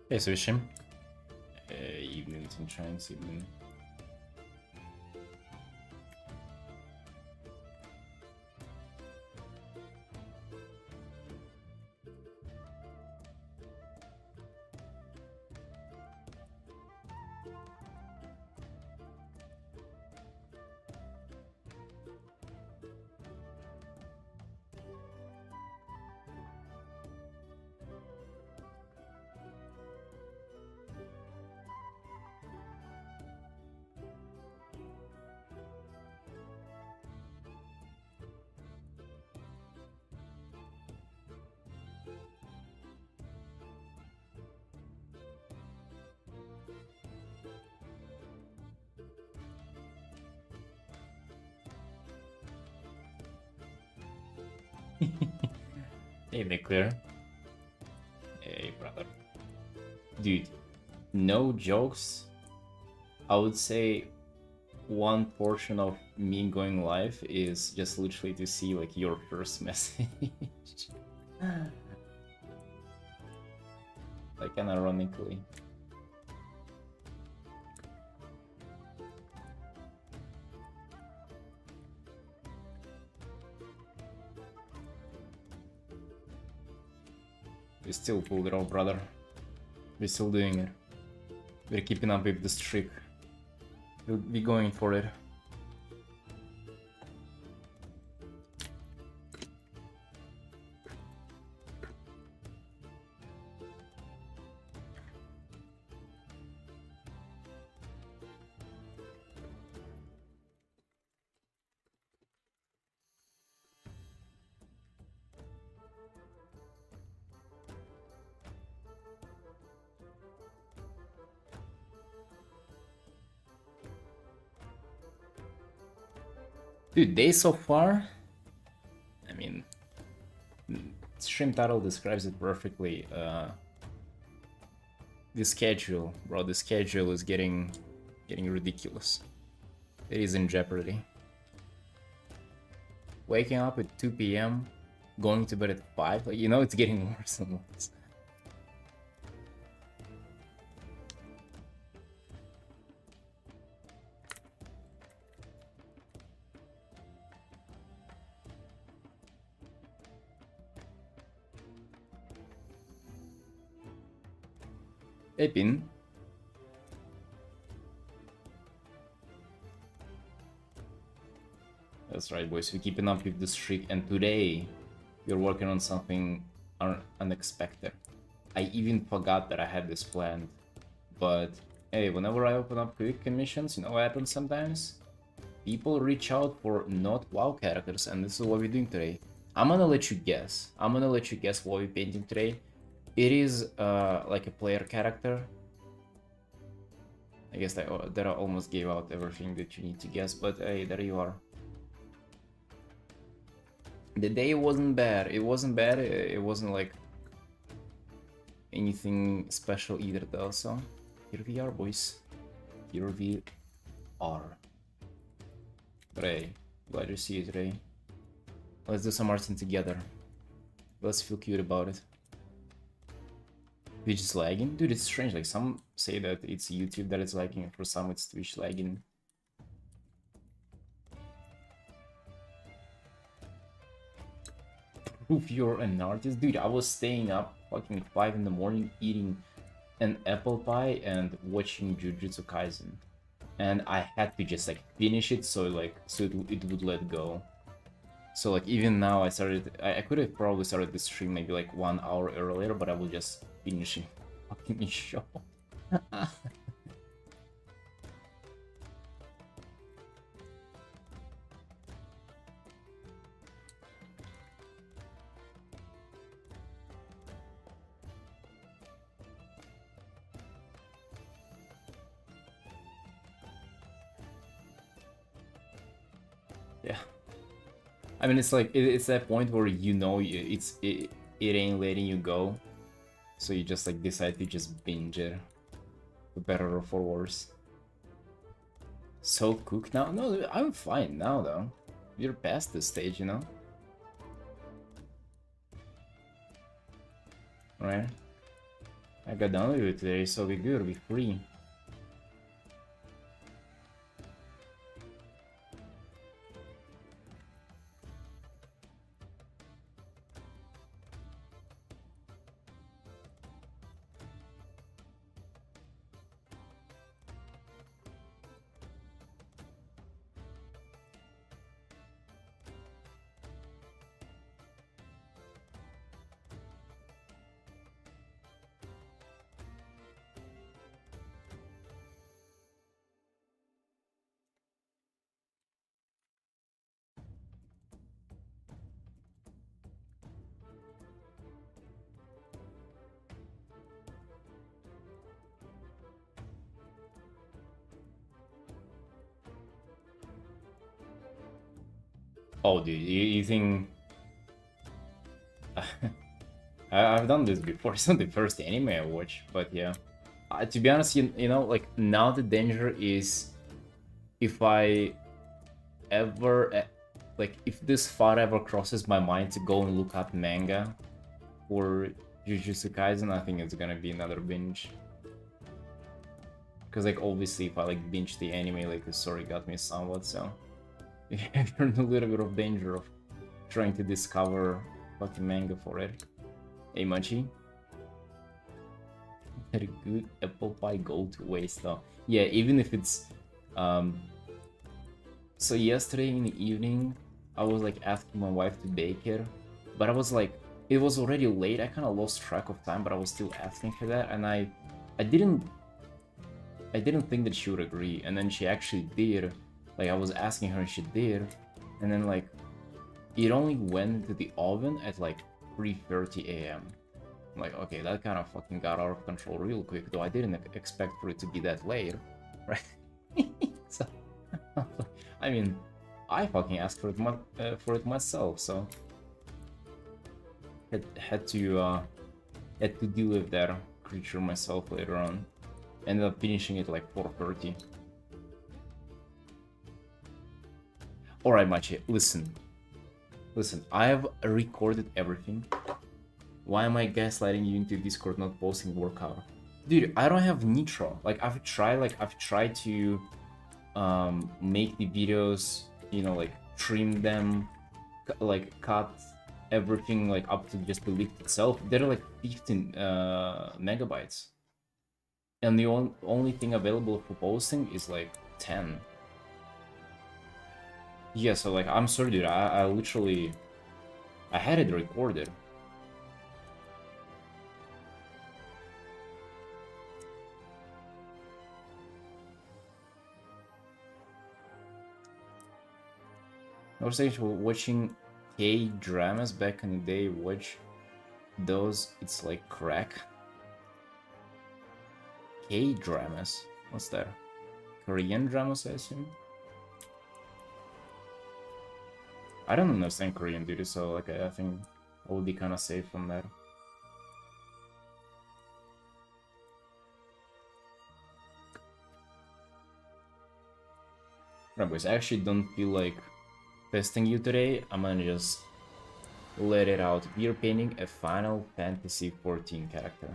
Hey, Swishim. Evening, sunshines, evening. Hey, Nuclear. Hey, brother. Dude, no jokes. I would say one portion of me going live is just literally to see like your first message. Like, and ironically. We still pulled it off, brother. We're still doing it. We're keeping up with the streak. We'll be going for it. Dude, day so far, I mean, stream title describes it perfectly. The schedule, bro, the schedule is getting ridiculous. It is in jeopardy. Waking up at 2 p.m., going to bed at 5, like, you know, it's getting worse and worse. Hey, Pin. That's right, boys. We're keeping up with the streak, and today we're working on something unexpected. I even forgot that I had this planned. But hey, whenever I open up quick missions, you know what happens sometimes? People reach out for not WoW characters, and this is what we're doing today. I'm gonna let you guess. I'm gonna let you guess what we're painting today. It is like a player character. I guess that I almost gave out everything that you need to guess, but hey, there you are. The day wasn't bad. It wasn't bad. It wasn't like anything special either, though. So here we are, boys. Here we are. Ray, glad to see you today. Let's do some Artin together. Let's feel cute about it. Twitch is lagging? Dude, it's strange. Like, some say that it's YouTube that is lagging, and for some it's Twitch lagging. Proof you're an artist? Dude, I was staying up fucking 5 in the morning eating an apple pie and watching Jujutsu Kaisen. And I had to just like finish it so it would let go. So like even now I could have probably started the stream maybe like 1 hour earlier, but I will just finish fucking show. Yeah. I mean, it's like it's that point where you know it ain't letting you go, so you just like decide to just binge it, for better or for worse. So cooked now? No, I'm fine now though. You're past this stage, you know. Right? I got done with it today, so we're good, we're free. Oh, dude, you think... I've done this before. It's not the first anime I watch, but yeah. To be honest, you know, like, now the danger is if I ever... like, if this thought ever crosses my mind to go and look up manga for Jujutsu Kaisen, I think it's gonna be another binge. Because, like, obviously, if I, like, binge the anime, like, the story got me somewhat, so... you're in a little bit of danger of trying to discover fucking manga for it. Hey, Munchie. Very good apple pie go to waste, though. Yeah, even if it's... So yesterday in the evening, I was, like, asking my wife to bake it, but I was, like... It was already late, I kind of lost track of time, but I was still asking her that, and I didn't think that she would agree, and then she actually did. Like, I was asking her and she did, and then, like, it only went into the oven at, like, 3:30 a.m. I'm like, okay, that kind of fucking got out of control real quick, though I didn't expect for it to be that late, right? So, I mean, I fucking asked for it myself, so... Had to deal with that creature myself later on. Ended up finishing it like 4:30. Alright, Machi, listen. Listen, I have recorded everything. Why am I gaslighting you into Discord not posting workout? Dude, I don't have Nitro. Like, I've tried to make the videos, you know, like, trim them, like, cut everything, like, up to just the lift itself. They're like 15 megabytes. And the only thing available for posting is like 10. Yeah, so like, I'm sorry, dude, I literally... I had it recorded. I was actually watching K-dramas back in the day. Watch those, it's like crack. K-dramas? What's that? Korean dramas, I assume? I don't understand Korean, dude, so like, I think I would be kind of safe from that. Right, boys, I actually don't feel like testing you today. I'm gonna just let it out. We are painting a Final Fantasy XIV character.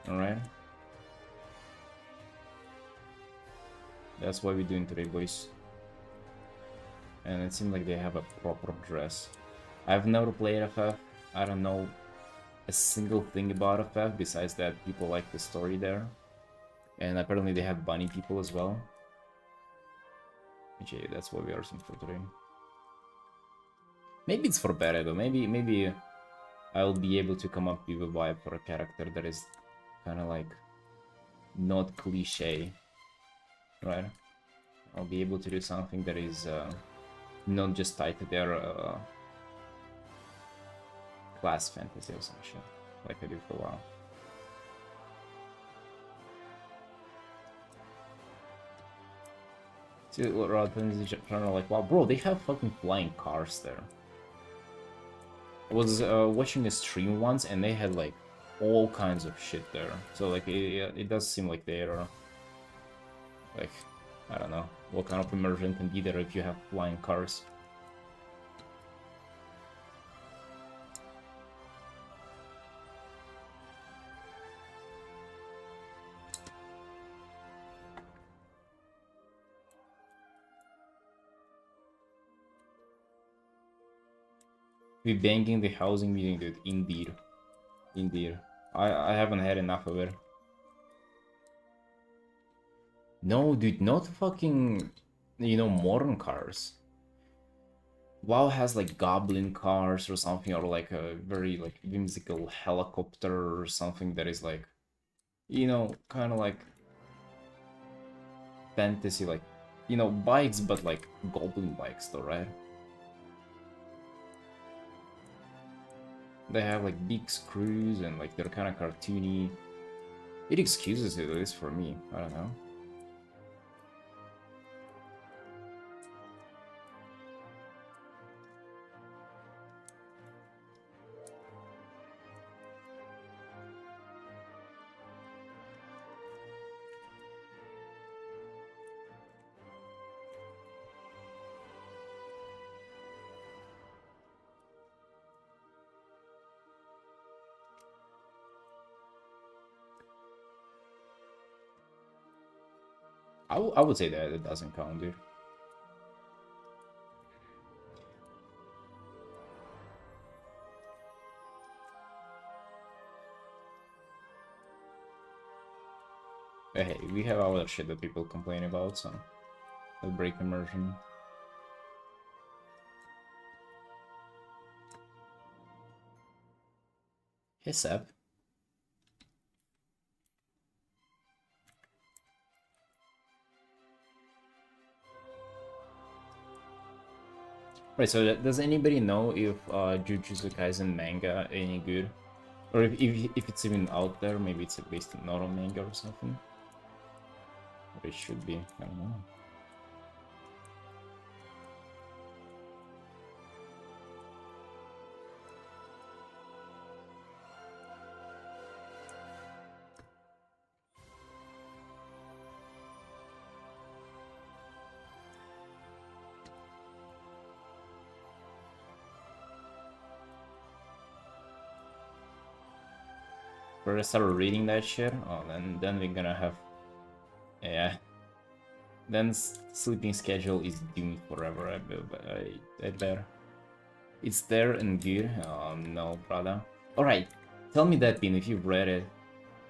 Alright? That's what we're doing today, boys. And it seems like they have a proper dress. I've never played FF. I don't know a single thing about FF besides that people like the story there. And apparently they have bunny people as well. Okay, that's what we are seeing for today. Maybe it's for better though. Maybe I'll be able to come up with a vibe for a character that is kind of like not cliche, right? I'll be able to do something that is not just tied to their class fantasy or some shit, like I did for a while. See what Artin is trying to like, wow, bro, they have fucking flying cars there. I was watching a stream once and they had like all kinds of shit there. So like it does seem like they are like, I don't know what kind of immersion can be there if you have flying cars. We banging the housing meeting, dude. Indeed. Indeed. I haven't had enough of it. No, dude, not fucking, modern cars. WoW has like goblin cars or something, or like a very like whimsical helicopter or something that is like, kind of like fantasy, like, bikes, but like goblin bikes though, right? They have like big screws and like they're kind of cartoony. It excuses it, at least for me. I don't know. I would say that it doesn't count, dude. But hey, we have other shit that people complain about, so the break immersion. Hey, Seb. Right, so does anybody know if Jujutsu Kaisen manga any good? Or if it's even out there, maybe it's based on not on manga or something? Or it should be, I don't know. Or I start reading that shit, oh, then we're gonna have, yeah. Then sleeping schedule is doomed forever, I bet. It's there and good? No, brother. Alright, tell me that, Bean, if you've read it.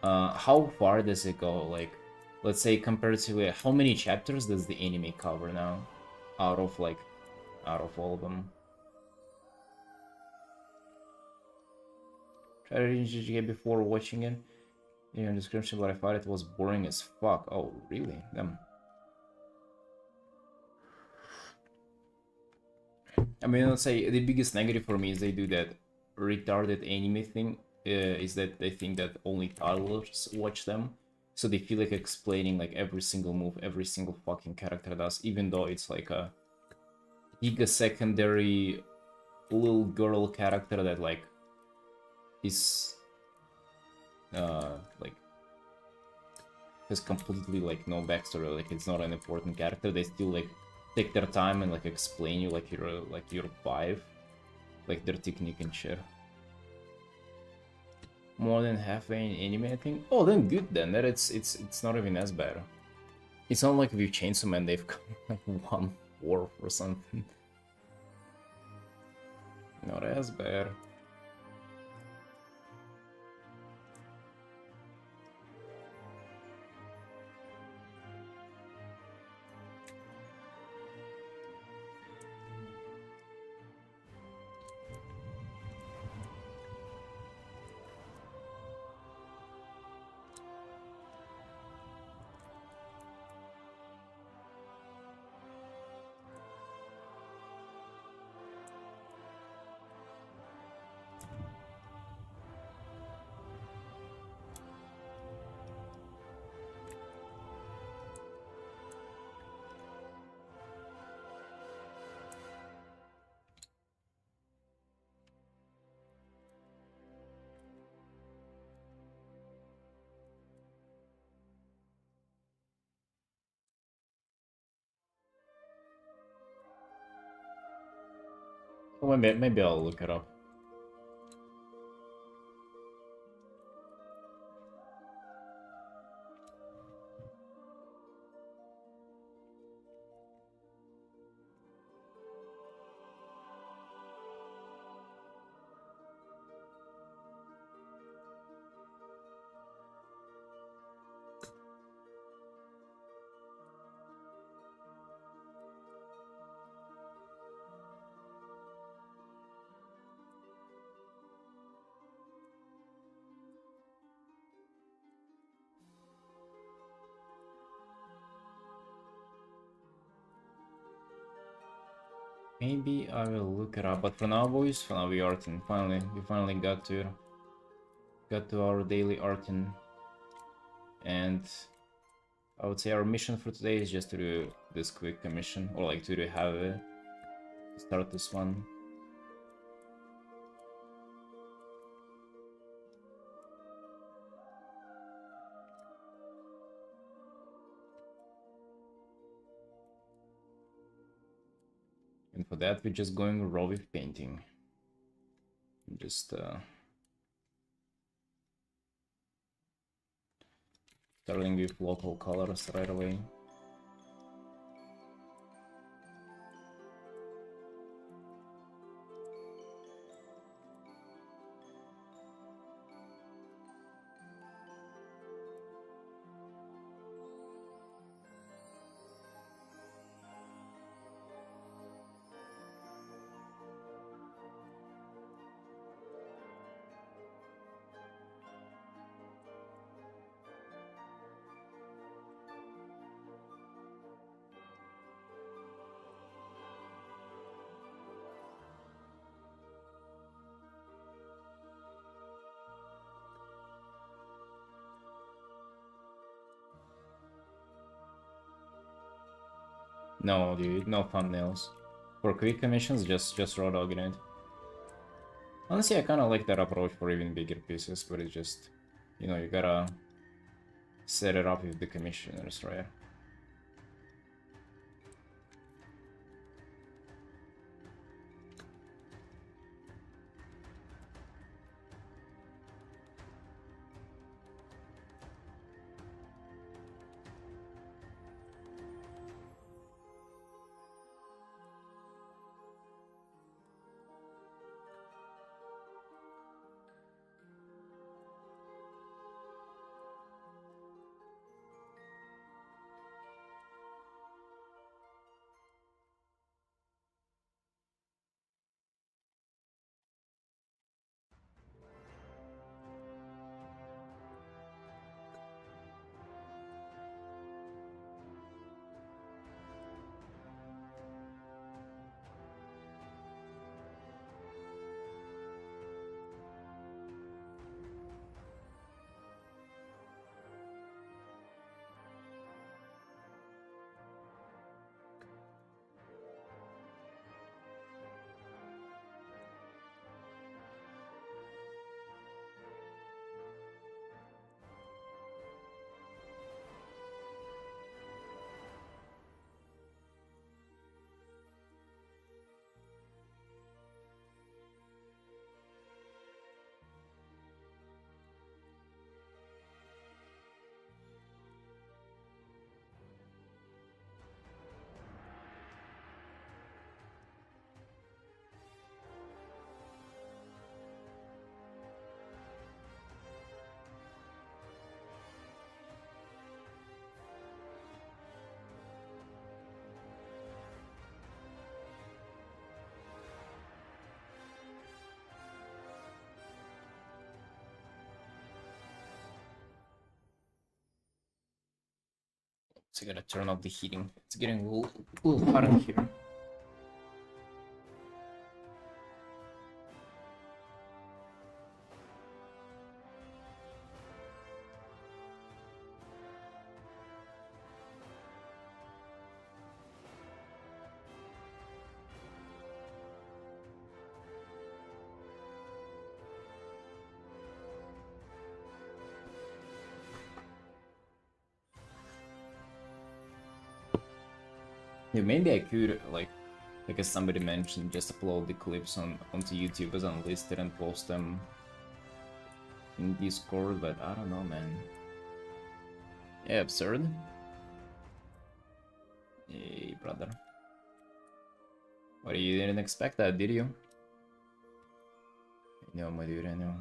How far does it go? Like, let's say compared to it, how many chapters does the anime cover now? Out of, like, out of all of them. Try to read JJK before watching it. In description, but I thought it was boring as fuck. Oh, really? Damn. I mean, let's say the biggest negative for me is they do that retarded anime thing. Is that they think that only toddlers watch them, so they feel like explaining like every single move every single fucking character does, even though it's like a giga secondary little girl character that like is like has completely like no backstory. Like it's not an important character. They still like take their time and like explain you like you're 5, like their technique and shit. More than halfway in anime, I think. Oh, then good then. That it's not even as bad. It's not like with Chainsaw Man they've come like 1/4 or something. Not as bad. Well, maybe I'll look it up. Maybe I will look it up, but for now, boys, for now we Artin. Finally, we finally got to our daily Artin, and I would say our mission for today is just to do this quick commission, or like to have it to start this one. And for that, we're just going raw with painting. Just starting with local colors right away. No, dude, no thumbnails. For quick commissions, just raw dogging it. Honestly, I kind of like that approach for even bigger pieces, but it's just, you know, you gotta set it up with the commissioners, right? So I gotta turn off the heating. It's getting a little hot in here. Yeah, maybe I could, like as somebody mentioned, just upload the clips onto YouTube as unlisted and post them in Discord, but I don't know, man. Yeah, absurd. Hey, brother. What, you didn't expect that, did you? No, my dude, I know.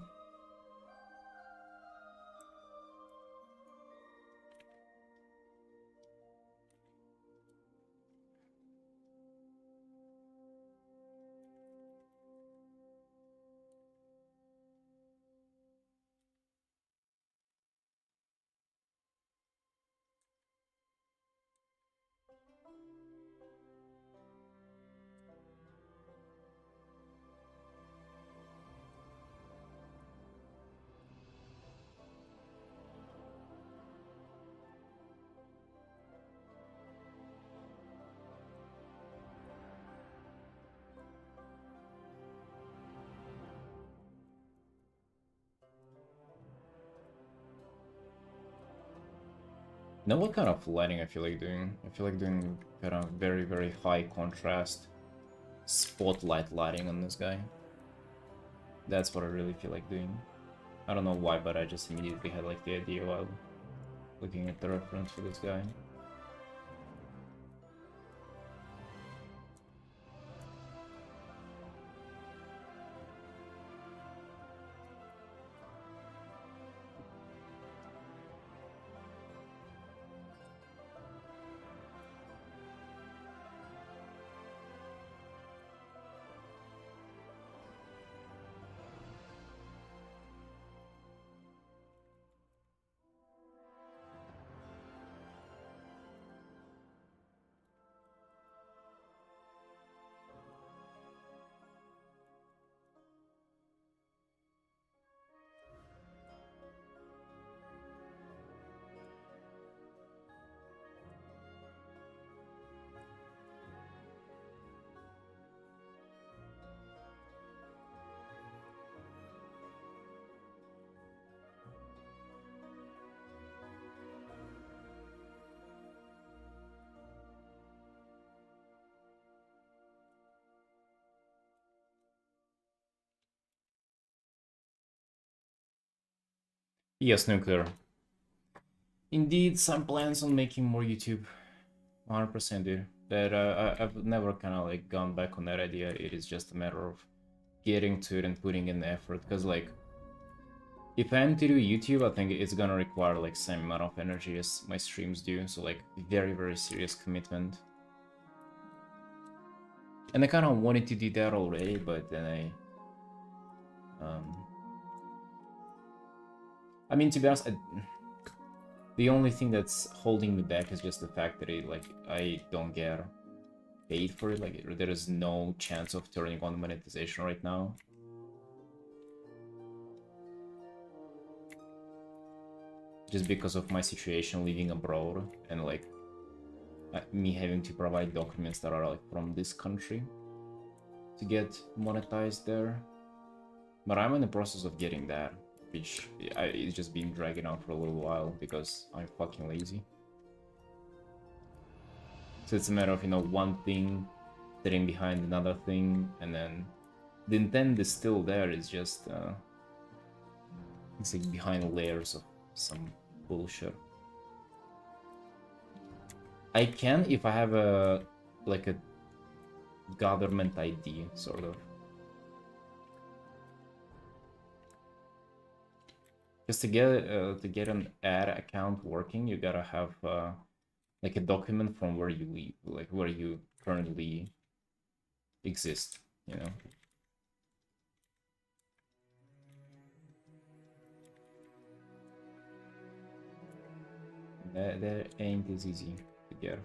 Now what kind of lighting I feel like doing? I feel like doing kind of very, very high contrast spotlight lighting on this guy. That's what I really feel like doing. I don't know why, but I just immediately had like the idea while looking at the reference for this guy. Yes, nuclear. Indeed, some plans on making more YouTube. 100% dude. That I've never kind of like gone back on that idea. It is just a matter of getting to it and putting in the effort. Because like, if I am to do YouTube, I think it's gonna require like same amount of energy as my streams do. So like, very, very serious commitment. And I kind of wanted to do that already, but then I mean, to be honest, the only thing that's holding me back is just the fact that I don't get paid for it. Like, there is no chance of turning on monetization right now. Just because of my situation living abroad and like me having to provide documents that are like from this country to get monetized there. But I'm in the process of getting that, which is just being dragging out for a little while because I'm fucking lazy. So it's a matter of, you know, one thing sitting behind another thing, and then the intent is still there. It's just it's like behind layers of some bullshit. I can if I have a like a government ID, sort of. Just to get an ad account working, you gotta have like a document from where you live, like where you currently exist, you know. That ain't as easy to get.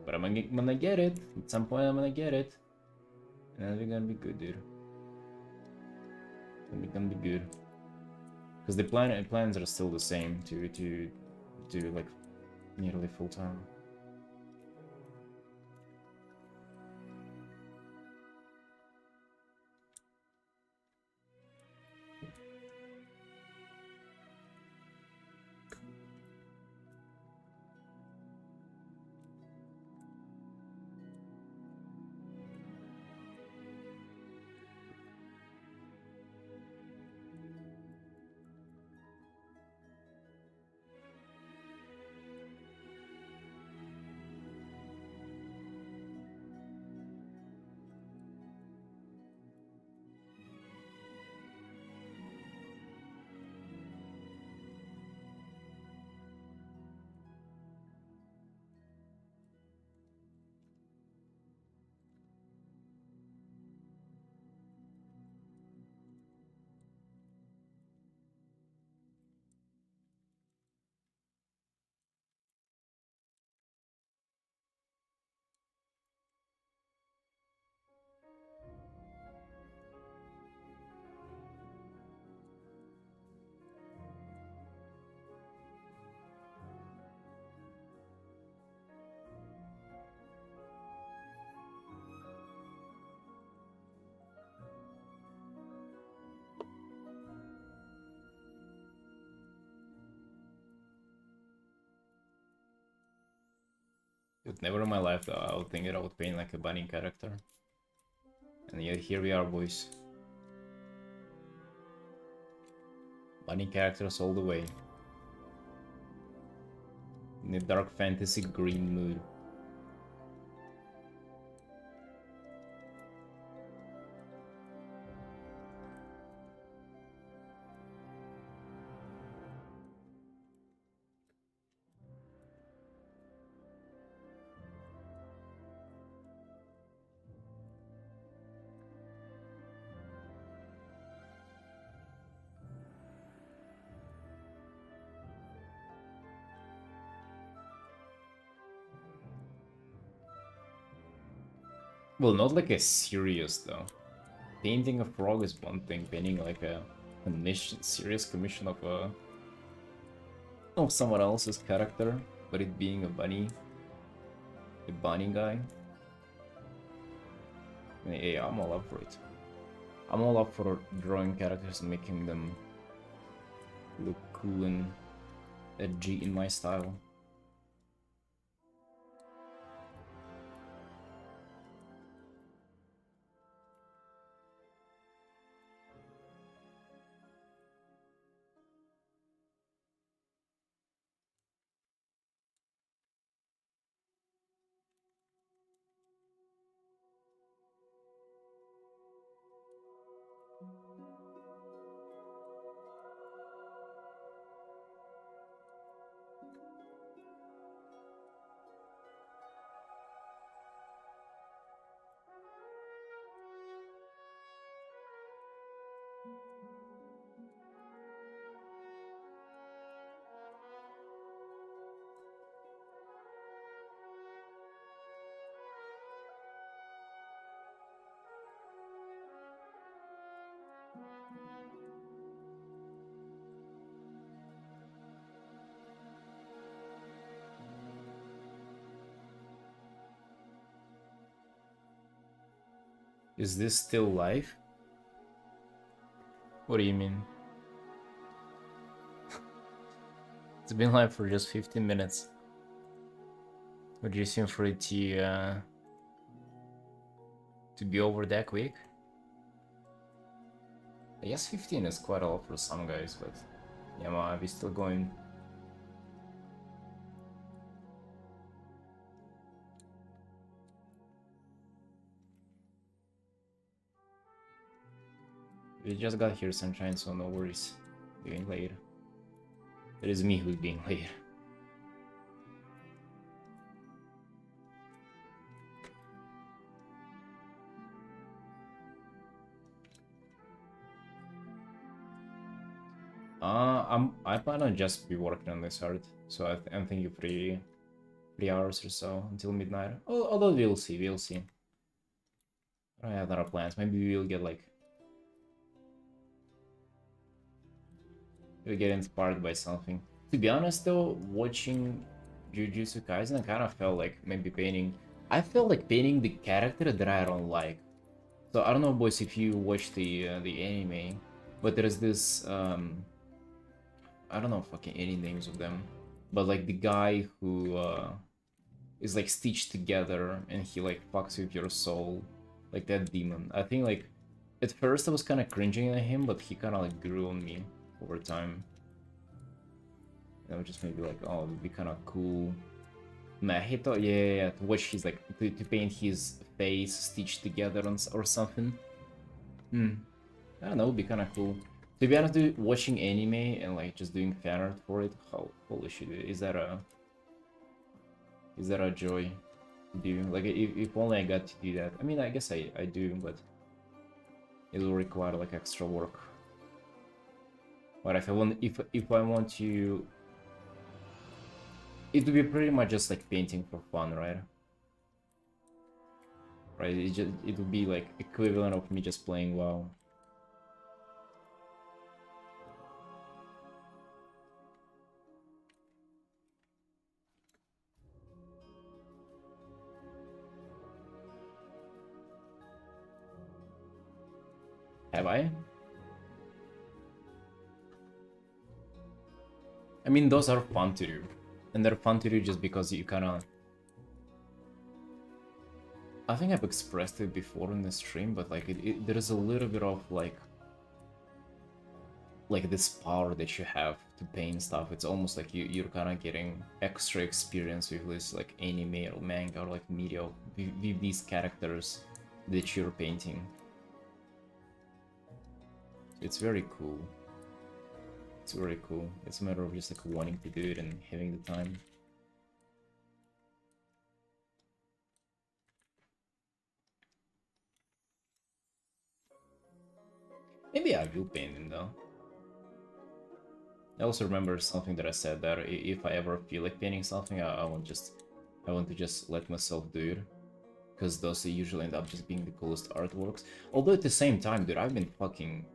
But I'm gonna get it. At some point I'm gonna get it. And we're gonna be good, dude. We're gonna be good. Because the plans are still the same to do like nearly full time. But never in my life though, I would think that I would paint like a bunny character. And yet here we are, boys. Bunny characters all the way. In a dark fantasy green mood. Well, not like a serious though. Painting a frog is one thing. Painting like a commission, serious commission of someone else's character, but it being a bunny guy. I mean, yeah, I'm all up for it. I'm all up for drawing characters and making them look cool and edgy in my style. Is this still live? What do you mean? It's been live for just 15 minutes. Would you assume for it to be over that quick? I guess 15 is quite a lot for some guys, but yeah, man, we're still going. We just got here, sunshine, so no worries. Being late. It is me who's being late. I plan on just be working on this art, so I'm thinking 3 hours or so until midnight. Although we'll see, we'll see. I don't have other plans. Maybe we'll get like we'll get inspired by something. To be honest though, watching Jujutsu Kaisen, I kind of felt like maybe painting. I felt like painting the character that I don't like. So I don't know, boys, if you watch the anime, but there's this I don't know fucking any names of them, but like the guy who is like stitched together and he like fucks with your soul, like that demon. I think like at first I was kind of cringing at him, but he kind of like grew on me over time. And I was just maybe like, oh, it'd be kind of cool. Mahito, yeah, to watch his like to paint his face stitched together or something. I don't know, it'd be kind of cool. To be honest, dude, watching anime and like just doing fan art for it, holy shit, is that a joy to do? Like if only I got to do that. I mean, I guess I do, but it will require like extra work. But if I want to, it would be pretty much just like painting for fun, right? Right? It would be like equivalent of me just playing WoW. Have I? I mean, those are fun to do. And they're fun to do just because you kind of I think I've expressed it before in the stream, but like there is a little bit of like this power that you have to paint stuff. It's almost like you're kind of getting extra experience with this like anime or manga or like media with these characters that you're painting. It's very cool. It's very cool. It's a matter of just like wanting to do it and having the time. Maybe I will paint him though. I also remember something that I said that if I ever feel like painting something, I want to just let myself do it, because those usually end up just being the coolest artworks. Although at the same time, dude, I've been fucking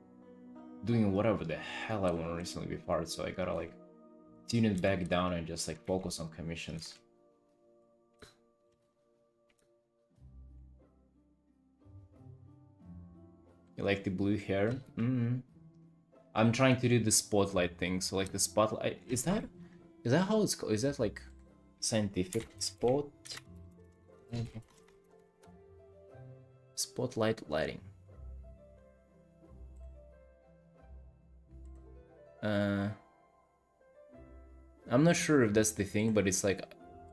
doing whatever the hell I want recently with art, so I gotta like tune it back down and just like focus on commissions. You like the blue hair? I'm trying to do the spotlight thing, so like the spotlight, is that how it's called? Is that like scientific spot? Okay. Spotlight lighting. I'm not sure if that's the thing, but it's like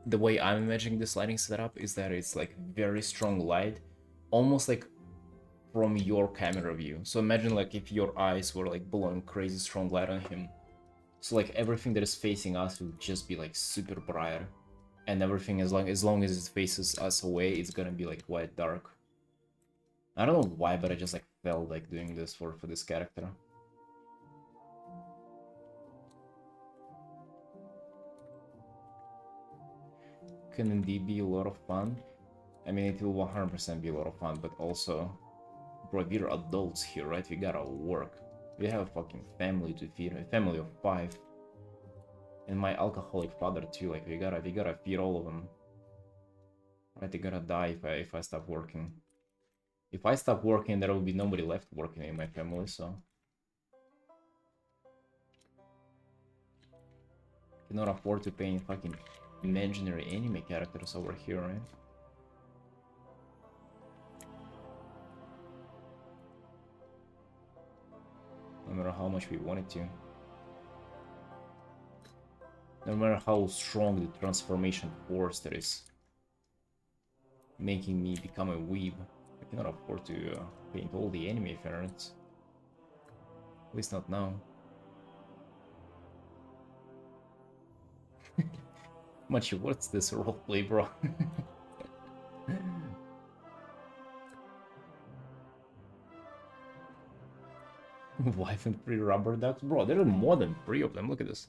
the way I'm imagining this lighting setup is that it's like very strong light, almost like from your camera view. So imagine like if your eyes were like blowing crazy strong light on him. So like everything that is facing us will just be like super bright, and everything as long as it faces us away, it's gonna be like quite dark. I don't know why, but I just like felt like doing this for this character. Can indeed be a lot of fun. I mean, it will 100% be a lot of fun, but also, bro, we're adults here, right? We gotta work. We have a fucking family to feed, a family of 5. And my alcoholic father too, like we gotta feed all of them. Right, they gotta die if I stop working. If I stop working, there will be nobody left working in my family, so... Cannot afford to pay fucking imaginary anime characters over here, right? No matter how much we wanted to. No matter how strong the transformation force that is making me become a weeb, I cannot afford to paint all the anime ferrets. At least not now. Much what's this roleplay, bro? Wife and 3 rubber ducks? Bro, there are more than 3 of them, look at this.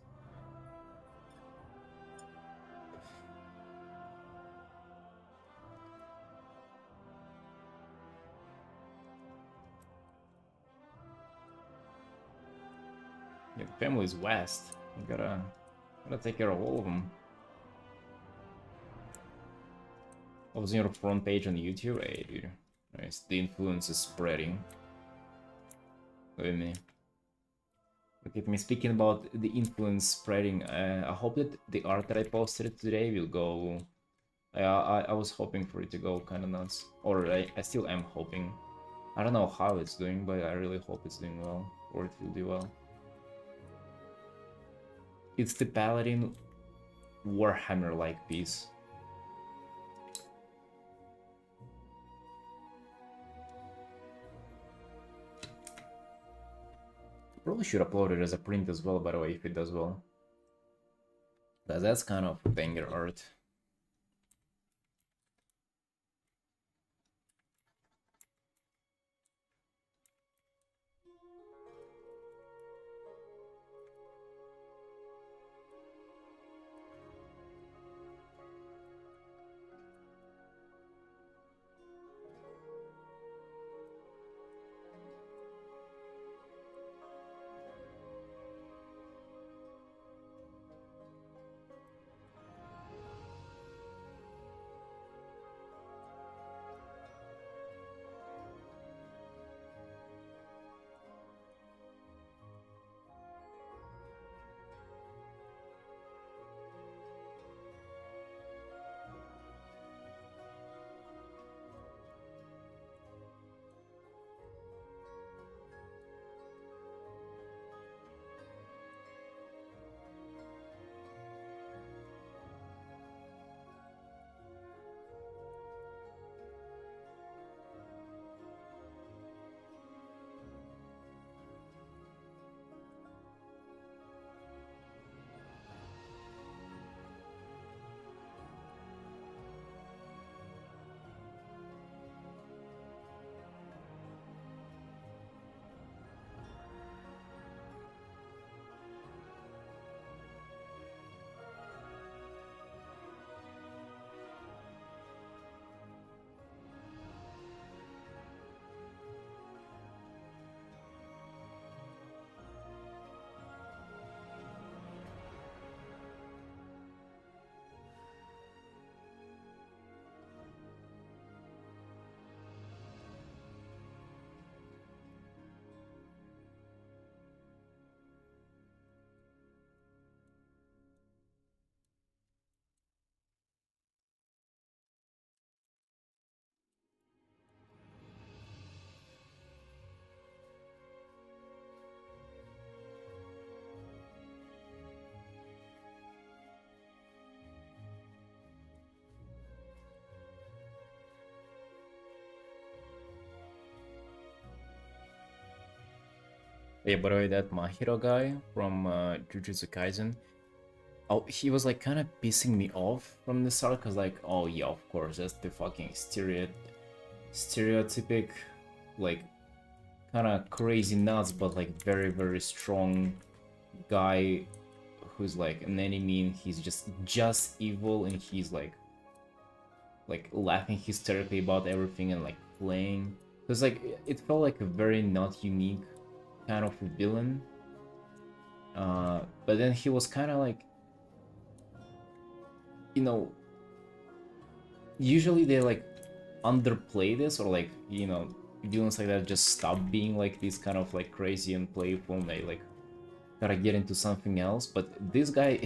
Yeah, the family is vast. You gotta take care of all of them. I was on your front page on YouTube. Hey, dude. Nice. The influence is spreading. Look at me. Look at me speaking about the influence spreading. I hope that the art that I posted today will go. I was hoping for it to go kind of nuts, or I still am hoping. I don't know how it's doing, but I really hope it's doing well, or it will do well. It's the Paladin Warhammer-like piece. Probably should upload it as a print as well, by the way, if it does well. That's kind of banger art. Yeah, by the way, that Mahiro guy from Jujutsu Kaisen, oh, he was like kind of pissing me off from the start, cause like, oh yeah, of course, that's the fucking stereotypic, like, kind of crazy nuts, but like very very strong guy who's like an enemy, and he's just evil, and he's like laughing hysterically about everything and like playing. Cause like it felt like a very not unique kind of villain. But then he was kind of like, you know, usually they like underplay this, or like, you know, villains like that just stop being like these kind of like crazy and playful, and they like gotta get into something else. But this guy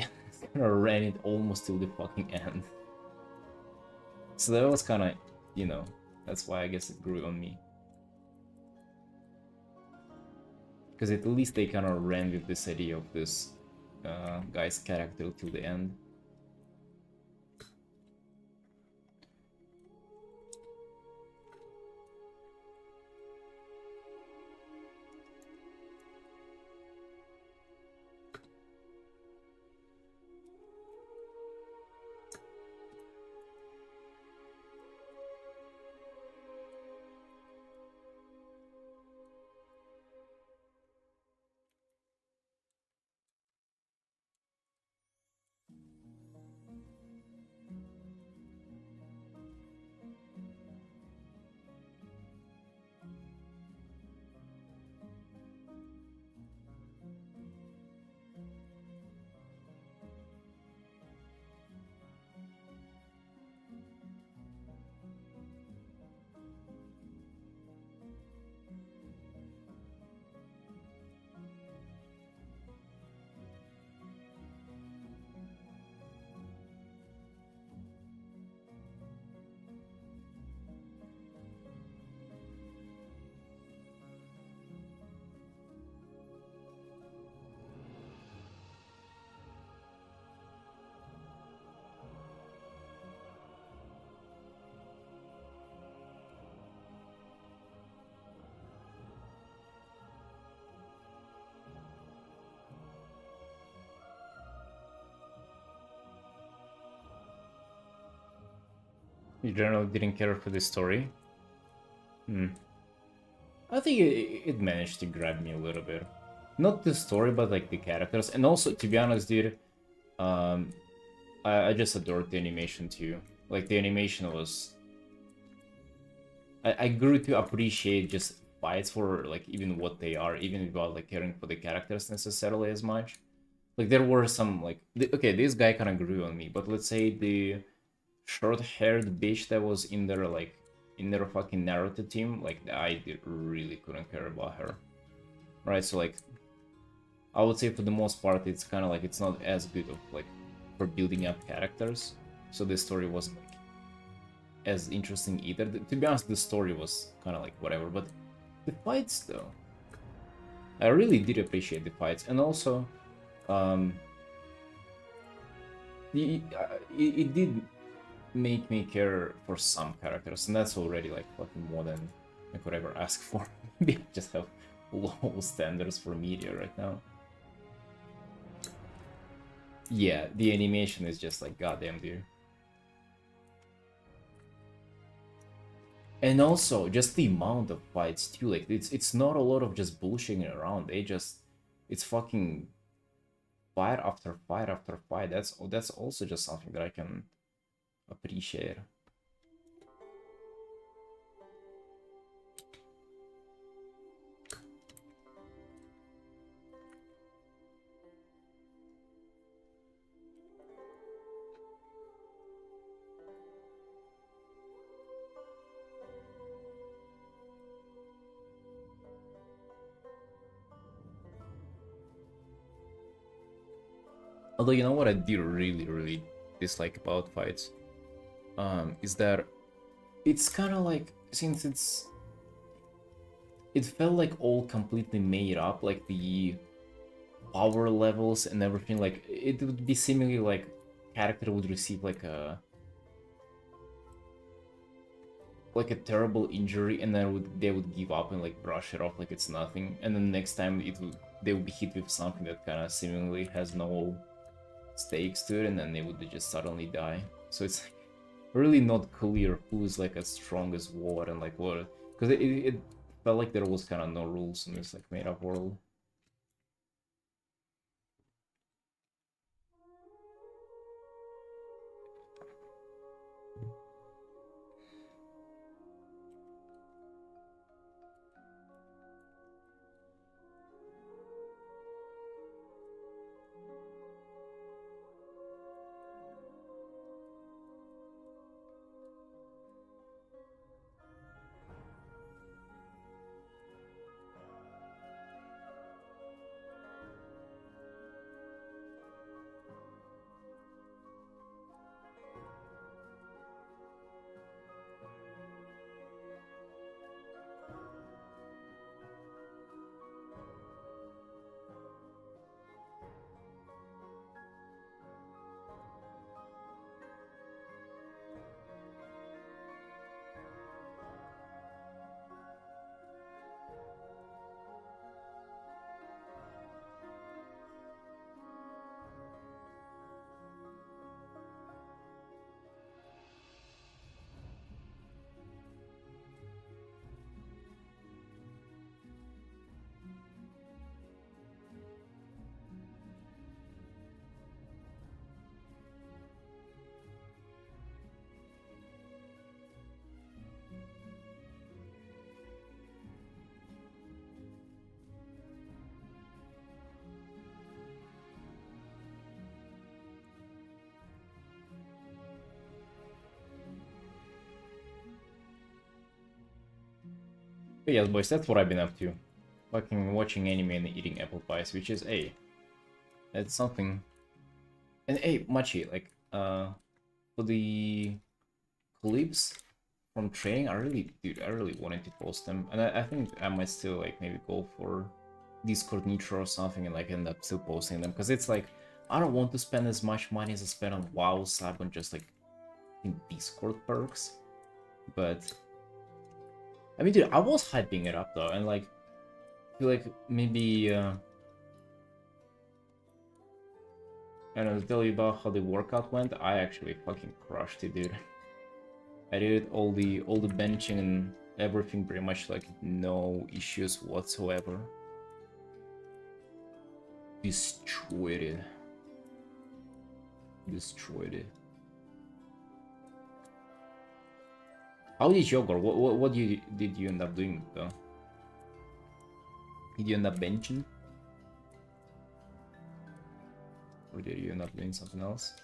kind of ran it almost till the fucking end. So that was kind of, you know, that's why I guess it grew on me. Because at least they kind of ran with this idea of this guy's character till the end. You generally didn't care for the story. I think it managed to grab me a little bit. Not the story, but like the characters. And also, to be honest, dude, um, I just adored the animation too. Like the animation was, I grew to appreciate just fights for like even what they are, even without like caring for the characters necessarily as much. Like there were some like, okay, this guy kind of grew on me, but let's say the short-haired bitch that was in their like in their fucking Naruto team, like really couldn't care about her, right? So like, I would say for the most part, it's kind of like it's not as good of like for building up characters. So the story wasn't like as interesting either. To be honest, the story was kind of like whatever, but the fights though, I really did appreciate the fights, and also, um, it did make me care for some characters, and that's already like fucking more than I could ever ask for. Maybe I just have low standards for media right now. Yeah, the animation is just like goddamn, dude. And also just the amount of fights too. Like it's not a lot of just bullshitting around. It's fucking fight after fight after fight. That's also just something that I can appreciate. Although, you know what I do really dislike about fights, is that it's kind of like, since it felt like all completely made up, like the power levels and everything. Like it would be seemingly like character would receive like like a terrible injury, and then they would give up and like brush it off like it's nothing, and then next time they would be hit with something that kind of seemingly has no stakes to it, and then they would just suddenly die. So it's really not clear who's like as strong as what and like what, because it felt like there was kind of no rules in this like made up world. But yes, boys, that's what I've been up to. Fucking watching anime and eating apple pies, which is, hey, that's something. And hey, Machi, like, for the clips from training, dude, I really wanted to post them. And I think I might still, like, maybe go for Discord Nitro or something and, like, end up still posting them. Because it's like, I don't want to spend as much money as I spend on WoW sub on just, like, in Discord perks. But I mean, dude, I was hyping it up though, and like, I feel like maybe I don't know, to tell you about how the workout went. I actually fucking crushed it, dude. I did all the benching and everything pretty much like no issues whatsoever. Destroyed it. Destroyed it. How did you go? What did you end up doing though? Did you end up benching? Or did you end up doing something else?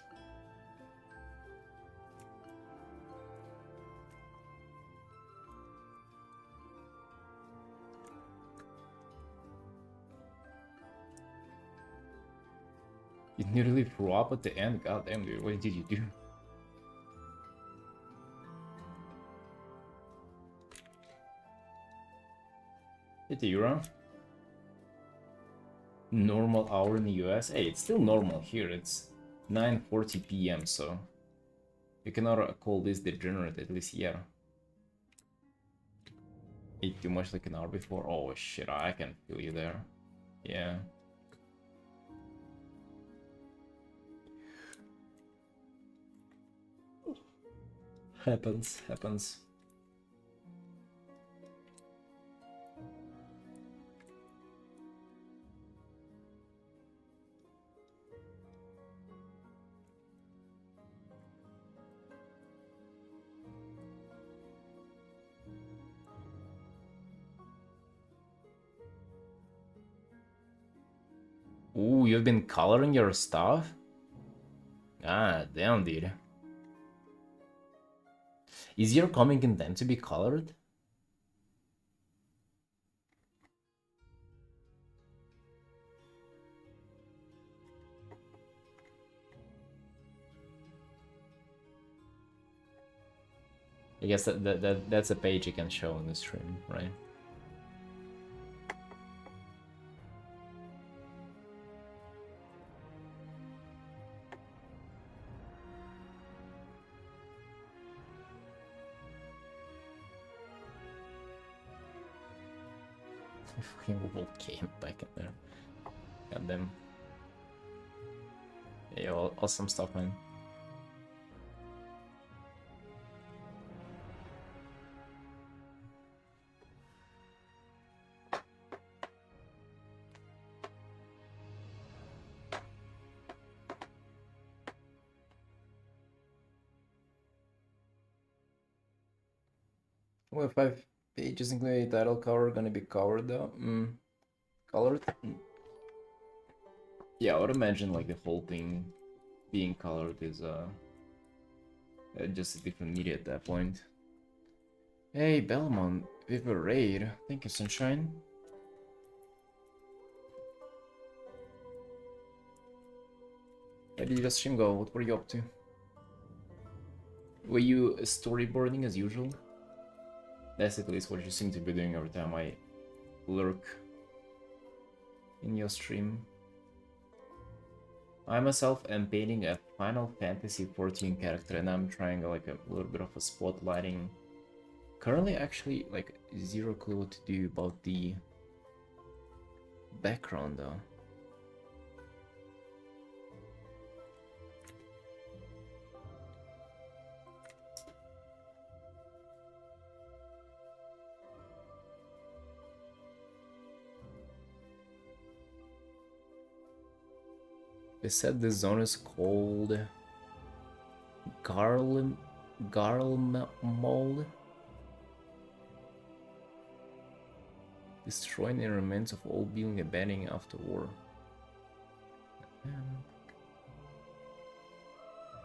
You nearly threw up at the end? God damn, dude, what did you do? Hit the euro? Normal hour in the US? Hey, it's still normal here. It's 9:40 p.m. so you cannot call this degenerate, at least yeah. Ate too much like an hour before? Oh shit, I can feel you there. Yeah. Happens. Ooh, you've been coloring your stuff? Ah, damn, dude. Is your comic intent to be colored? I guess that's a page you can show on the stream, right? Fucking volcano back in there. Goddamn. Yeah, awesome stuff, man. Well, 5 pages including the title cover gonna be covered though. Colored? Yeah, I would imagine like the whole thing being colored is just a different media at that point. Hey, Belmont, with a raid. Thank you, Sunshine. Where did your stream go? What were you up to? Were you storyboarding as usual? That's at least what you seem to be doing every time I lurk in your stream. I myself am painting a Final Fantasy XIV character and I'm trying like a little bit of a spotlighting. Currently actually like zero clue what to do about the background though. They said this zone is called Garlemald. Destroying the remains of old building abandoning after war.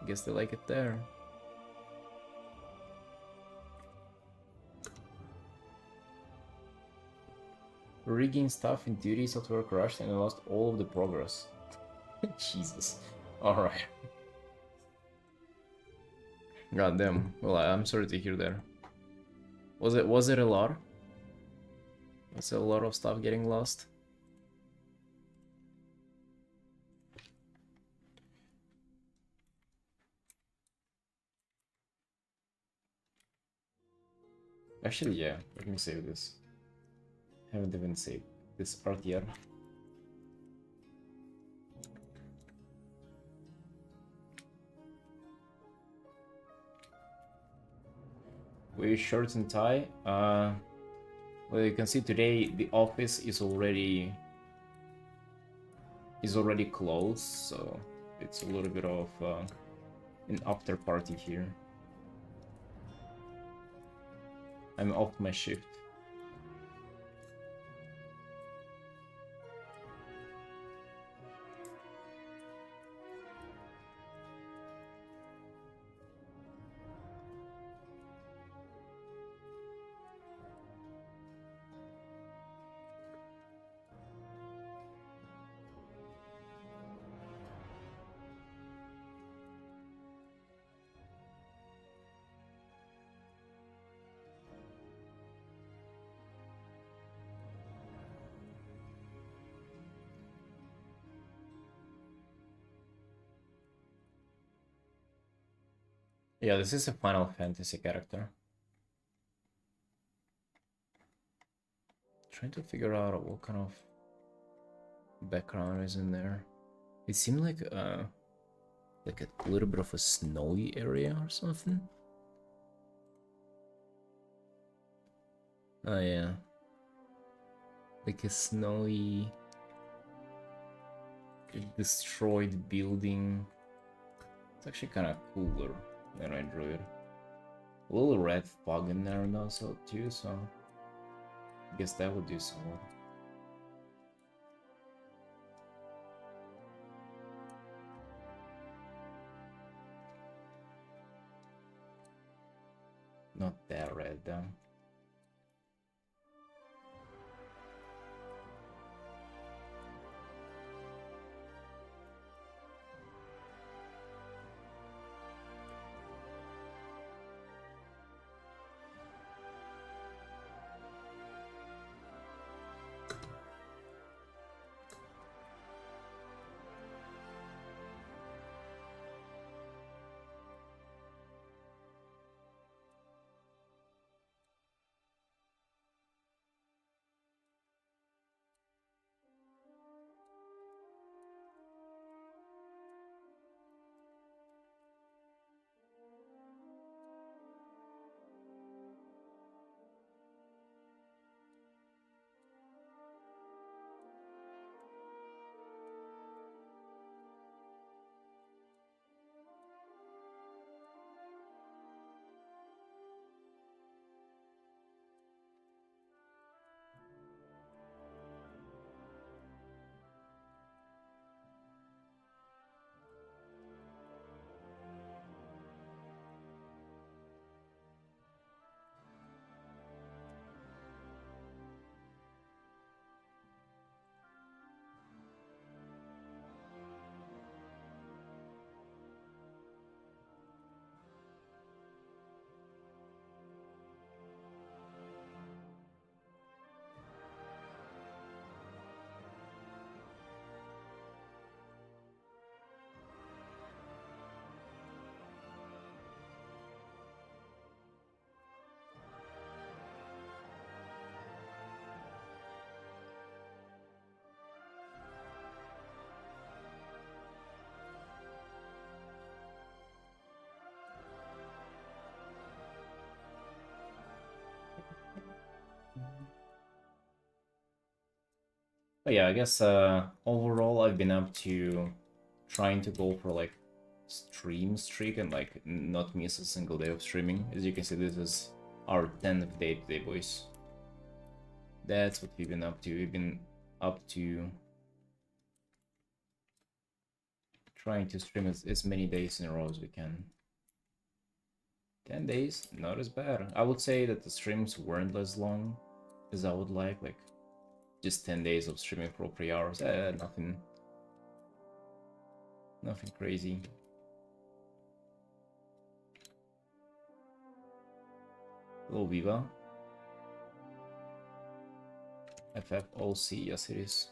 Guess they like it there. Rigging stuff in duty software crashed and I lost all of the progress. Jesus. Alright. God damn. Well, I'm sorry to hear that. Was it a lot? Was it a lot of stuff getting lost? Actually, yeah. Let me save this. Haven't even saved this part yet. Wear shirt and tie. Well, you can see today the office is already closed, so it's a little bit of an after party here. I'm off my shift. Yeah, this is a Final Fantasy character. Trying to figure out what kind of background is in there. It seemed like a little bit of a snowy area or something. Oh yeah. Like a snowy destroyed building. It's actually kind of cooler than I drew it. A little red fog in there and also too, so I guess that would do somewhat. Not that red though. But yeah, I guess overall I've been up to trying to go for like stream streak and like not miss a single day of streaming. As you can see, this is our 10th day today, boys. That's what we've been up to. We've been up to trying to stream as many days in a row as we can. 10 days, not as bad. I would say that the streams weren't as long as I would like just 10 days of streaming for 3 hours. Nothing crazy. Hello, Viva. FFOC, yes it is.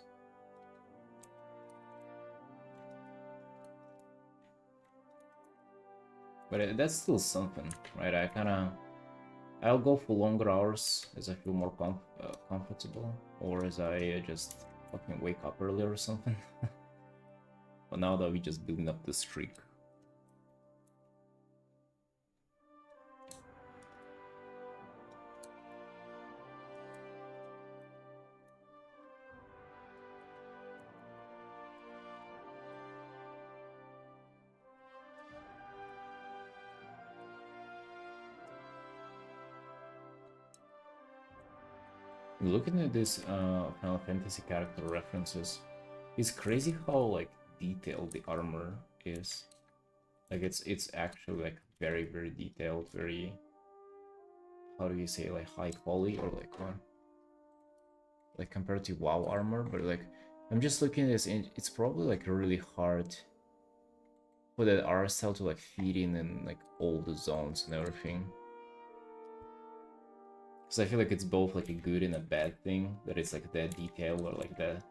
But that's still something, right? I'll go for longer hours as I feel more comfortable, or as I just fucking wake up earlier or something. But now that we just building up the streak. Looking at this Final Fantasy character references, it's crazy how like detailed the armor is. Like it's actually like very detailed, very, how do you say, like high quality, or like what? Like compared to WoW armor. But like I'm just looking at this and it's probably like really hard for that art style to like fit in like all the zones and everything. Because I feel like it's both like a good and a bad thing that it's like that detail, or like that.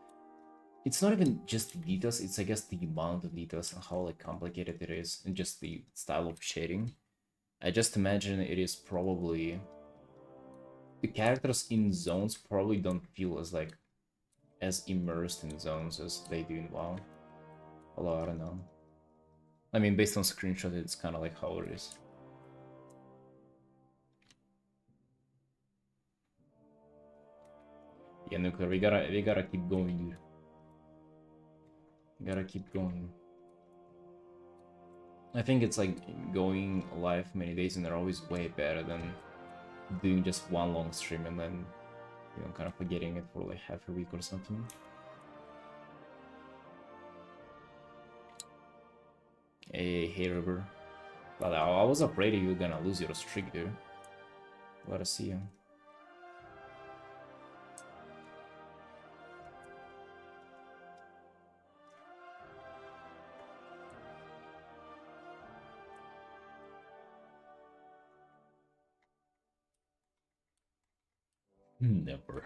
It's not even just the details, it's I guess the amount of details and how like complicated it is, and just the style of shading. I just imagine it is probably, the characters in zones probably don't feel as immersed in zones as they do in WoW. Although I don't know. I mean, based on screenshot, it's kind of like how it is. Yeah, Nuclear, we gotta keep going, dude. We gotta keep going. I think it's like going live many days in a row is way better than doing just one long stream and then, you know, kind of forgetting it for like half a week or something. Hey, River. But I was afraid you were gonna lose your streak, dude. Let us see you. Never.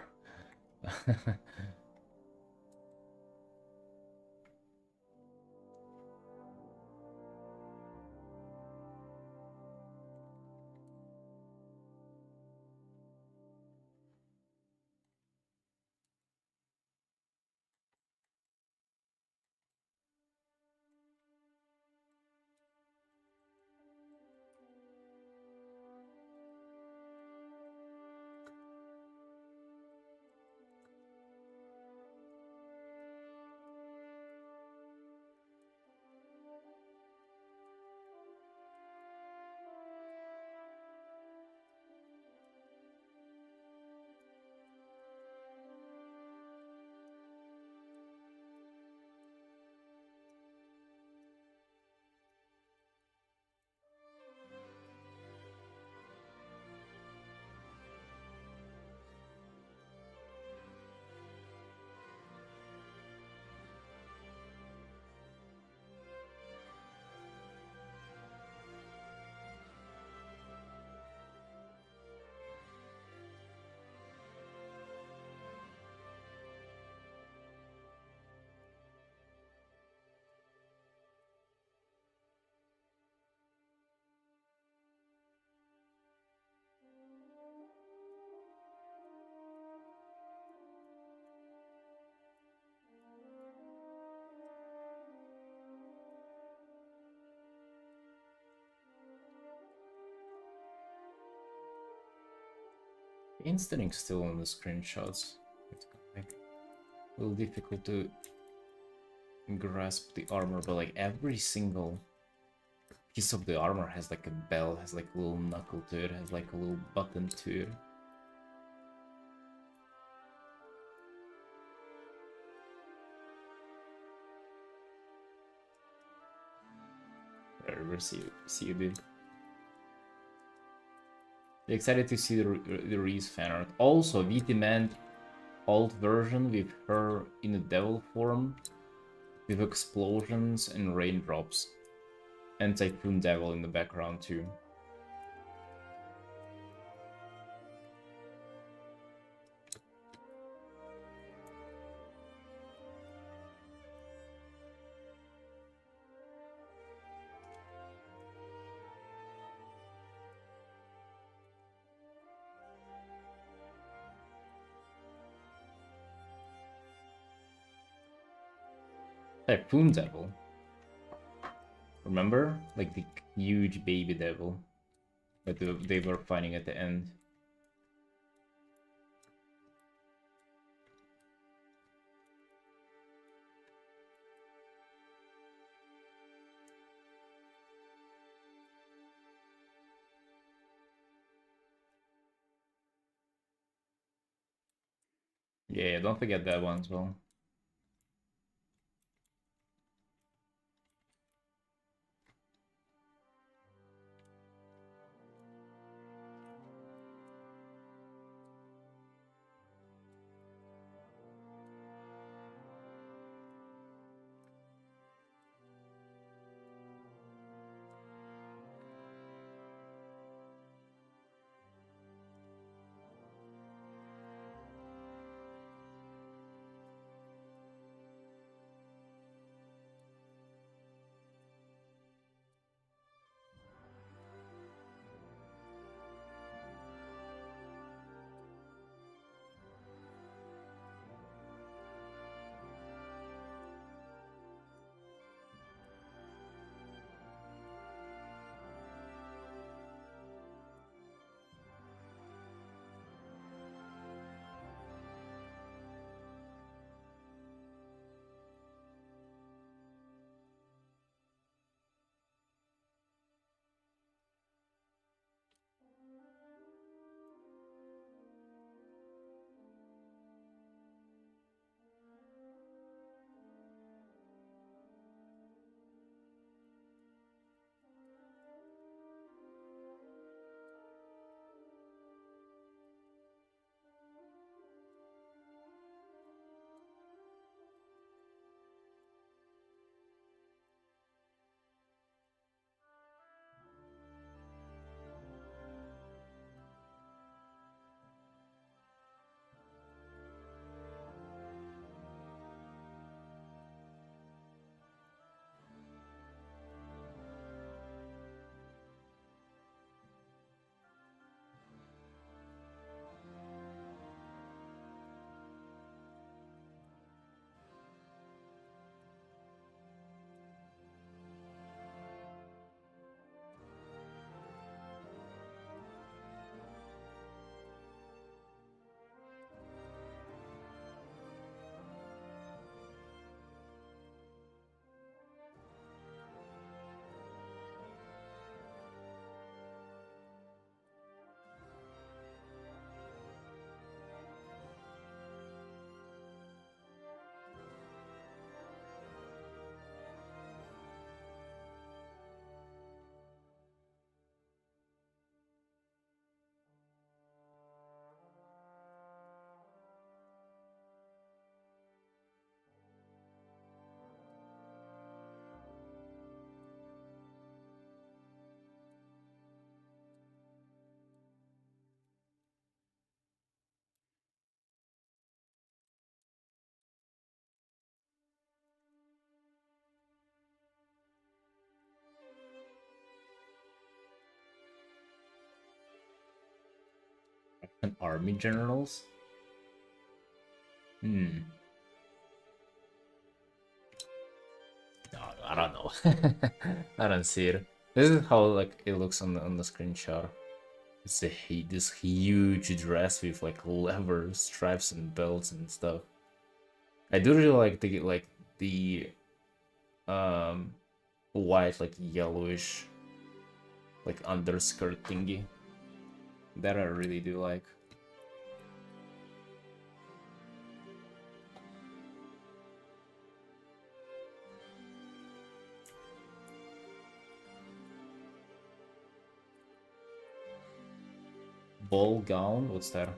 Instant's still on the screenshots. It's like, A little difficult to grasp the armor, but like every single piece of the armor has like a bell, has like a little knuckle to it, has like a little button to it. Whatever, see you, dude. Excited to see the Reese fan art. Also, we demand alt version with her in a devil form, with explosions and raindrops, and Typhoon Devil in the background too. Typhoon Devil. Remember? Like the huge baby devil that they were fighting at the end. Yeah, don't forget that one as well. And army generals? No, I don't know. I don't see it. This is how like it looks on the screenshot. It's this huge dress with like leather stripes and belts and stuff. I do really like the um white, like yellowish, like underskirt thingy. That I really do like. Ball gown, what's that?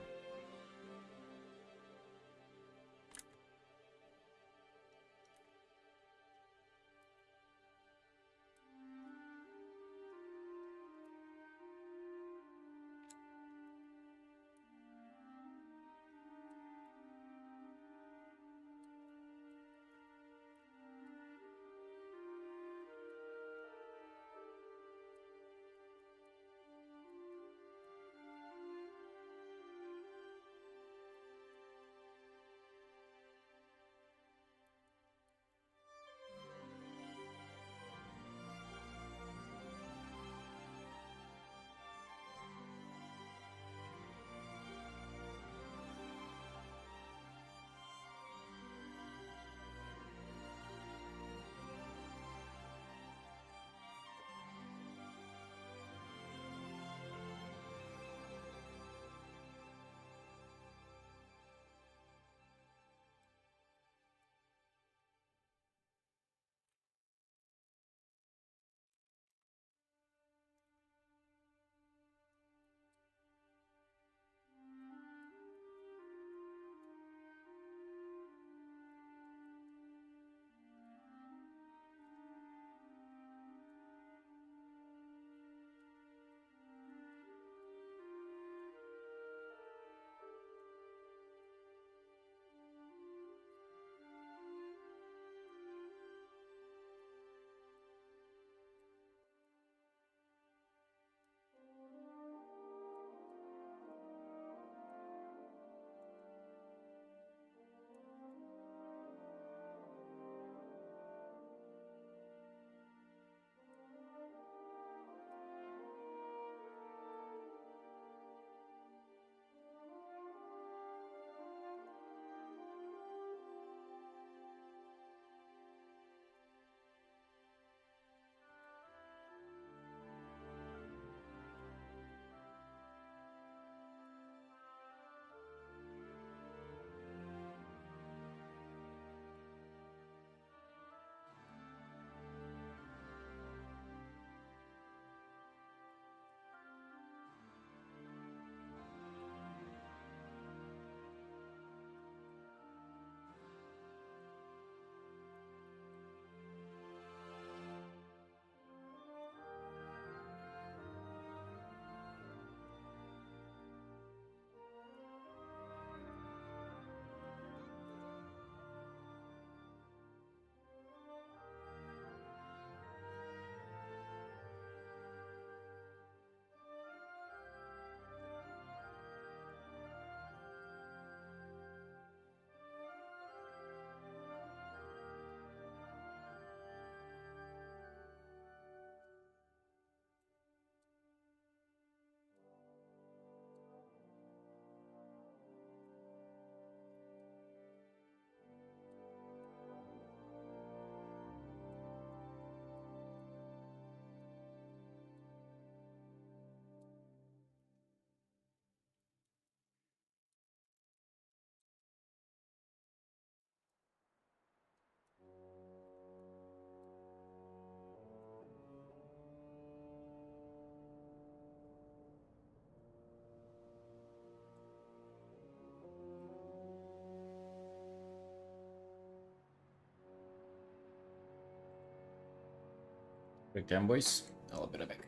Quick time, boys. I'll be right back.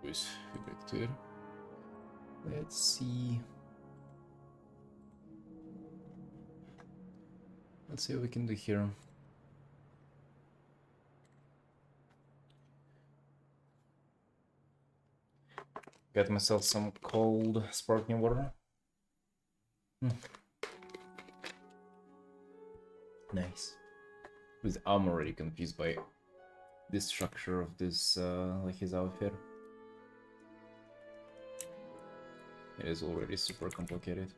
With vector. Let's see. Let's see what we can do here. Got myself some cold sparkling water. Nice. I'm already confused by the structure of this, like his outfit. It is already super complicated.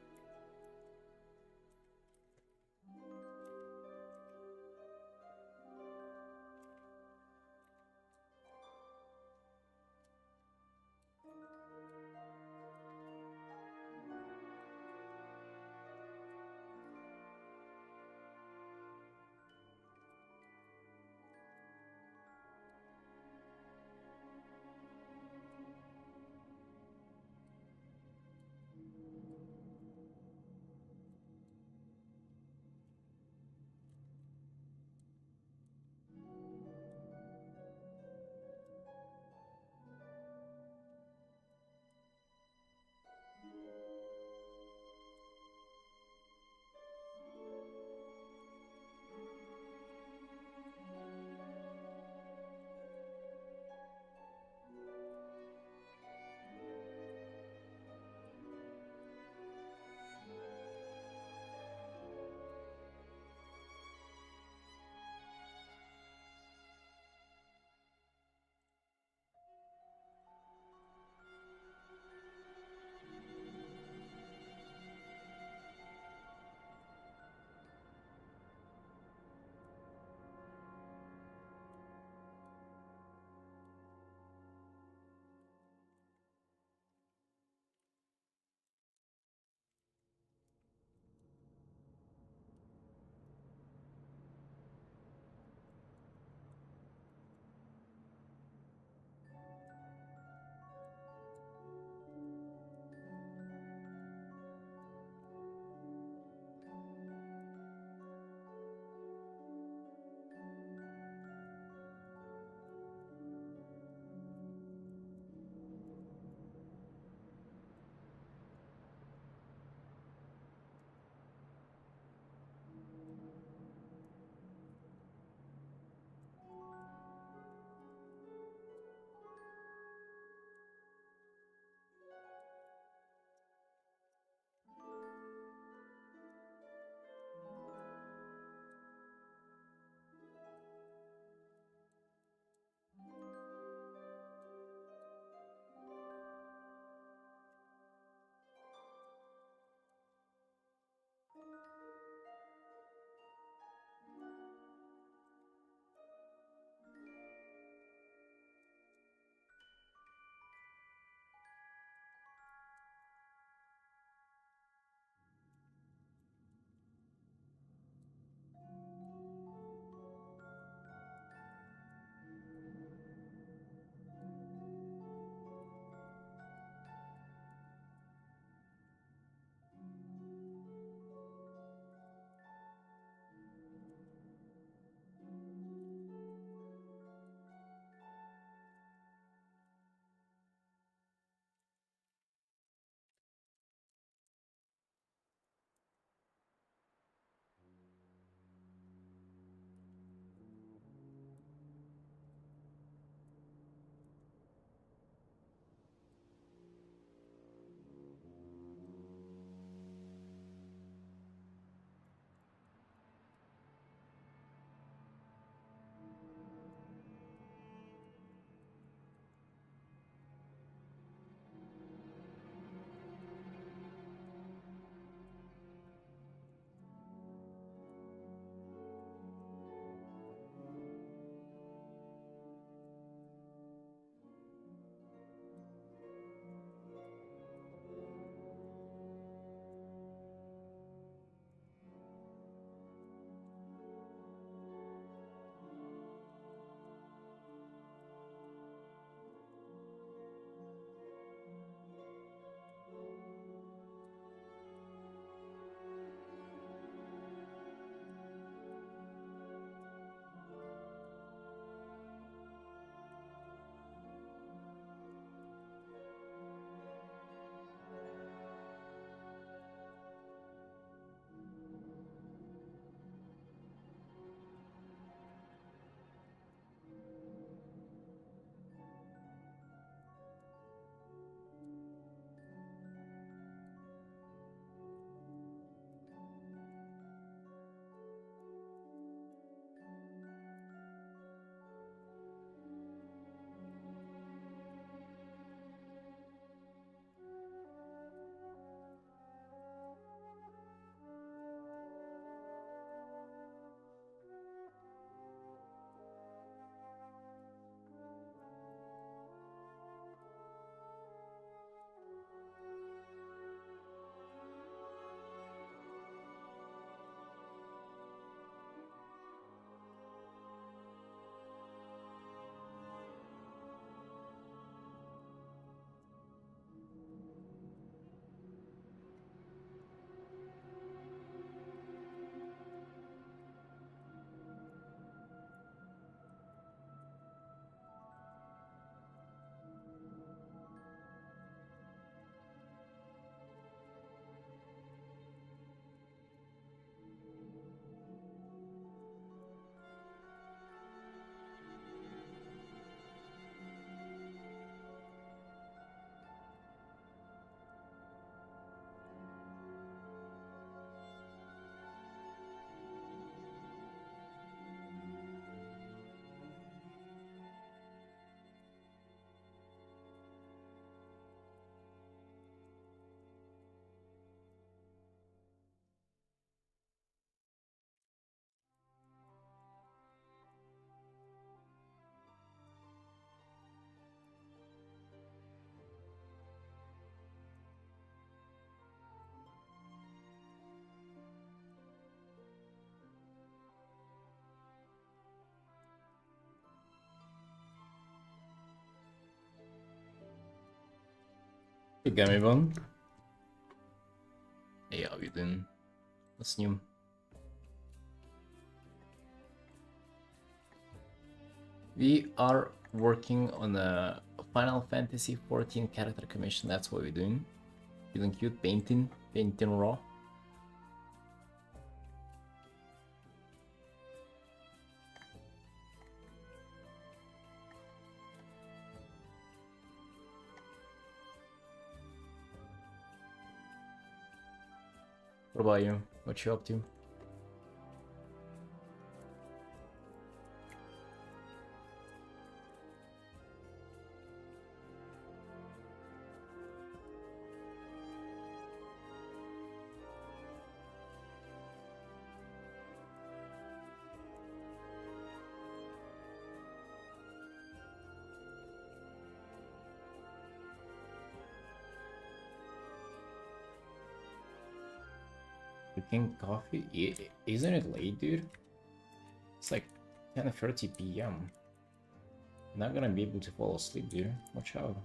Hey, Gummy Bone. Hey, how you doing? What's new? We are working on a Final Fantasy 14 character commission. That's what we're doing. Feeling cute, painting raw. What about you? What you up to? Drinking coffee? Isn't it late, dude? It's like 10:30 p.m. Not gonna be able to fall asleep, dude. Watch out.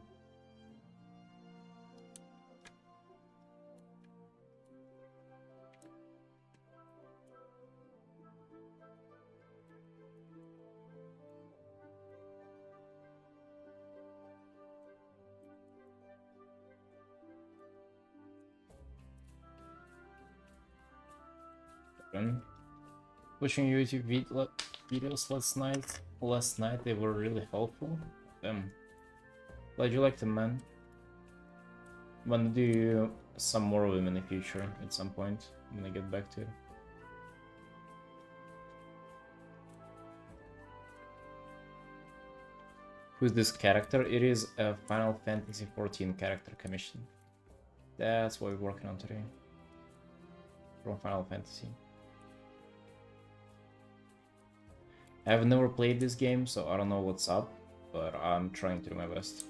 Pushing YouTube videos last night they were really helpful. Glad you liked them, man. Wanna do some more of them in the future at some point when I get back to it. Who's this character? It is a Final Fantasy 14 character commission. That's what we're working on today. From Final Fantasy. I've never played this game, so I don't know what's up, but I'm trying to do my best.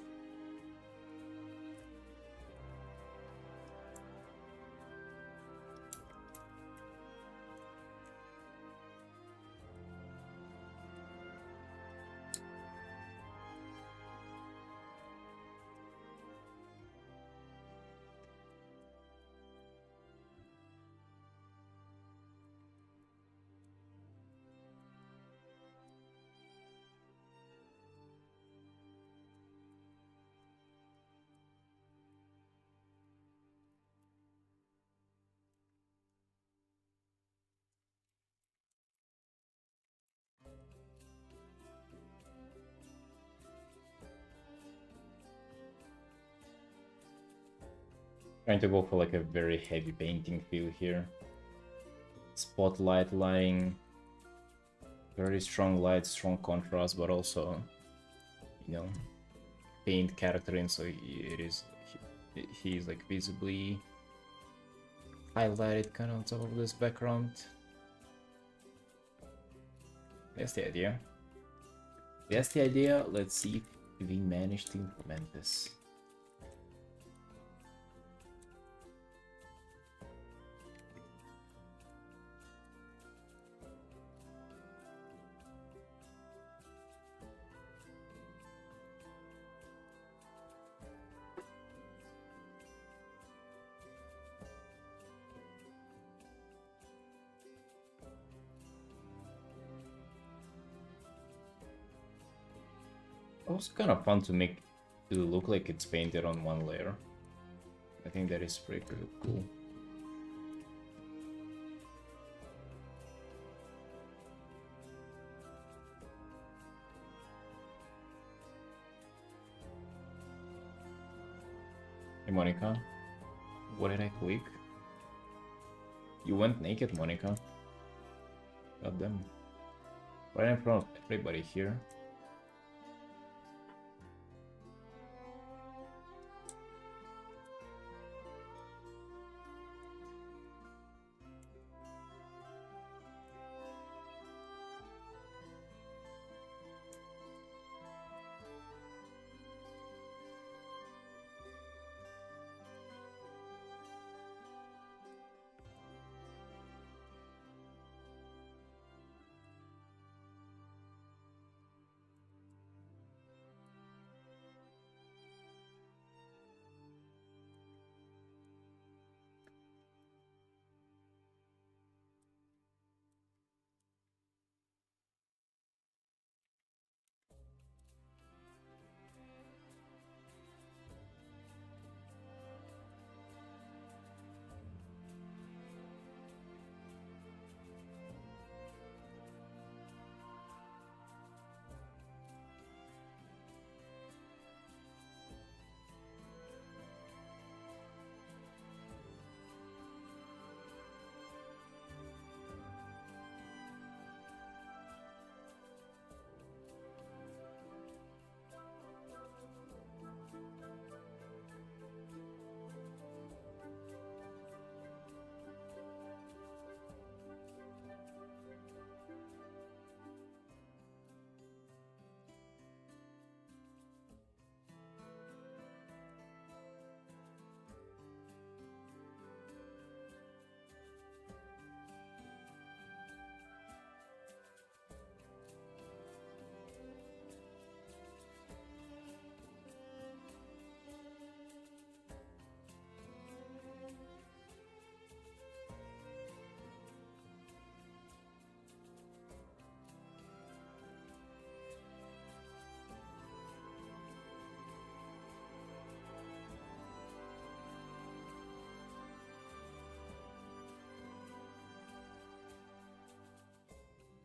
Trying to go for like a very heavy painting feel here. Spotlight lying, very strong light, strong contrast, but also, you know, paint character in, so he's like visibly highlighted kind of on top of this background. That's the idea. That's the idea. Let's see if we manage to implement this. Also kind of fun to make it look like it's painted on one layer. I think that is pretty cool. Hey Monica, what did I click? You went naked, Monica. God damn. Right in front of everybody here.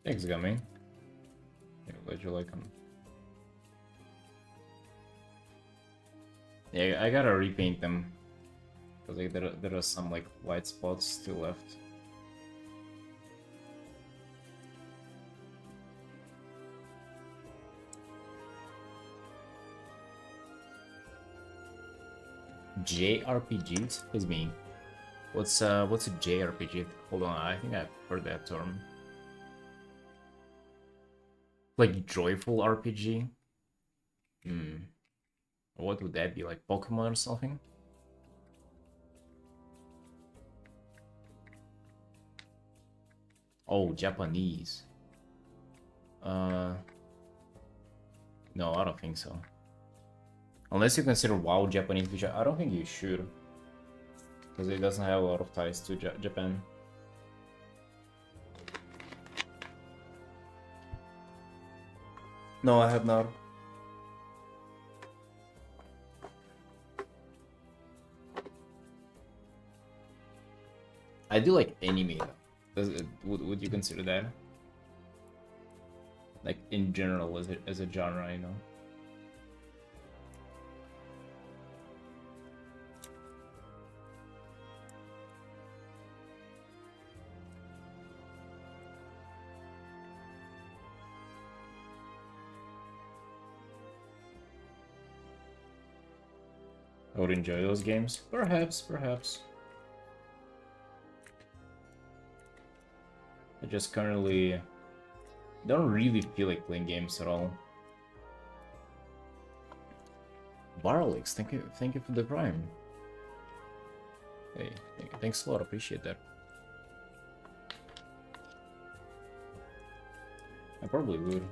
Thanks, Gummy. Yeah, glad you like them. Yeah, I gotta repaint them. Because like, there are some like white spots still left. JRPGs? What me. What's a JRPG? Hold on, I think I've heard that term. Like joyful RPG? Hmm. What would that be? Like Pokemon or something? Oh, Japanese. No, I don't think so. Unless you consider WoW Japanese, which I don't think you should. Because it doesn't have a lot of ties to Japan. No, I have not. I do like anime though. Would you consider that? Like in general as a genre, you know? I would enjoy those games. Perhaps, perhaps. I just currently don't really feel like playing games at all. Barlix, thank you for the prime. Hey, thanks a lot, appreciate that. I probably would.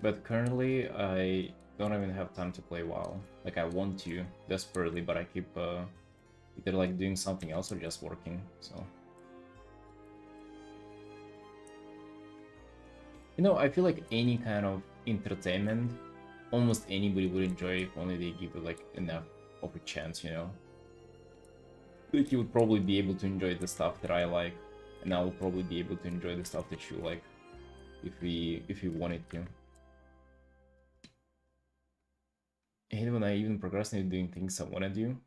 But currently, I don't even have time to play WoW. Like, I want to, desperately, but I keep either like doing something else or just working, so. You know, I feel like any kind of entertainment, almost anybody would enjoy if only they give it like enough of a chance, you know? Like you would probably be able to enjoy the stuff that I like, and I will probably be able to enjoy the stuff that you like, if we wanted to. I hate when I even procrastinate doing things I wanna do.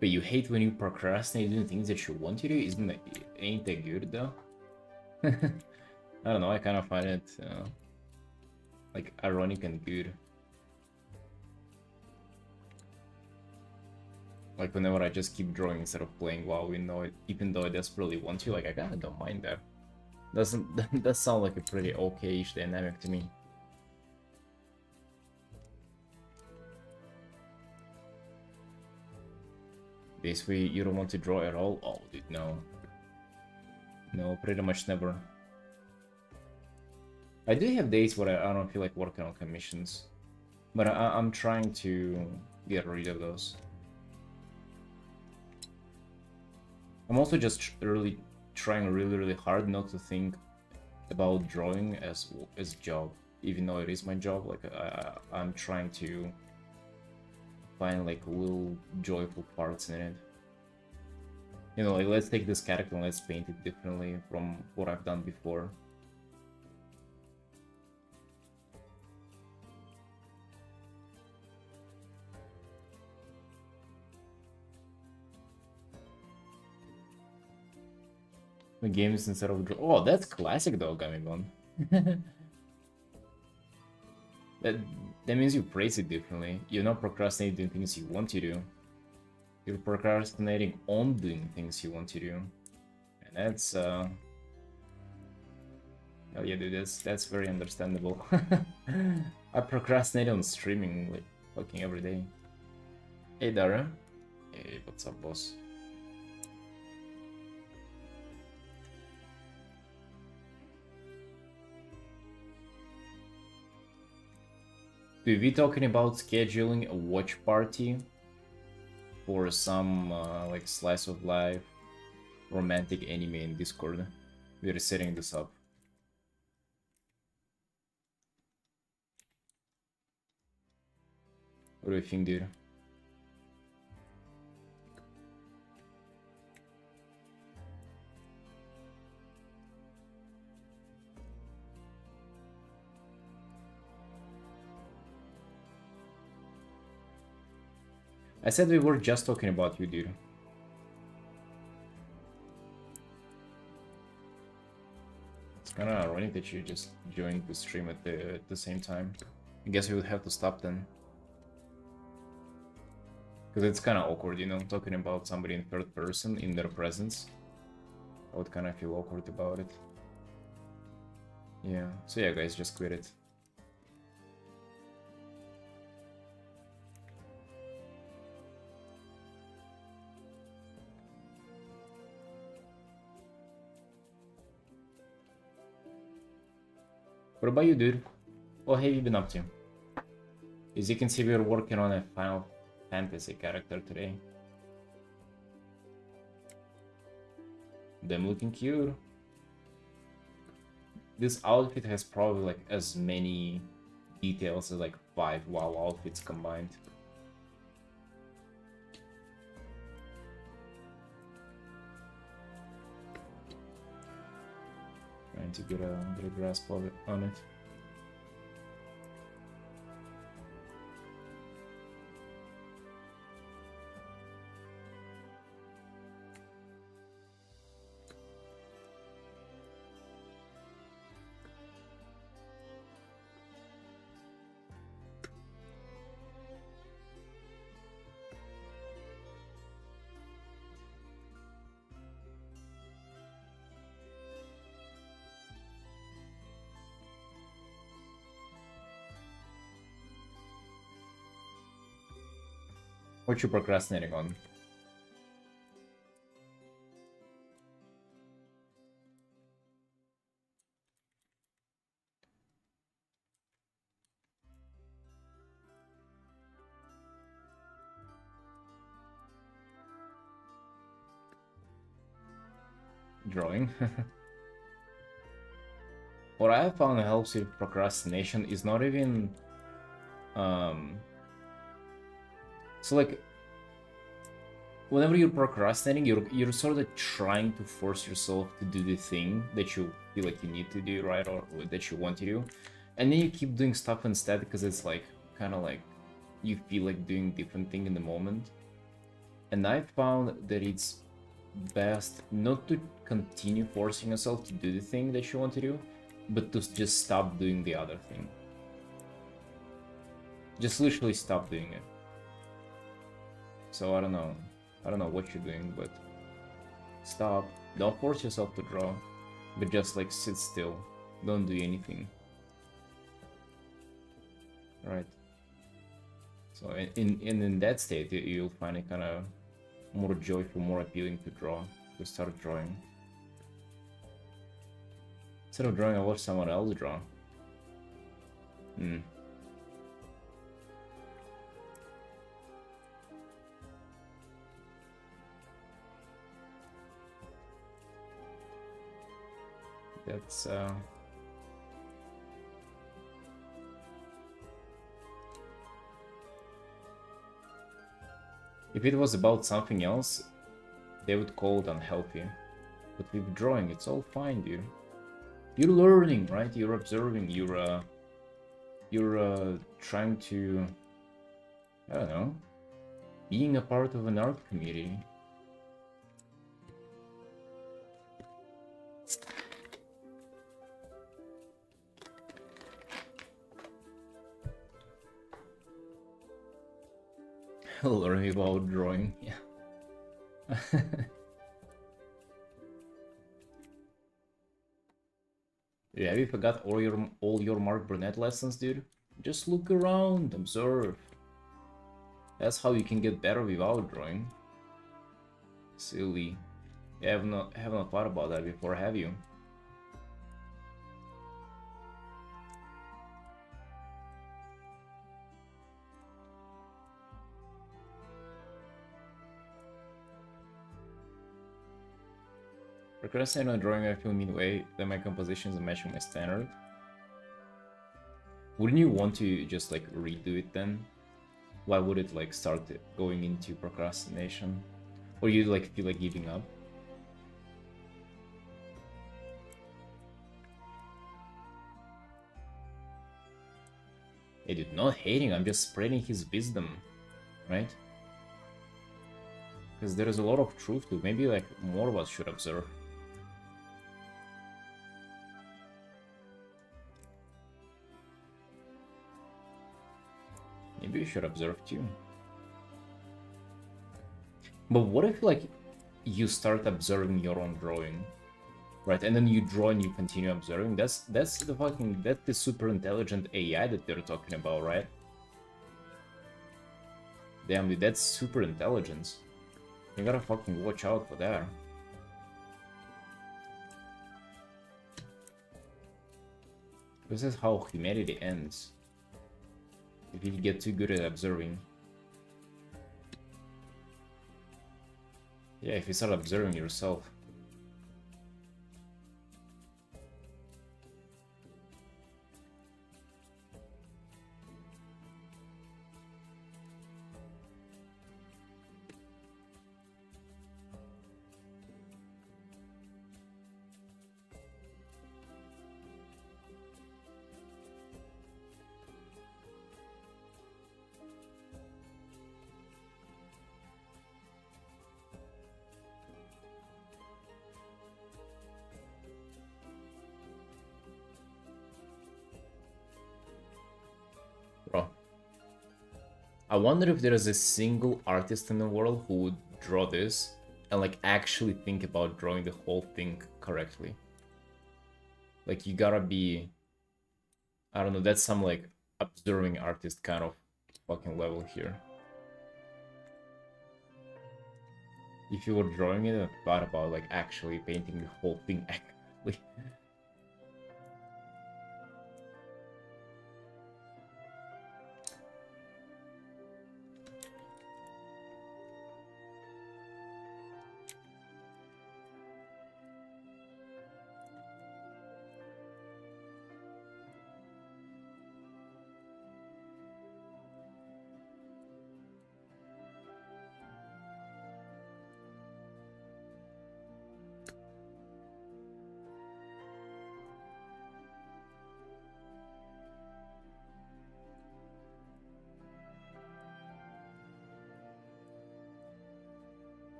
But you hate when you procrastinate doing things that you want to do? Ain't that good though? I don't know, I kind of find it like ironic and good. Like whenever I just keep drawing instead of playing WoW, even though I desperately want to, like I kinda don't mind that. Doesn't that sound like a pretty okay-ish dynamic to me? This way you don't want to draw at all? Oh, dude, no. No, pretty much never. I do have days where I don't feel like working on commissions, but I'm trying to get rid of those. I'm also just trying really hard not to think about drawing as a job, even though it is my job. Like I'm trying to find like little joyful parts in it. You know, like let's take this character and let's paint it differently from what I've done before. The games instead of draw. Oh, that's classic though, Gamibon. That means you praise it differently. You're not procrastinating doing things you want to do. You're procrastinating on doing things you want to do. And that's oh yeah, dude, that's very understandable. I procrastinate on streaming like fucking every day. Hey Dara. Hey, what's up, boss? Dude, we talking about scheduling a watch party for some like slice of life romantic anime in Discord. We're setting this up. What do you think, dude? I said we were just talking about you, dude. It's kind of ironic that you just joined the stream at the same time. I guess we would have to stop then. Because it's kind of awkward, you know, talking about somebody in third person in their presence. I would kind of feel awkward about it. Yeah, so yeah, guys, just quit it. What about you, dude? What have you been up to? As you can see, we're working on a Final Fantasy character today. Them looking cute. This outfit has probably like as many details as like 5 WoW outfits combined. Trying to get a grasp of it on it. What you procrastinating on? Drawing. What I have found helps with procrastination is not even so like whenever you're procrastinating, you're sort of trying to force yourself to do the thing that you feel like you need to do, right, or that you want to do, and then you keep doing stuff instead because it's like kind of like you feel like doing different thing in the moment. And I found that it's best not to continue forcing yourself to do the thing that you want to do, but to just stop doing the other thing. Just literally stop doing it. So I don't know what you're doing, but stop. Don't force yourself to draw, but just like sit still. Don't do anything. Right. So in that state, you'll find it kind of more joyful, more appealing to draw, to start drawing. Instead of drawing, I watch someone else draw. That's if it was about something else, they would call it unhealthy. But with drawing, it's all fine, dude. You're learning, right? You're observing. You're trying to, I don't know, being a part of an art community. Learning about drawing, yeah. Yeah, have you forgot all your Mark Burnett lessons, dude? Just look around, observe. That's how you can get better without drawing. Silly. You have not thought about that before, have you? Procrastinating on drawing, I feel midway that my compositions are matching my standard. Wouldn't you want to just like redo it then? Why would it like start going into procrastination? Or you like feel like giving up? Hey dude, not hating, I'm just spreading his wisdom, right? Because there is a lot of truth to maybe like more of us should observe. Maybe you should observe too. But what if like you start observing your own drawing, right? And then you draw and you continue observing. That's the super intelligent AI that they're talking about, right? Damn, dude, that's super intelligence. You gotta fucking watch out for that. This is how humanity ends. If you get too good at observing. Yeah, if you start observing yourself. Bro. I wonder if there is a single artist in the world who would draw this and like actually think about drawing the whole thing correctly. Like you gotta be, I don't know, that's some like observing artist kind of fucking level here. If you were drawing it, I thought about like actually painting the whole thing accurately.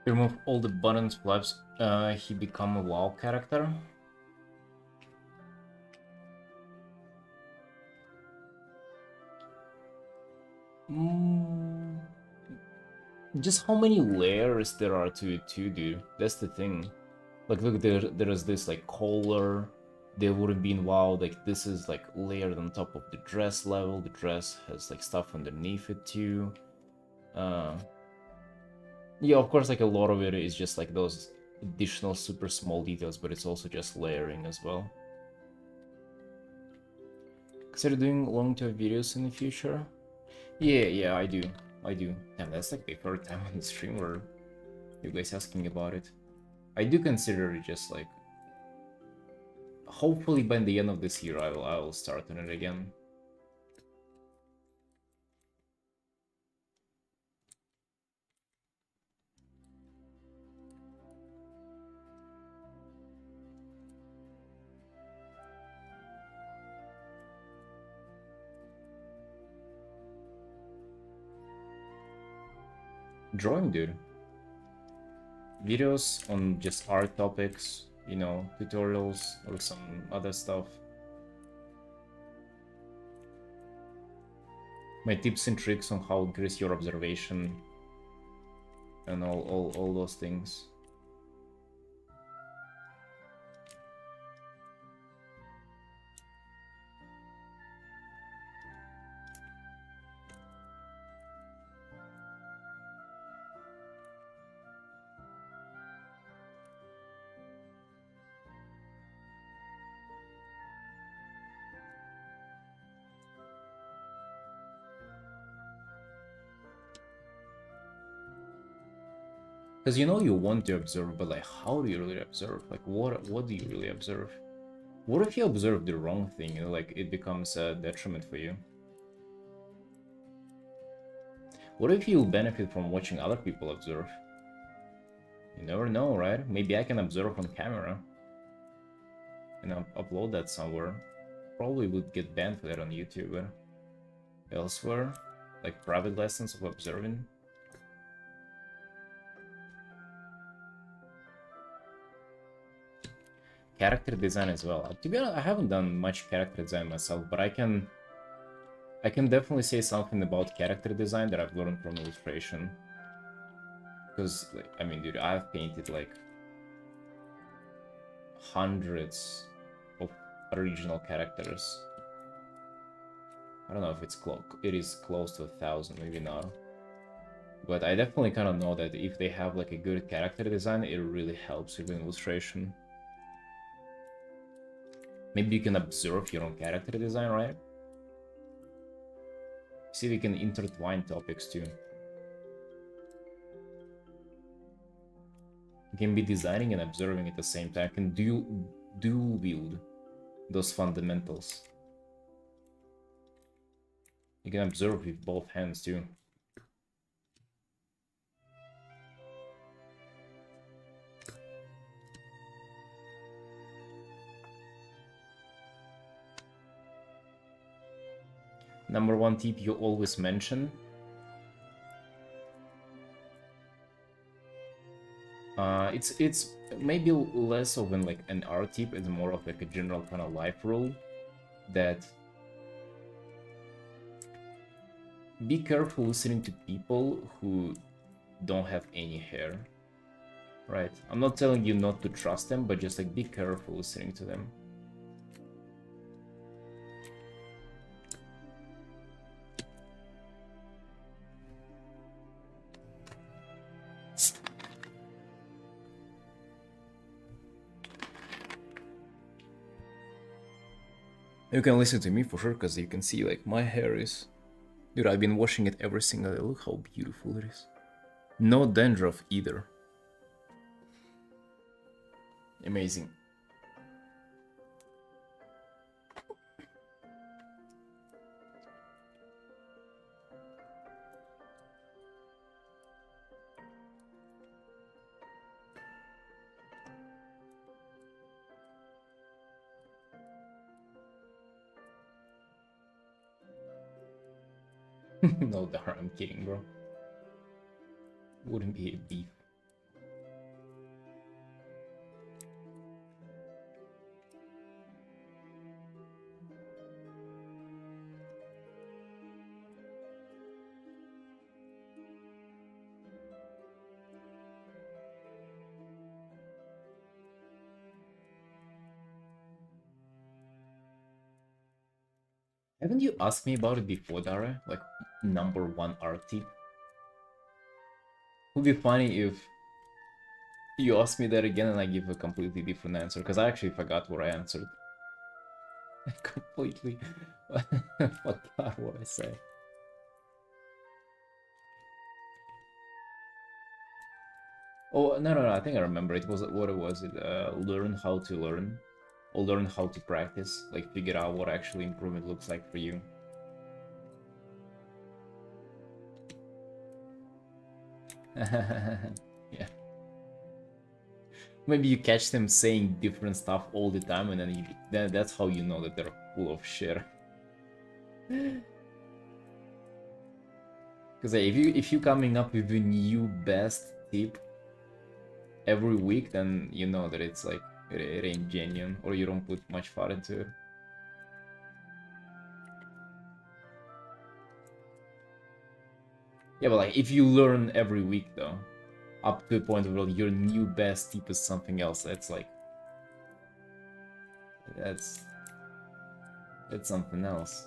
Remove all the buttons, flaps, he become a WoW character. Just how many layers there are to it too, dude. That's the thing. Like, look, there is this like collar. There wouldn't be in WoW. Like, this is like layered on top of the dress level. The dress has like stuff underneath it too. Yeah, of course, like a lot of it is just like those additional super small details, but it's also just layering as well. Consider doing long-term videos in the future? Yeah, I do. Damn, that's like the third time on the stream where you guys asking about it. I do consider it just like... Hopefully by the end of this year I'll start on it again. Drawing, dude. Videos on just art topics, you know, tutorials or some other stuff. My tips and tricks on how to increase your observation and all those things. Because you know you want to observe, but like, how do you really observe? Like, what do you really observe? What if you observe the wrong thing? You know, like it becomes a detriment for you. What if you benefit from watching other people observe? You never know, right? Maybe I can observe on camera and upload that somewhere. Probably would get banned for that on YouTube, but elsewhere, like private lessons of observing. Character design as well. To be honest, I haven't done much character design myself, but I can definitely say something about character design that I've learned from illustration. Because, like, I mean, dude, I've painted like hundreds of original characters. I don't know if it is close to 1,000, maybe not. But I definitely kind of know that if they have like a good character design, it really helps with illustration. Maybe you can observe your own character design, right? See, we can intertwine topics too. You can be designing and observing at the same time. You can dual wield those fundamentals. You can observe with both hands too. Number one tip you always mention. It's maybe less of an art tip. It's more of like a general kind of life rule that be careful listening to people who don't have any hair. Right? I'm not telling you not to trust them, but just like be careful listening to them. You can listen to me for sure, because you can see like my hair is... Dude, I've been washing it every single day. Look how beautiful it is. No dandruff either. Amazing. No, darn, I'm kidding, bro. Wouldn't be a beef. Haven't you asked me about it before, Dara? Like, number one art tip? Would be funny if you ask me that again and I give a completely different answer, because I actually forgot what I answered. I completely forgot what I said. Oh, no, I think I remember. It was, what was it? Learn how to learn. Or learn how to practice. Like, figure out what actually improvement looks like for you. Yeah. Maybe you catch them saying different stuff all the time, and then that's how you know that they're full of shit. Because if you coming up with a new best tip every week, then you know that it's like it ain't genuine, or you don't put much thought into it. Yeah, but like if you learn every week though, up to a point where your new best tip is something else, that's like that's something else.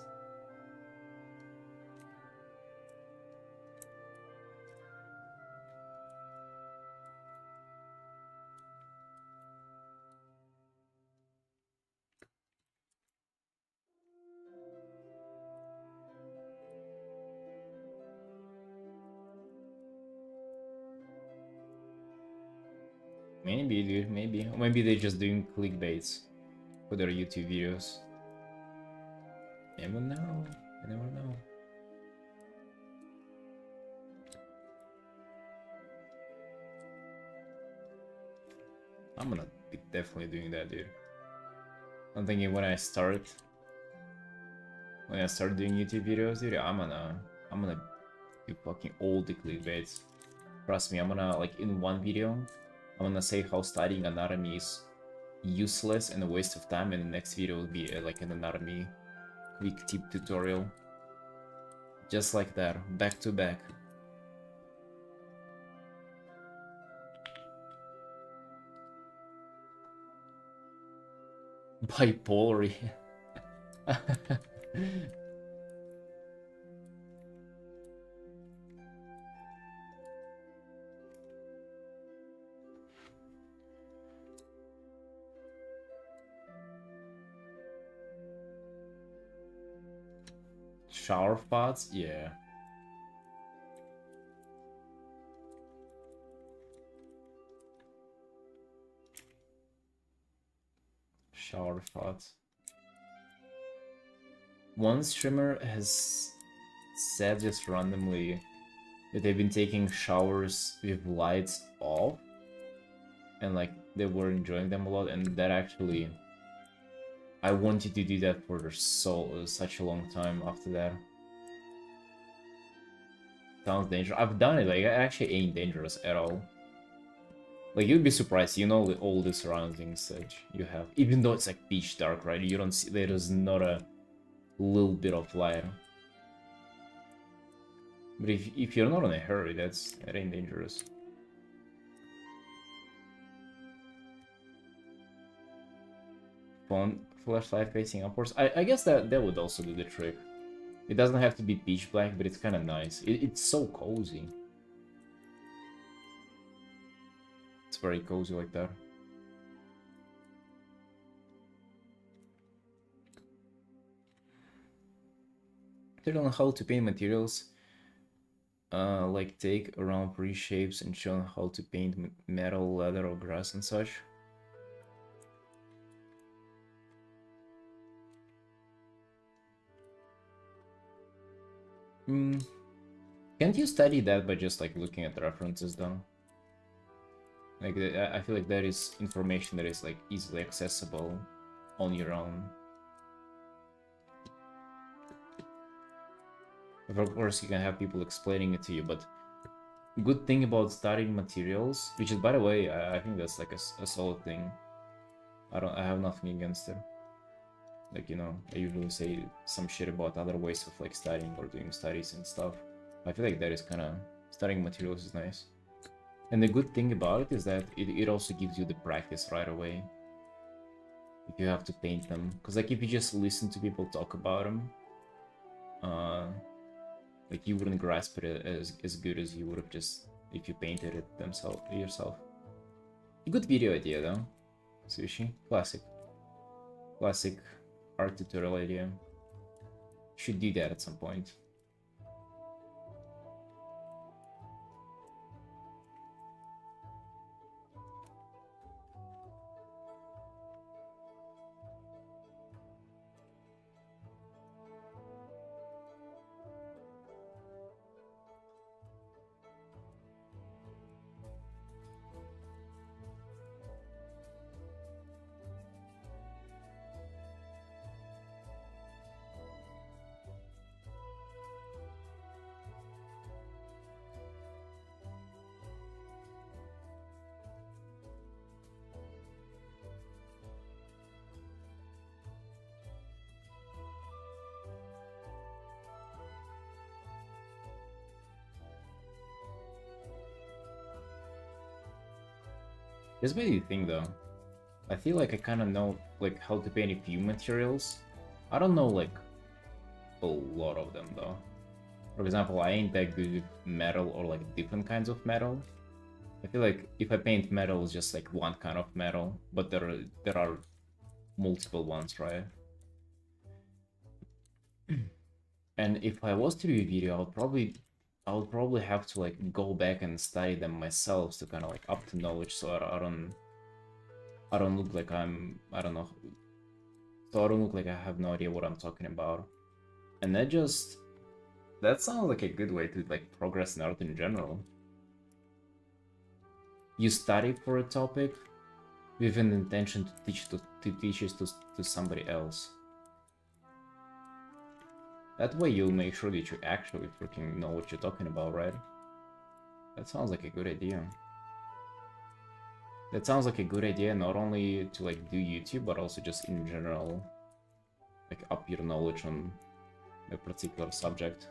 Maybe, dude, maybe. Or maybe they're just doing clickbaits for their YouTube videos. Never know. I never know. I'm gonna be definitely doing that, dude. I'm thinking when I start doing YouTube videos, dude, I'm gonna do fucking all the clickbaits. Trust me, I'm gonna like in one video, I'm gonna say how studying anatomy is useless and a waste of time, and the next video will be like an anatomy quick tip tutorial. Just like that, back to back. Bipolar. Shower thoughts? Yeah. Shower thoughts. One streamer has said just randomly that they've been taking showers with lights off and like they were enjoying them a lot, and that actually I wanted to do that for such a long time after that. Sounds dangerous. I've done it, like it actually ain't dangerous at all. Like you'd be surprised, you know, all the surroundings that you have, even though it's like pitch dark, right? You don't see, there is not a little bit of light. But if you're not in a hurry, that ain't dangerous. Flashlight facing upwards. I guess that would also do the trick. It doesn't have to be pitch black, but it's kind of nice. It's so cozy. It's very cozy like that. They don't know how to paint materials. Like take around pretty shapes and show how to paint metal, leather, or grass and such. Can't you study that by just like looking at the references though? Like I feel like that is information that is like easily accessible on your own. Of course, you can have people explaining it to you, but good thing about studying materials, which is, by the way, I think that's like a solid thing. I have nothing against it. Like, you know, I usually say some shit about other ways of like studying or doing studies and stuff. I feel like that is kind of, studying materials is nice. And the good thing about it is that it also gives you the practice right away. If you have to paint them. Because like if you just listen to people talk about them, like you wouldn't grasp it as good as you would have just if you painted it yourself. A good video idea though. Sushi. Classic art tutorial idea. Should do that at some point. This made me think though. I feel like I kind of know like how to paint a few materials. I don't know like a lot of them though. For example, I ain't that good with metal or like different kinds of metal. I feel like if I paint metal, it's just like one kind of metal, but there are multiple ones, right? And if I was to do a video, I would probably have to like go back and study them myself to kind of like up to knowledge, so I don't look like I don't know, so I don't look like I have no idea what I'm talking about. And that sounds like a good way to like progress in art in general. You study for a topic with an intention to teach it to somebody else. That way you'll make sure that you actually freaking know what you're talking about, right? That sounds like a good idea. That sounds like a good idea not only to like do YouTube, but also just in general, like up your knowledge on a particular subject.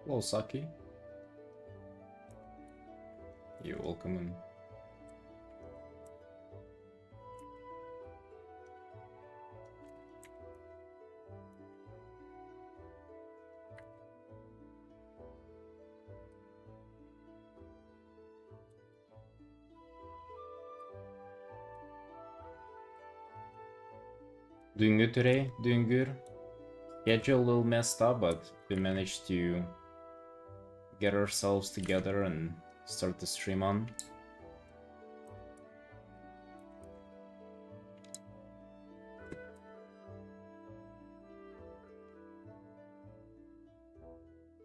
Hello, Saki. You're welcome in. Doing good today? Doing good. Schedule a little messed up, but we managed to get ourselves together and start the stream on.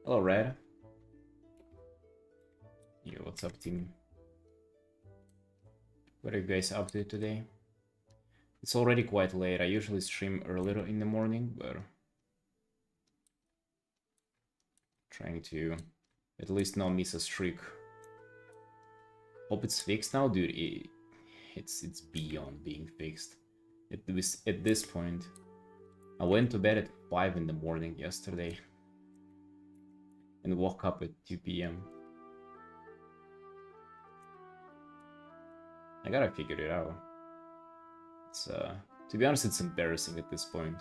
Hello, Red. Yo, what's up, team? What are you guys up to today? It's already quite late. I usually stream earlier in the morning, but trying to at least not miss a streak. Hope it's fixed now, dude. It's beyond being fixed. At this point, I went to bed at 5 in the morning yesterday and woke up at 2 p.m. I gotta figure it out. It's to be honest, it's embarrassing at this point.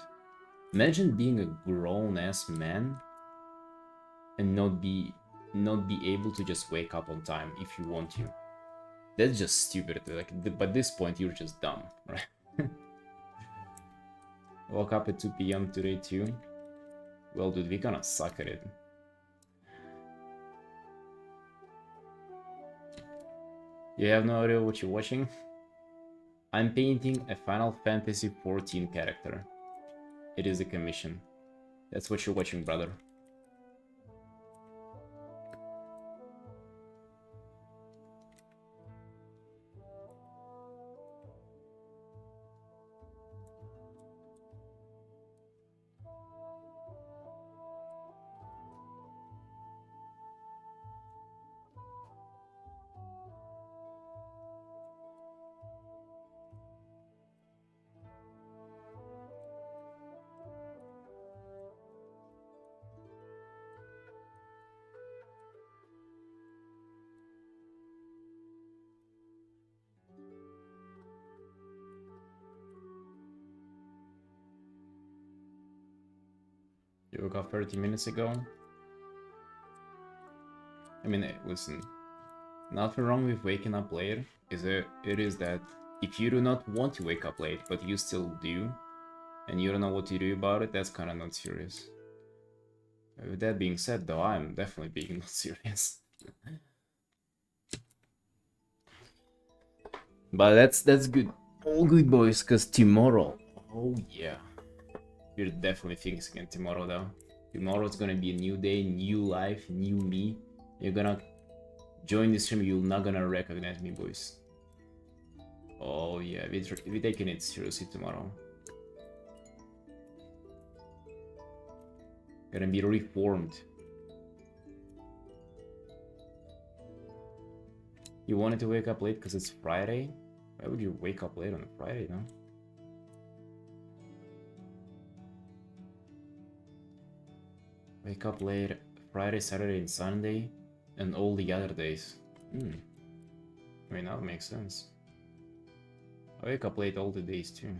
Imagine being a grown-ass man and not be able to just wake up on time if you want to. That's just stupid. Like, by this point, you're just dumb, right? Woke up at 2 p.m. today too. Well, dude, we gonna suck at it. You have no idea what you're watching? I'm painting a Final Fantasy XIV character. It is a commission. That's what you're watching, brother. You woke up 30 minutes ago. I mean, listen, nothing wrong with waking up late. It is that if you do not want to wake up late, but you still do, and you don't know what to do about it, that's kind of not serious. With that being said, though, I'm definitely being not serious. But that's good. All good, boys, because tomorrow, oh yeah. We're definitely fixing it tomorrow, though. Tomorrow's gonna be a new day, new life, new me. You're gonna join the stream, you're not gonna recognize me, boys. Oh yeah, we're taking it seriously tomorrow. Gonna be reformed. You wanted to wake up late because it's Friday? Why would you wake up late on a Friday, no? Wake up late Friday, Saturday, and Sunday, and all the other days. I mean, that makes sense. I wake up late all the days too.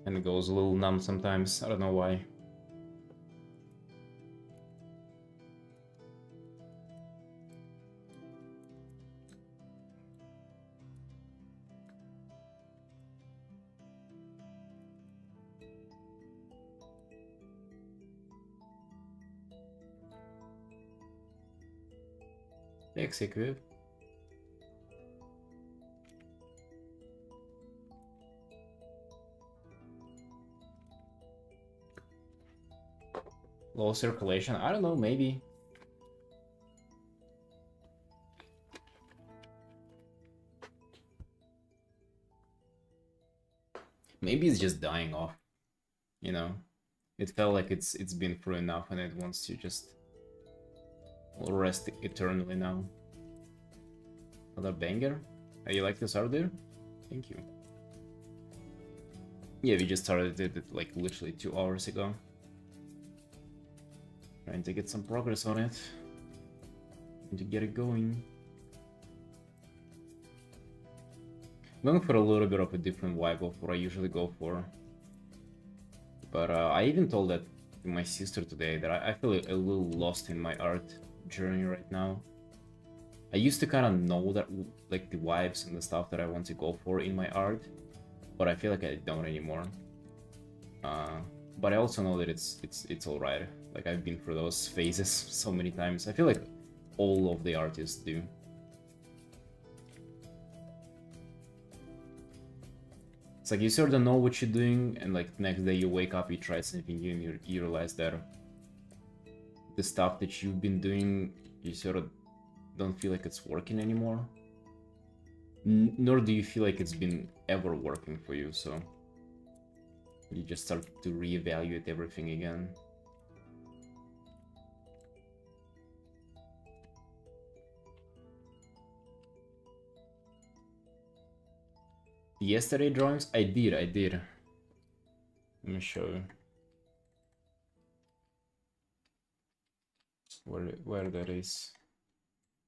And it goes a little numb sometimes, I don't know why. Execute. Low circulation, I don't know, maybe. Maybe it's just dying off, you know? It felt like it's been through enough and it wants to just rest eternally now. Another banger? You like this art there? Thank you. Yeah, we just started it like literally 2 hours ago. Trying to get some progress on it. And to get it going. I'm going for a little bit of a different vibe of what I usually go for. But I even told that to my sister today, that I feel a little lost in my art journey right now. I used to kind of know that, like, the vibes and the stuff that I want to go for in my art, but I feel like I don't anymore. But I also know that it's alright. Like, I've been through those phases so many times. I feel like all of the artists do. It's like you sort of know what you're doing, and like next day you wake up, you try something new, and you realize that the stuff that you've been doing, you sort of don't feel like it's working anymore. Nor do you feel like it's been ever working for you, so you just start to reevaluate everything again. Yesterday drawings? I did. Let me show you. Where that is.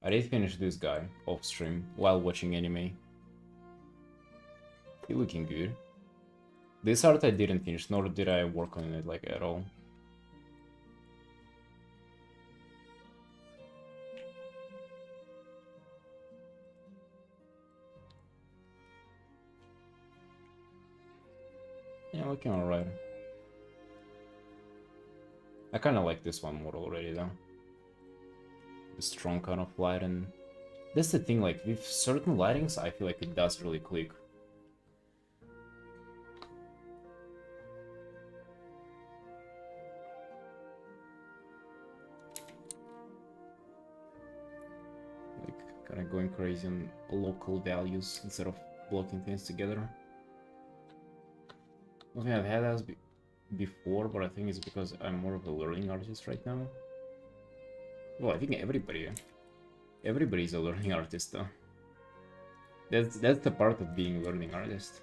I did finish this guy off stream while watching anime. He looking good. This art I didn't finish, nor did I work on it like at all. Yeah, looking alright. I kinda like this one more already though. The strong kind of light, and that's the thing, like with certain lightings I feel like it does really click. Like kinda going crazy on local values instead of blocking things together. I don't think I've had that before, but I think it's because I'm more of a learning artist right now. Well, I think everybody's a learning artist though. That's the part of being a learning artist.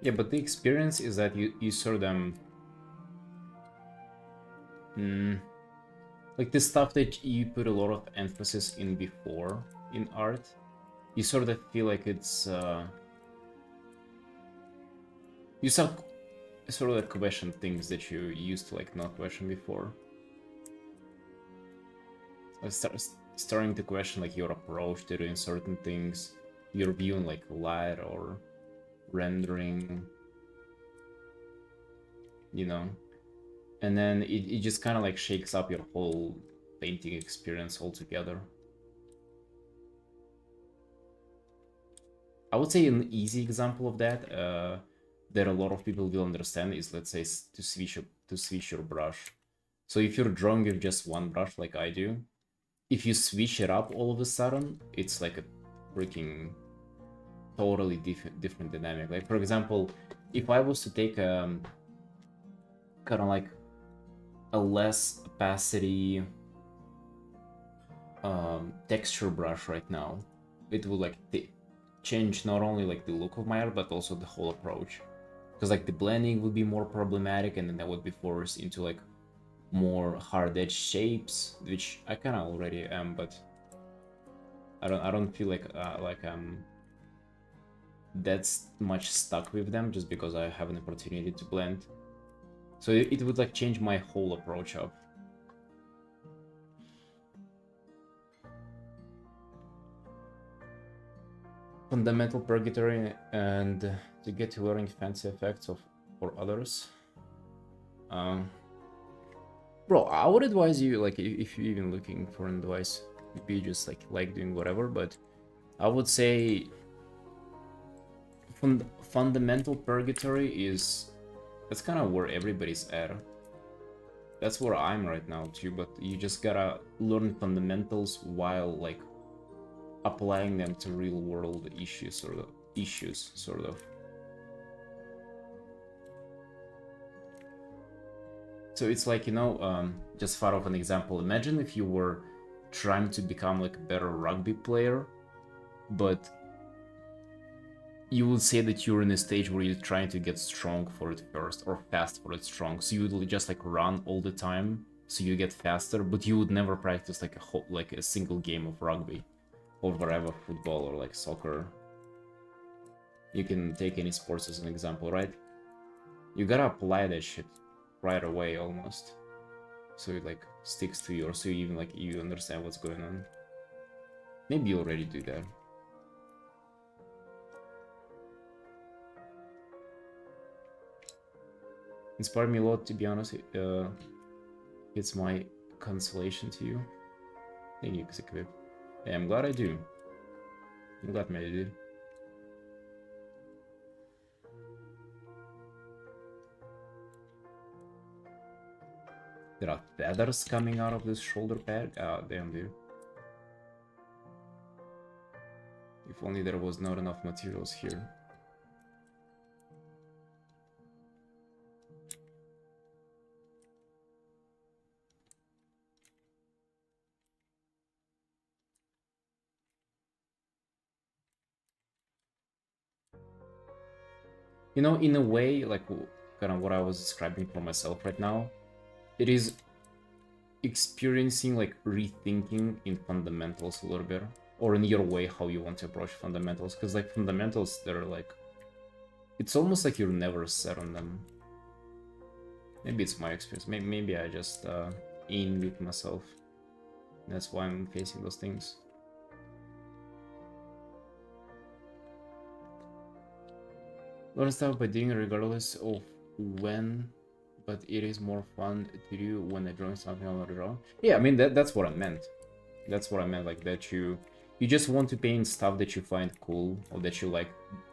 Yeah, but the experience is that you sort of like the stuff that you put a lot of emphasis in before in art, you sort of feel like it's you start sort of like question things that you used to like not question before. I starting to question like your approach to doing certain things, your view on like light or rendering, you know, and then it just kind of like shakes up your whole painting experience altogether. I would say an easy example of that that a lot of people will understand is, let's say, to switch your brush. So if you're drawing with just one brush like I do, if you switch it up all of a sudden, it's like a freaking totally different dynamic. Like, for example, if I was to take kind of like a less opacity texture brush right now, it would like change not only like the look of my art but also the whole approach, because like the blending would be more problematic, and then that would be forced into like more hard edge shapes, which I kind of already am, but I don't feel like I'm that's much stuck with them just because I have an opportunity to blend. So it would like change my whole approach of. Fundamental purgatory and to get to learning fancy effects for others. Bro, I would advise you, like, if you're even looking for an advice, maybe you just like doing whatever, but I would say fundamental purgatory is That's kind of where everybody's at. That's where I'm right now too, but you just gotta learn fundamentals while like applying them to real world issues, sort of. So it's like, you know, just thought of an example. Imagine if you were trying to become like a better rugby player, but you would say that you're in a stage where you're trying to get strong for it first, or fast for it strong. So you would just like run all the time, so you get faster, but you would never practice like a single game of rugby, or whatever, football or like soccer. You can take any sports as an example, right? You gotta apply that shit right away almost, so it like sticks to you, or so you even like you understand what's going on. Maybe you already do that. Inspired me a lot, to be honest. It's my consolation to you. Thank you, Xequip. Yeah, I'm glad I do. I'm glad I did. There are feathers coming out of this shoulder pad? Ah, damn, dude. If only there was not enough materials here. You know, in a way, like kind of what I was describing for myself right now, it is experiencing like rethinking in fundamentals a little bit, or in your way how you want to approach fundamentals, because like fundamentals, they're like, it's almost like you're never set on them. Maybe it's my experience. Maybe I just in with myself. That's why I'm facing those things. Learn stuff by doing it regardless of when, but it is more fun to do when I draw something on the draw. Yeah, I mean that's what I meant. That's what I meant, like that you just want to paint stuff that you find cool or that you like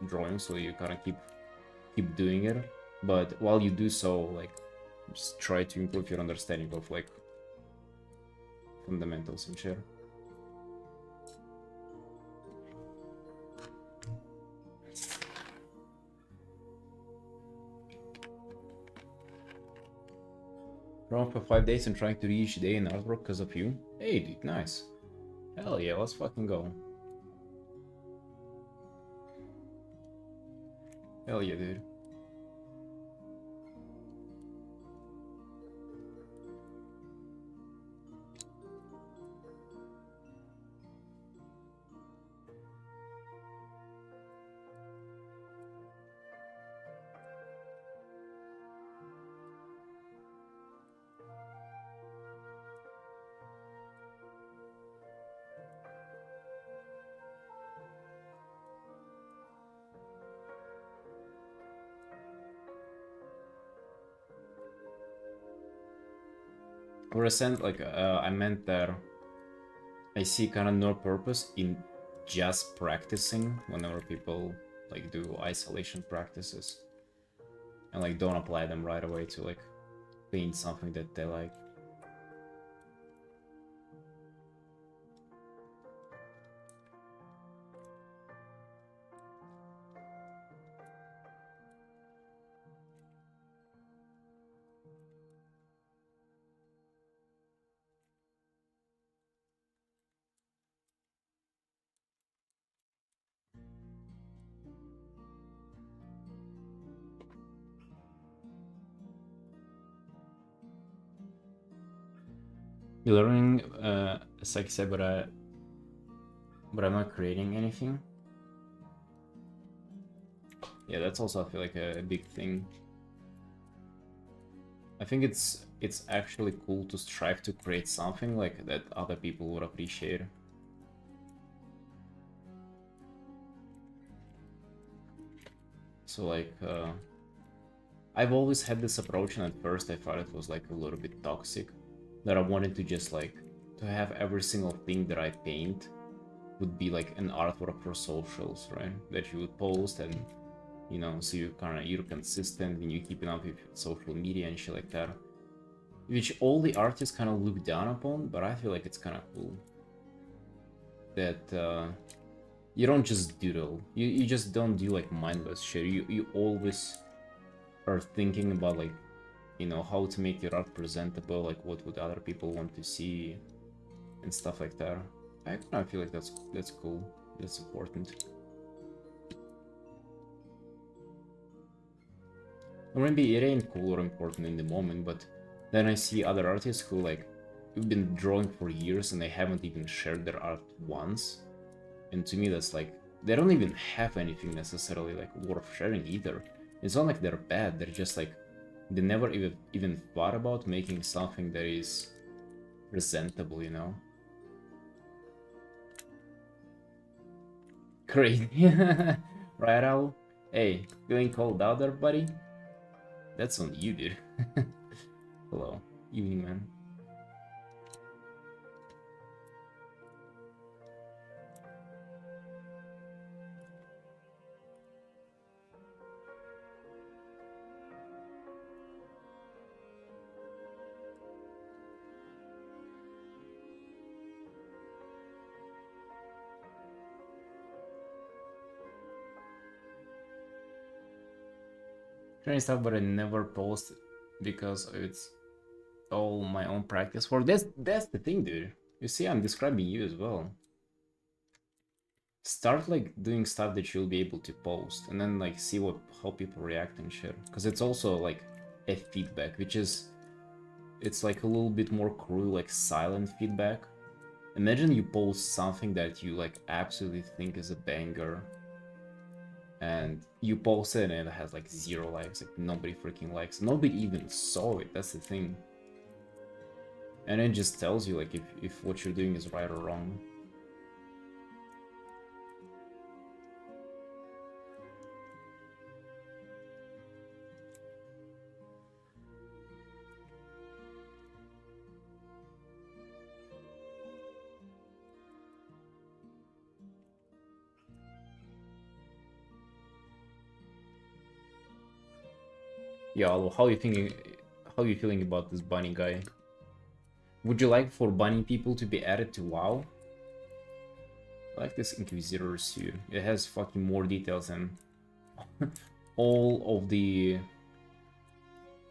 drawing, so you kind of keep doing it. But while you do so, like just try to improve your understanding of like fundamentals and shit. Drawing for 5 days and trying to reach day in artwork because of you. Hey, dude, nice. Hell yeah, let's fucking go. Hell yeah, dude. Or I meant that I see kind of no purpose in just practicing whenever people like do isolation practices and like don't apply them right away to like paint something that they like. You're learning, as I said, but I'm not creating anything. Yeah, that's also, I feel like, a big thing. I think it's actually cool to strive to create something like that other people would appreciate. So like, I've always had this approach, and at first I thought it was like a little bit toxic, that I wanted to just like, to have every single thing that I paint would be like an artwork for socials, right? That you would post and you know, so you're consistent and you're keeping up with social media and shit like that. Which all the artists kind of look down upon, but I feel like it's kind of cool that you don't just doodle. You just don't do like mindless shit. You always are thinking about like, you know, how to make your art presentable, like what would other people want to see and stuff like that. I kind of feel like that's cool. That's important. Or maybe it ain't cool or important in the moment, but then I see other artists who like have been drawing for years and they haven't even shared their art once. And to me that's like, they don't even have anything necessarily like worth sharing either. It's not like they're bad, they're just like, they never even thought about making something that is presentable, you know? Crazy. Right, Al? Hey, feeling cold out there, buddy? That's on you, dude. Hello. Evening, man. Training stuff, but I never post because it's all my own practice for. That's the thing, dude. You see, I'm describing you as well. Start like doing stuff that you'll be able to post, and then like see how people react and shit. Because it's also like a feedback, which is, it's like a little bit more cruel, like silent feedback. Imagine you post something that you like absolutely think is a banger, and you post it and it has like 0 likes, like nobody freaking likes, nobody even saw it. That's the thing. And it just tells you like if what you're doing is right or wrong. Yeah, Alo, how you thinking? How you feeling about this bunny guy? Would you like for bunny people to be added to WoW? I like this Inquisitor suit. It has fucking more details than all of the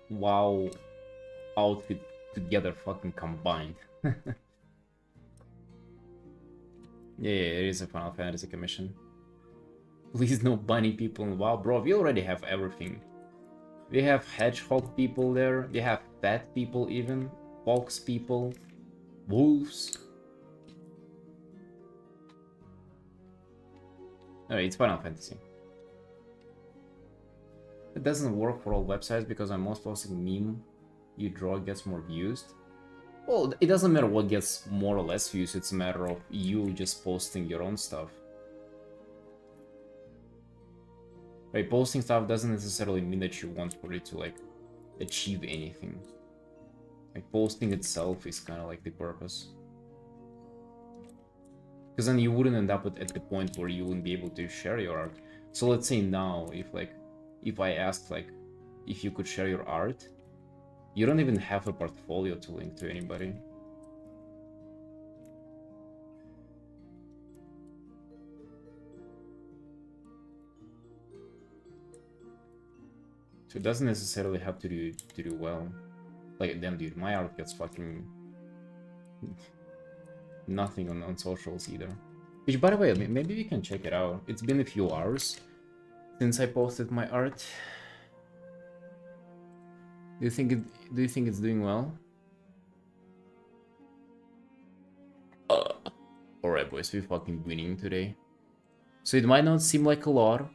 WoW outfit together fucking combined. Yeah, it is a Final Fantasy commission. Please no bunny people in WoW. Bro, we already have everything. We have hedgehog people there, we have bat people even, fox people, wolves. No, it's Final Fantasy. It doesn't work for all websites because I'm most posting meme you draw gets more views. Well, it doesn't matter what gets more or less views, it's a matter of you just posting your own stuff. Right, posting stuff doesn't necessarily mean that you want for it to like achieve anything. Like posting itself is kind of like the purpose. Because then you wouldn't end up at the point where you wouldn't be able to share your art. So let's say now, if I asked like, if you could share your art, you don't even have a portfolio to link to anybody. So it doesn't necessarily have to do well. Like, damn dude, my art gets fucking nothing on socials either. Which, by the way, maybe we can check it out. It's been a few hours since I posted my art. Do you think it's doing well? Alright boys, we're fucking winning today. So it might not seem like a lot.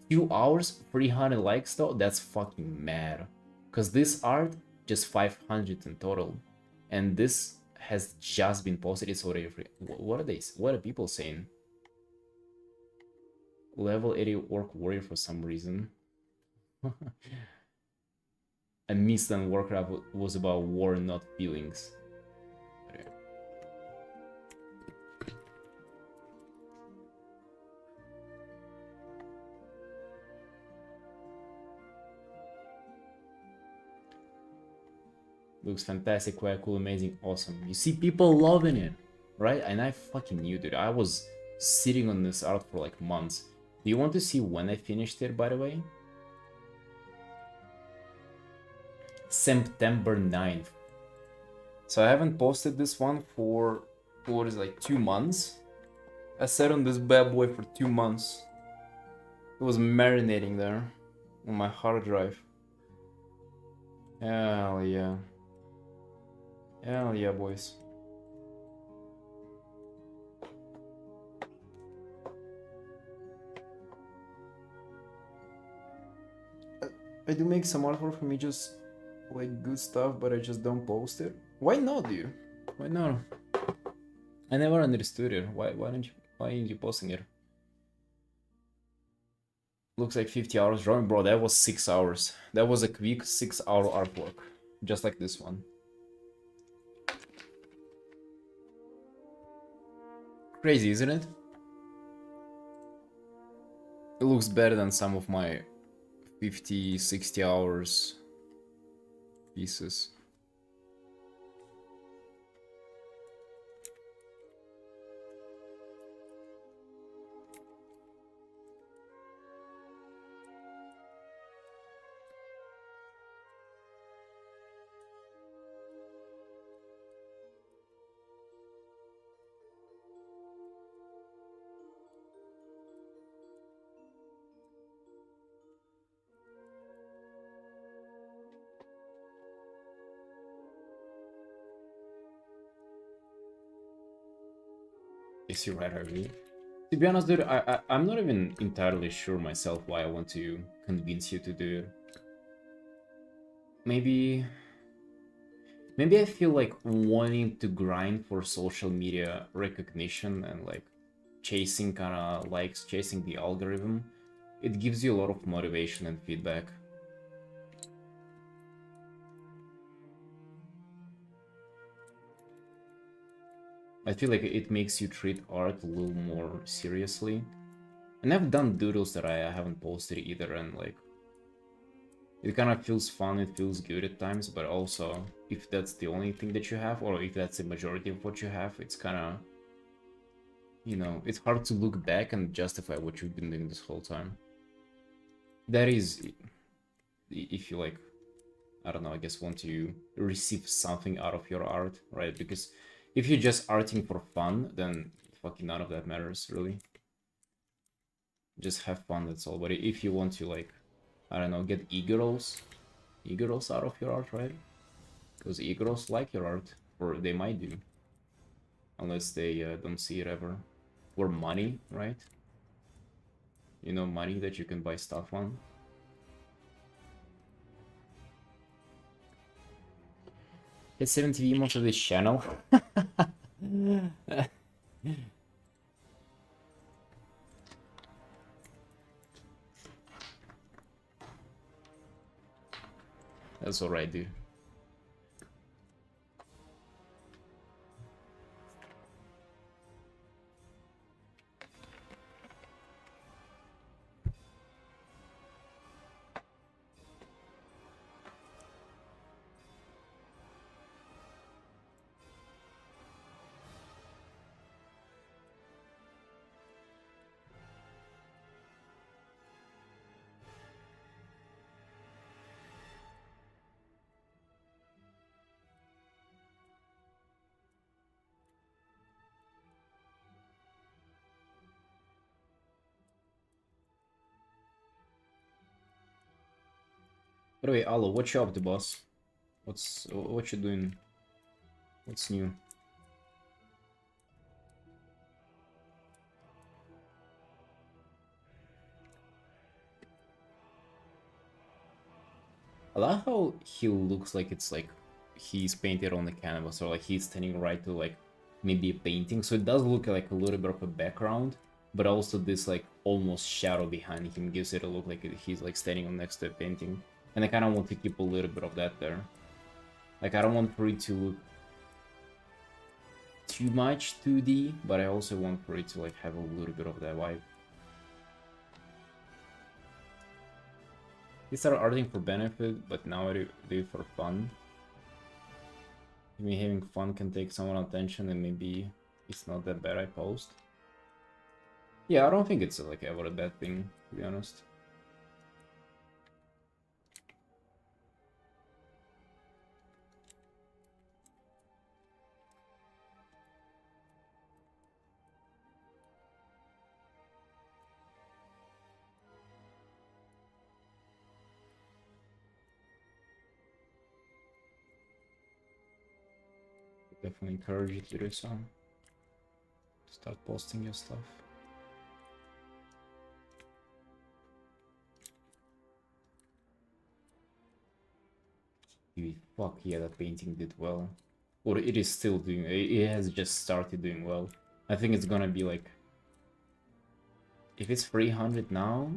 2 hours, 300 likes though, that's fucking mad. Cause this art, just 500 in total. And this has just been posted, it's already free. What are people saying? Level 80 Orc Warrior for some reason. A Mist and Warcraft was about war, not feelings. Looks fantastic, quite cool, amazing, awesome. You see people loving it, right? And I fucking knew, dude. I was sitting on this art for like months. Do you want to see when I finished it, by the way? September 9th. So I haven't posted this one for, what is it, like 2 months? I sat on this bad boy for 2 months. It was marinating there on my hard drive. Hell yeah. Hell yeah, boys. I do make some artwork for me, just like good stuff, but I just don't post it. Why not, dude? Why not? I never understood it. Why aren't you posting it? Looks like 50 hours drawing, bro. That was 6 hours. That was a quick 6-hour artwork, just like this one. Crazy, isn't it? It looks better than some of my 50, 60 hours pieces. Is he right, Harvey? To be honest, dude, I'm not even entirely sure myself why I want to convince you to do it. Maybe I feel like wanting to grind for social media recognition and like chasing kind of likes, chasing the algorithm. It gives you a lot of motivation and feedback. I feel like it makes you treat art a little more seriously. And I've done doodles that I haven't posted either, and like it kind of feels fun, it feels good at times, but also if that's the only thing that you have, or if that's the majority of what you have, it's kind of, you know, it's hard to look back and justify what you've been doing this whole time. That is, if you like, I don't know, I guess want to receive something out of your art, right? Because if you're just arting for fun, then fucking none of that matters, really. Just have fun, that's all. But if you want to, like, I don't know, get e-girls out of your art, right? Because e-girls like your art, or they might do. Unless they don't see it ever. Or money, right? You know, money that you can buy stuff on. It's 70 emotes of this channel. That's alright, dude. By the way, Alo, what you up to, boss? What you doing? What's new? I love how he looks like it's like he's painted on the canvas, or like he's standing right to like maybe a painting. So it does look like a little bit of a background, but also this like almost shadow behind him gives it a look like he's like standing next to a painting. And I kind of want to keep a little bit of that there. Like I don't want for it to look too much 2D, but I also want for it to like have a little bit of that vibe. They started arting for benefit, but now I do it for fun. Me having fun can take someone's attention, and maybe it's not that bad I post. Yeah, I don't think it's like ever a bad thing, to be honest. Definitely encourage you to do so. Start posting your stuff. Fuck yeah, that painting did well. Or it is still doing, it has just started doing well. I think it's gonna be like, if it's 300 now,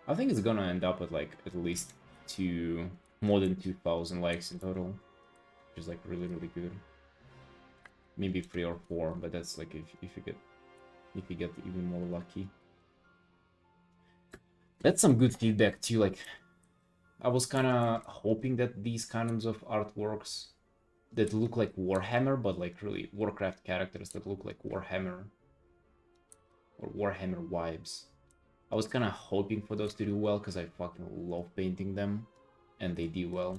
I think it's gonna end up at like at least more than 2,000 likes in total, which is like really, really good. Maybe 3 or 4, but that's like if you get even more lucky. That's some good feedback too. Like, I was kind of hoping that these kinds of artworks that look like Warhammer, but like really Warcraft characters that look like Warhammer or Warhammer vibes. I was kind of hoping for those to do well because I fucking love painting them, and they do well.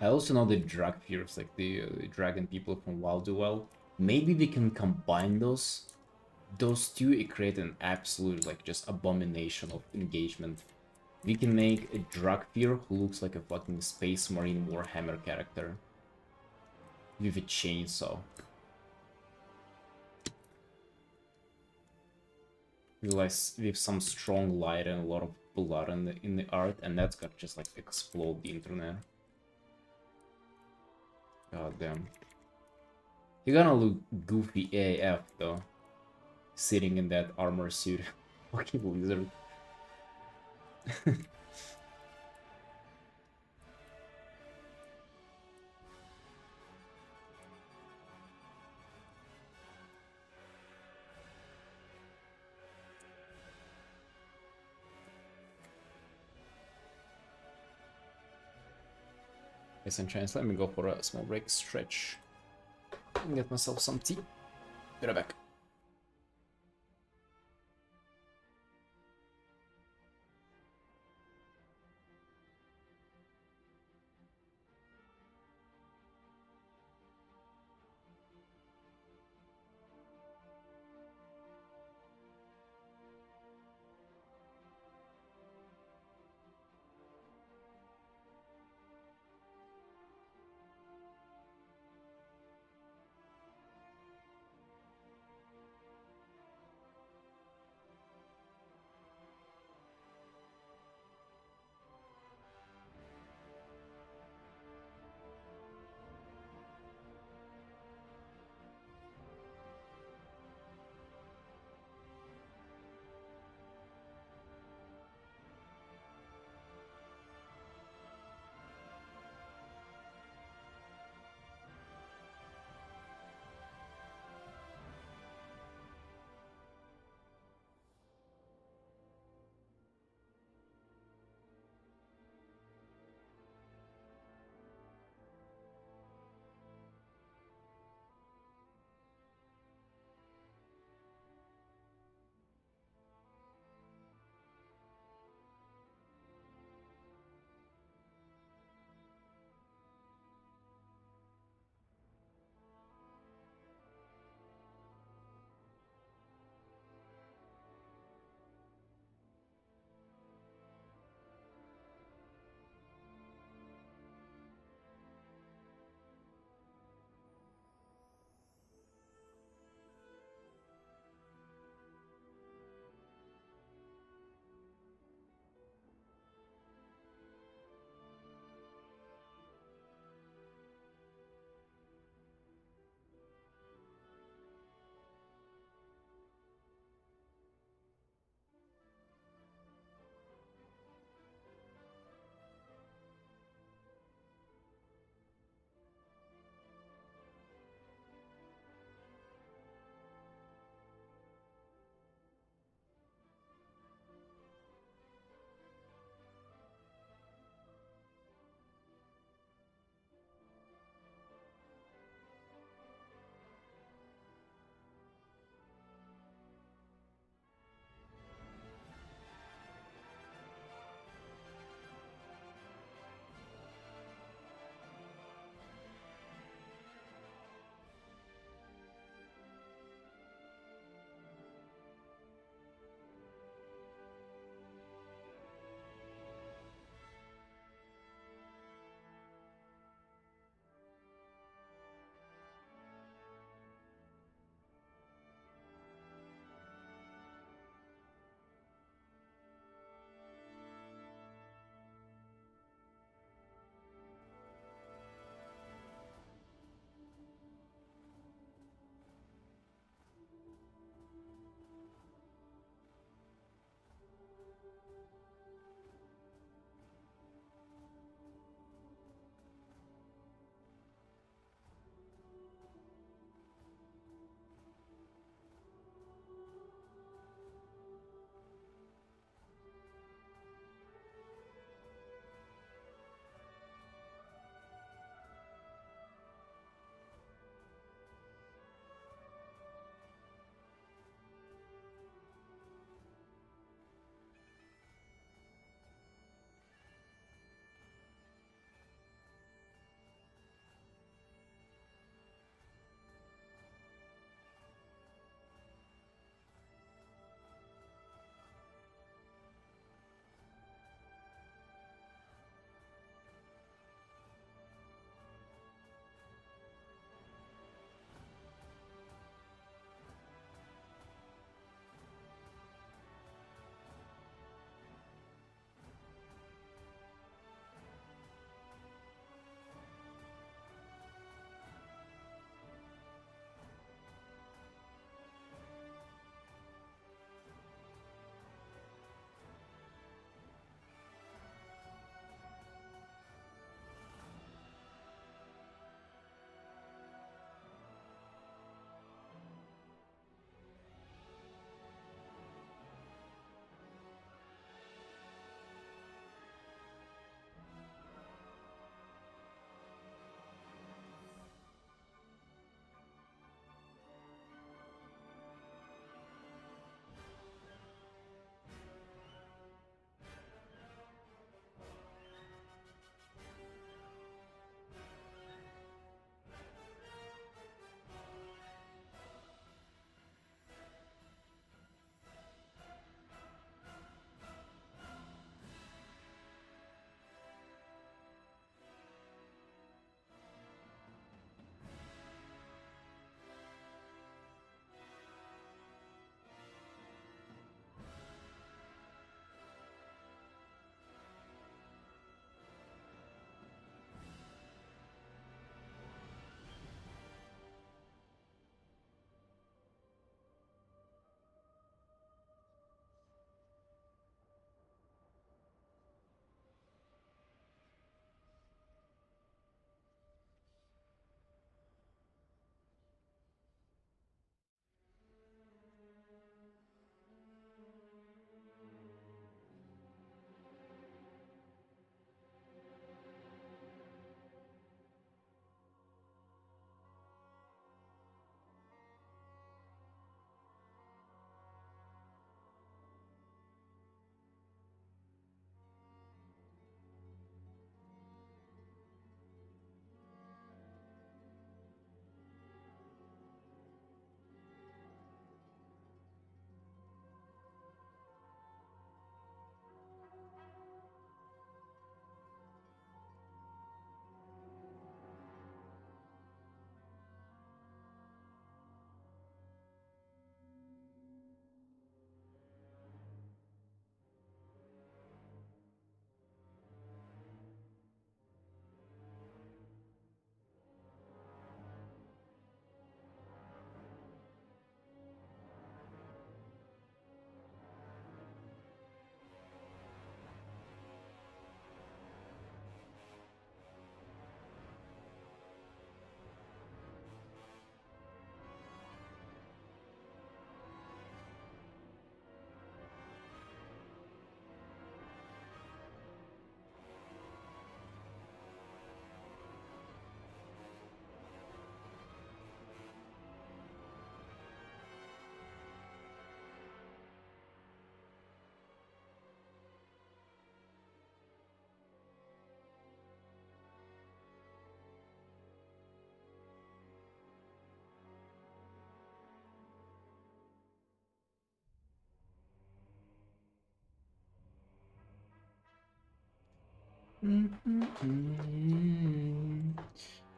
I also know the drag fears, like the dragon people from WoW do well. Maybe we can combine those two. It create an absolute like just abomination of engagement. We can make a Dragfear who looks like a fucking Space Marine Warhammer character with a chainsaw. With some strong light and a lot of blood in the art, and that's gonna just like explode the internet. God damn. You're gonna look goofy AF though, sitting in that armor suit. Fucking lizard. Yes, and chance. Let me go for a small break, stretch, and get myself some tea. Be right back.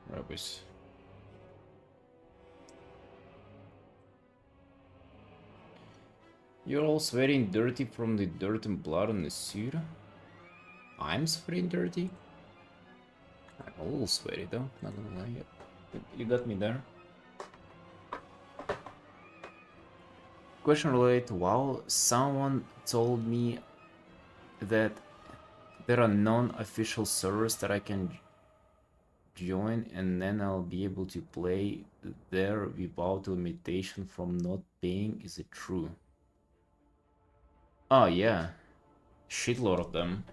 Rubbish. You're all sweaty and dirty from the dirt and blood on the suit? I'm sweaty and dirty? I'm a little sweaty though, not gonna lie. You got me there. Question related to WoW. Someone told me that there are non-official servers that I can join and then I'll be able to play there without limitation from not paying. Is it true? Oh yeah, shitload of them.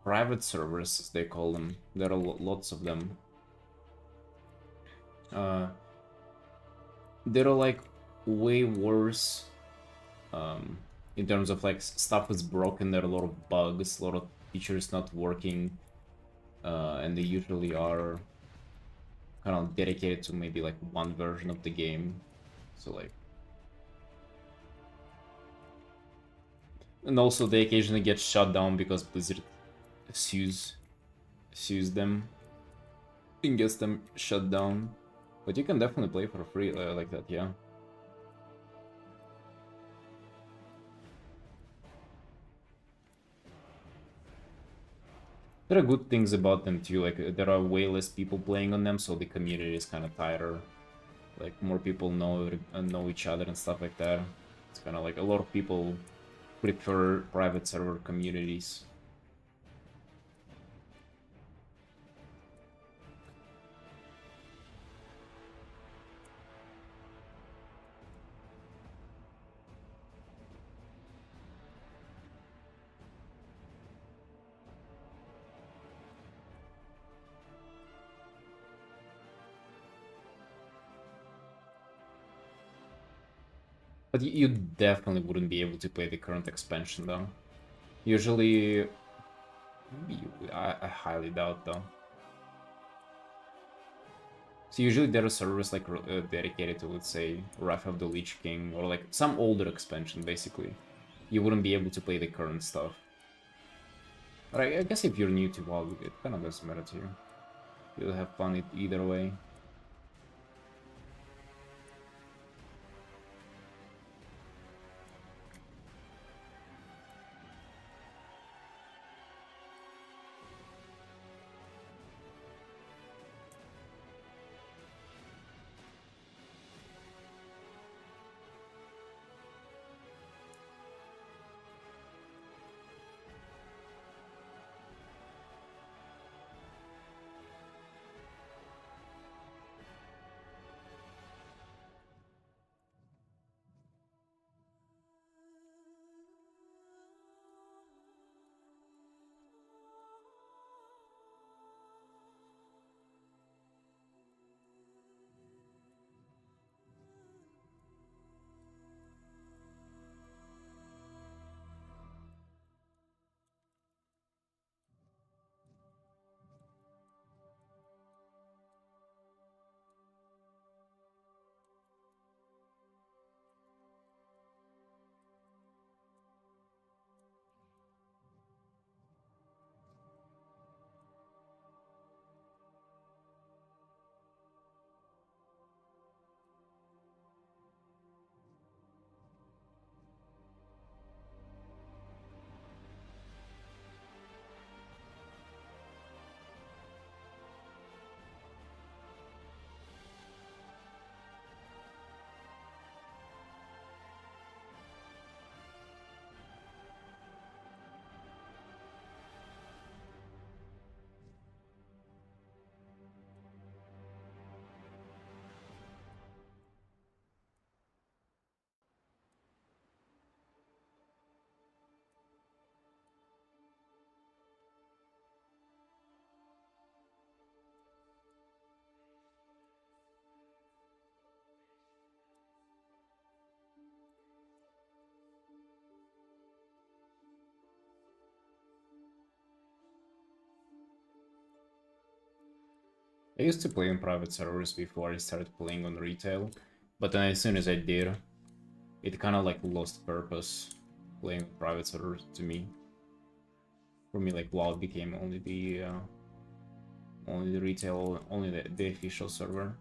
Private servers, as they call them. There are lots of them. There are like way worse in terms of like stuff is broken. There are a lot of bugs, a lot of features not working, and they usually are kind of dedicated to maybe like one version of the game. So like, and also they occasionally get shut down because Blizzard sues them and gets them shut down. But you can definitely play for free like that, yeah. There are good things about them too, like there are way less people playing on them, so the community is kind of tighter. Like more people know each other and stuff like that. It's kind of like a lot of people prefer private server communities. But you definitely wouldn't be able to play the current expansion though. Usually, maybe you would. I highly doubt though. So usually there are servers like dedicated to, let's say, Wrath of the Lich King or like some older expansion basically. You wouldn't be able to play the current stuff. But I guess if you're new to WoW, it kind of doesn't matter to you. You'll have fun either way. I used to play on private servers before I started playing on retail, but then as soon as I did, it kind of like lost purpose playing private servers to me. For me, like WoW became only the retail, only the official server.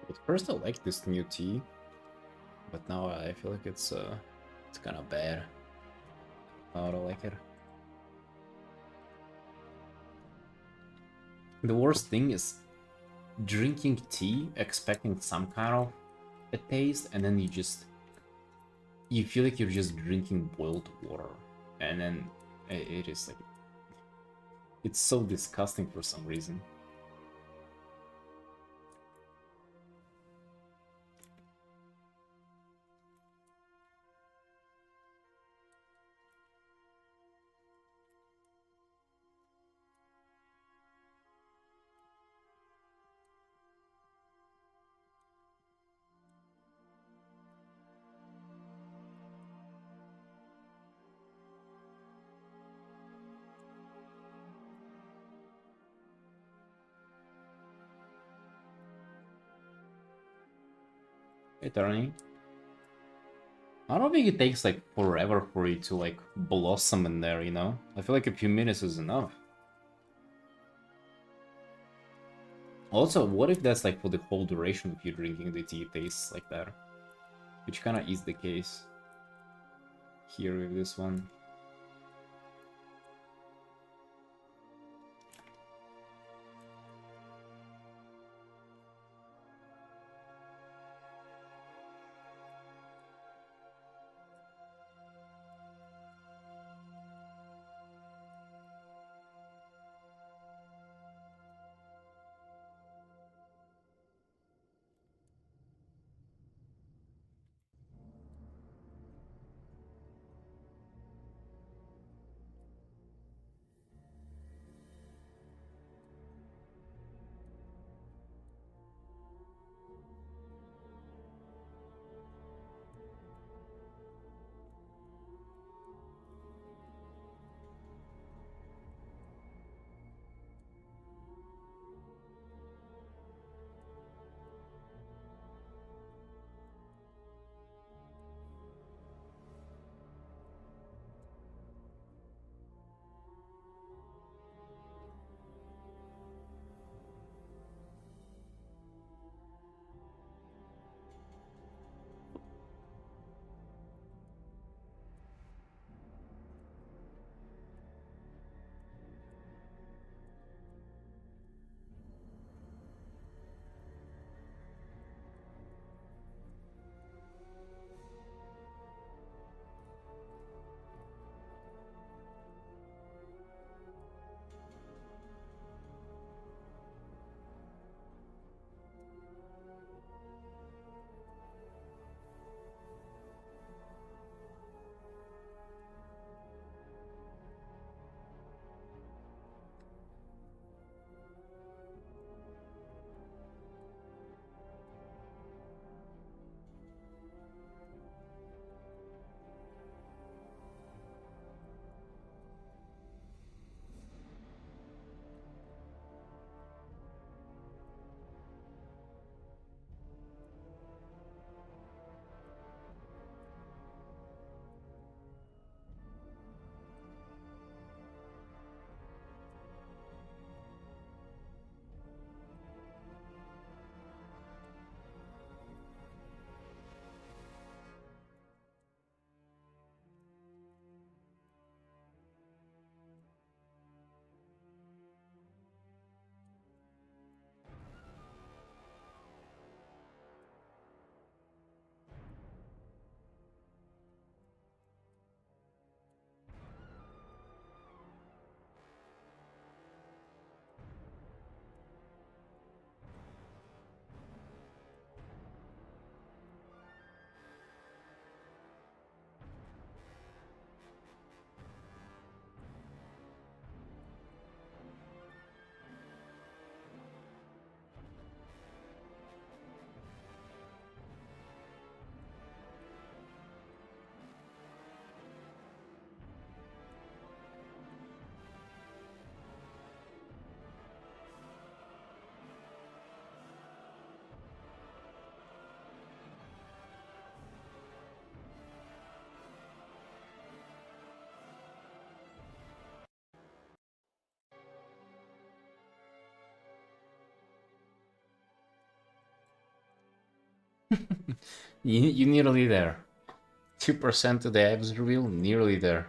At first I liked this new tea, but now I feel like it's kind of bad. I don't like it. The worst thing is drinking tea, expecting some kind of a taste, and then you feel like you're just drinking boiled water, and then it is like it's so disgusting for some reason. Eternity. I don't think it takes like forever for you to like blossom in there, you know? I feel like a few minutes is enough. Also, what if that's like for the whole duration of you drinking the tea tastes like that? Which kind of is the case here with this one. You nearly there. 2% of the abs reveal, nearly there.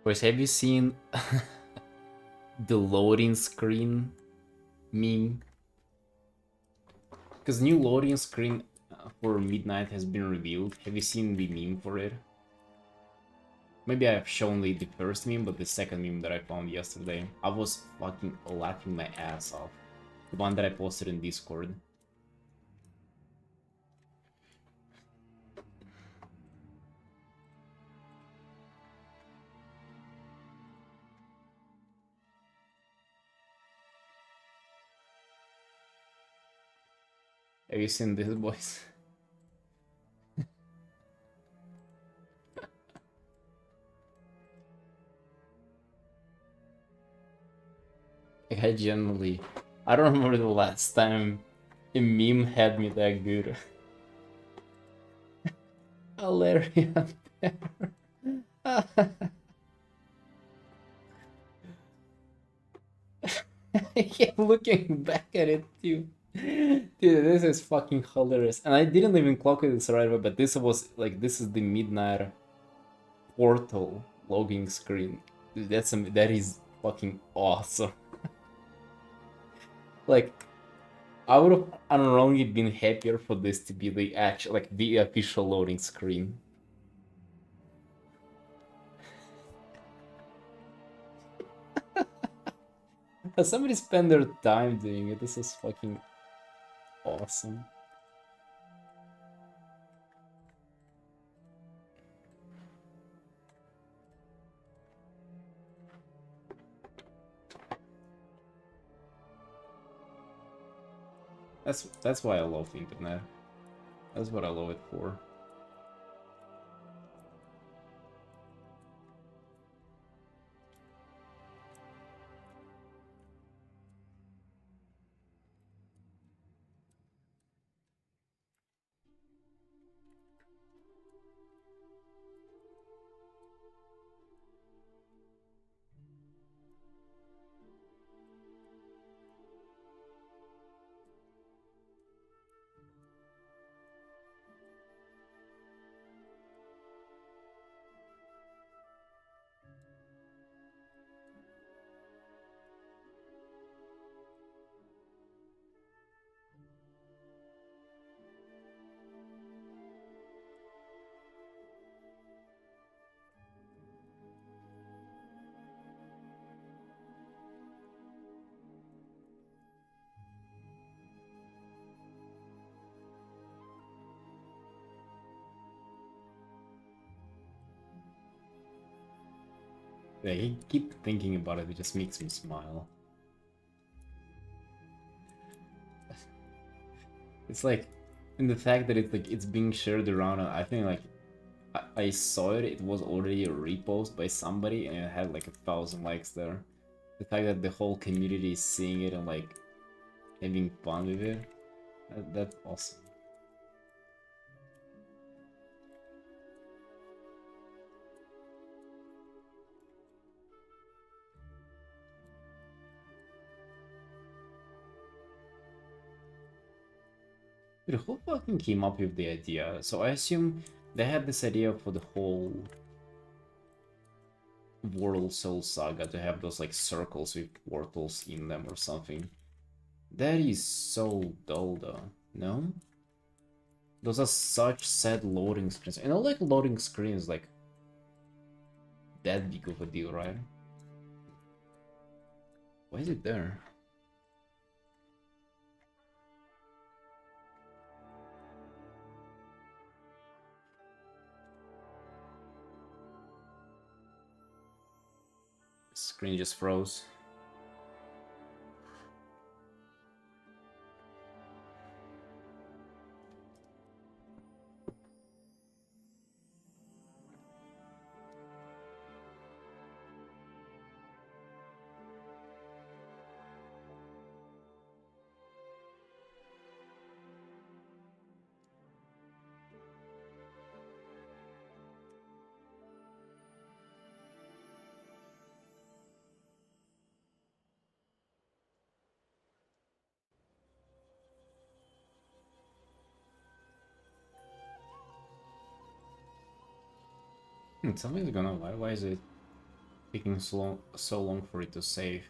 Boys, have you seen the loading screen meme? Because new loading screen for Midnight has been revealed. Have you seen the meme for it? Maybe I've shown the first meme, but the second meme that I found yesterday, I was fucking laughing my ass off. The one that I posted in Discord. Have you seen this, boys? I genuinely... I don't remember the last time a meme had me that good. Hilarious. I kept looking back at it too. Dude, this is fucking hilarious. And I didn't even clock it this right away, but this was like, this is the Midnight Portal logging screen. Dude, that is fucking awesome. Like, I would have unwrongly been happier for this to be the actual, like, the official loading screen. Somebody spend their time doing it. This is fucking awesome. That's why I love the internet. That's what I love it for. Yeah, I keep thinking about it, it just makes me smile. It's like, and the fact that it's being shared around, I think like I saw it, it was already a repost by somebody and it had like 1,000 likes there. The fact that the whole community is seeing it and like having fun with it, that's awesome. Dude, who fucking came up with the idea? So I assume they had this idea for the whole World Soul Saga to have those like circles with portals in them or something. That is so dull though, no? Those are such sad loading screens. And I like loading screens like that big of a deal, right? Why is it there? Screen just froze. Something's gonna lie. Why is it taking so long for it to save?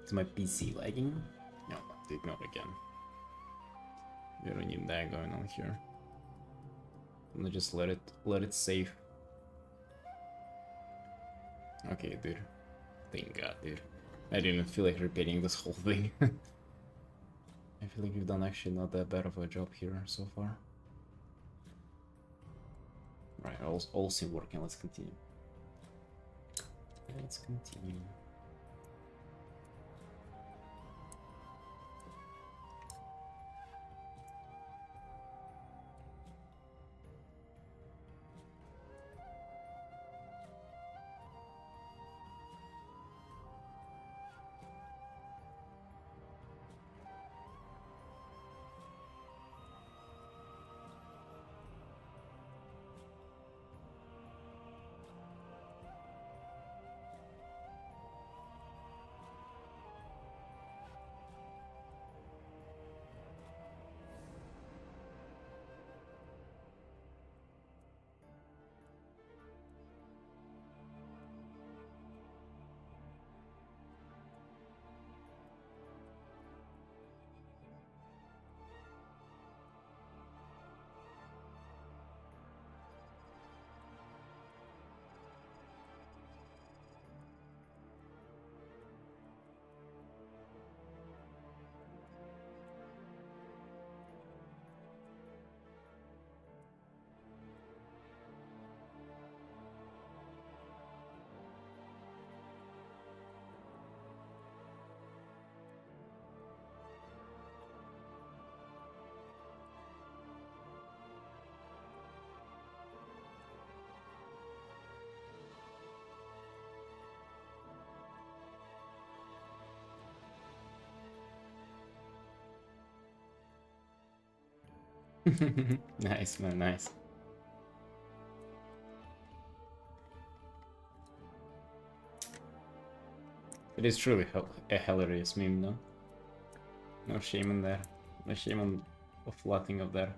Is my PC lagging? No, did not again. We don't need that going on here. I'm gonna just let it save. Okay, dude. Thank God, dude. I didn't feel like repeating this whole thing. I feel like we've done actually not that bad of a job here so far. Right, all seem working. Let's continue. Let's continue. Nice, man, nice. It is truly a hilarious meme, though. No shame in there. No shame on the flatting of that.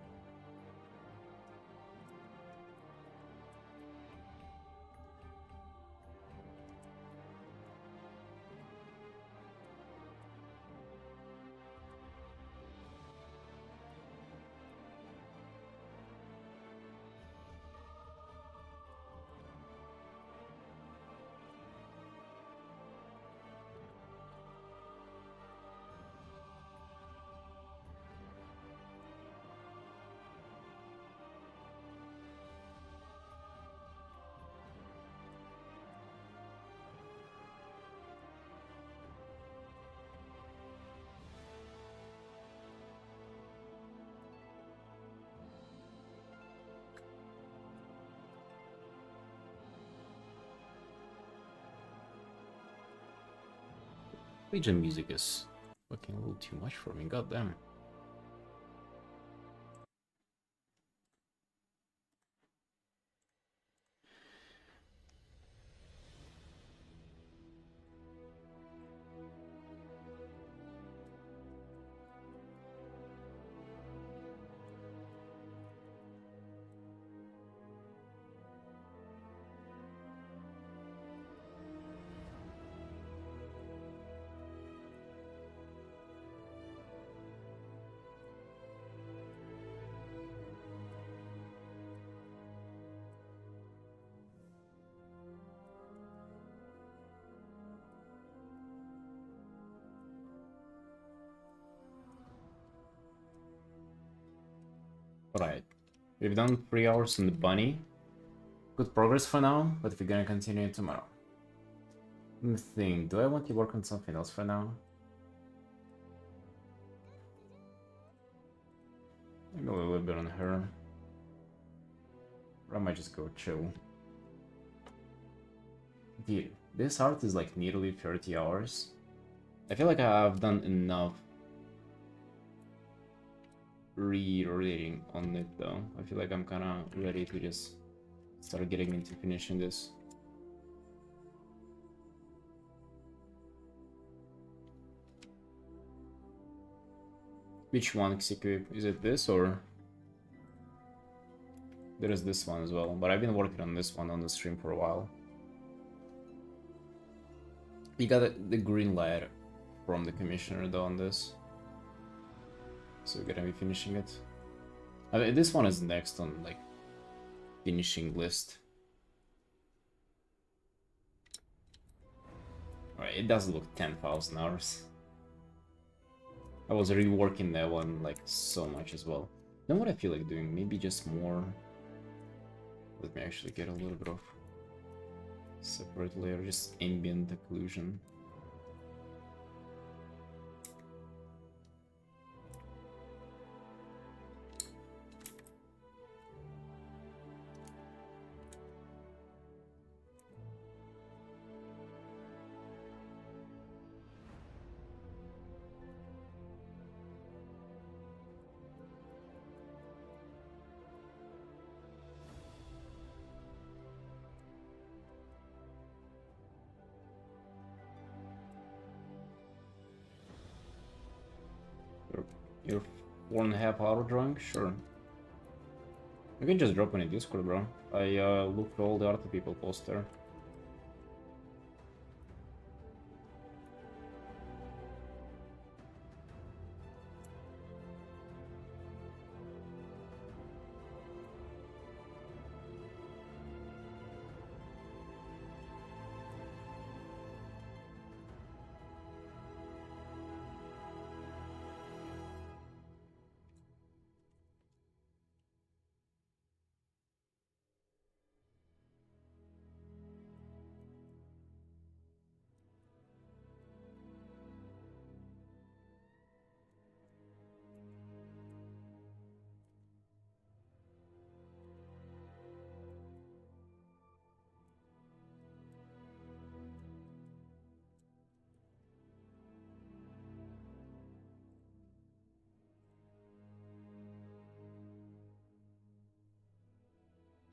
Legion music is fucking a little too much for me, goddamn. Alright, we've done 3 hours on the bunny. Good progress for now, but we're gonna continue it tomorrow. Let me think, do I want to work on something else for now? Maybe a little bit on her. Or I might just go chill. Dude, this art is like nearly 30 hours. I feel like I've done enough rereading on it though. I feel like I'm kinda ready to just start getting into finishing this. Which one equip? Is it this or there is this one as well? But I've been working on this one on the stream for a while. You got the green light from the commissioner though on this, so we're gonna be finishing it. I mean, this one is next on like finishing list. Alright, it does look 10,000 hours. I was reworking that one like so much as well. You know what I feel like doing? Maybe just more. Let me actually get a little bit of separate layer, just ambient occlusion. You're 4.5 hour drawing? Sure. You can just drop in a Discord, bro. I look for all the other people post there.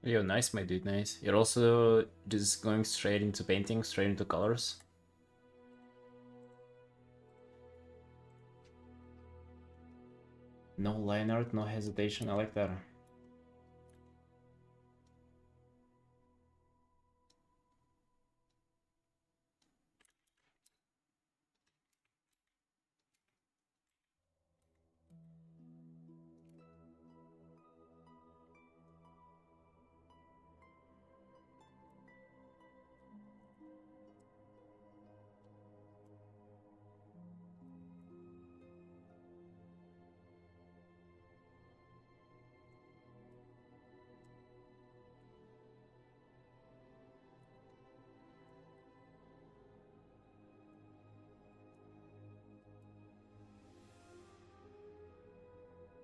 Yo, nice, my dude, nice. You're also just going straight into painting, straight into colors? No line art, no hesitation, I like that.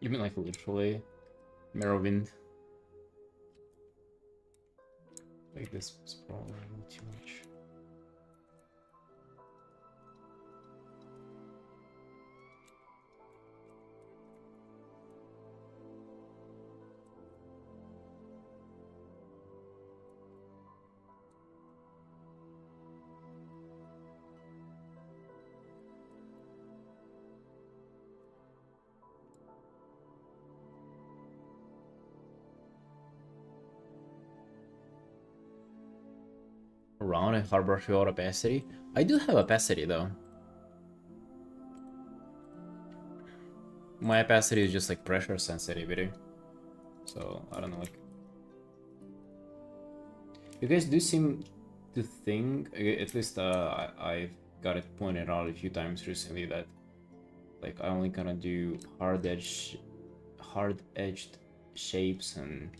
You mean like literally Morrowind? Like this was probably a little too much. Around and harbor your opacity? I do have opacity though. My opacity is just like pressure sensitivity. So I don't know, like you guys do seem to think, at least I've got it pointed out a few times recently that like I only gonna do hard-edged shapes and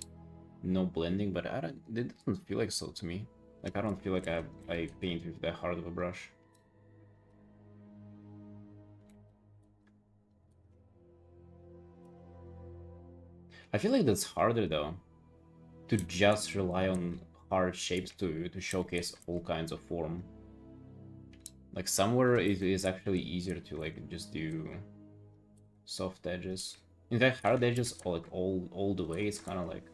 no blending, but I don't, it doesn't feel like so to me. Like I don't feel like I paint with that hard of a brush. I feel like that's harder though, to just rely on hard shapes to showcase all kinds of form. Like somewhere it is actually easier to like just do soft edges. In fact, hard edges like all the way. It's kind of like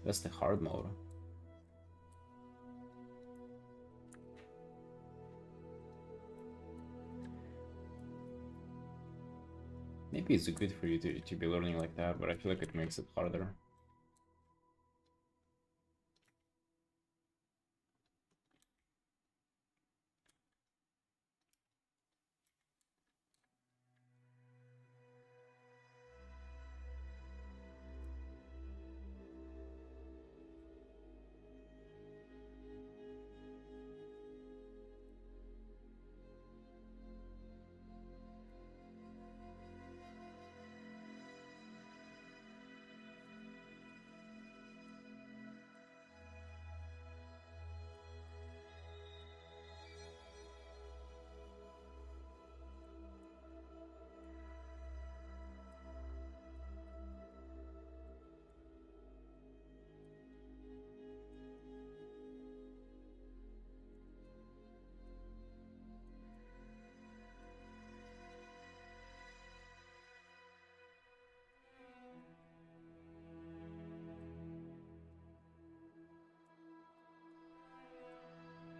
that's the hard mode. Maybe it's good for you to be learning like that, but I feel like it makes it harder.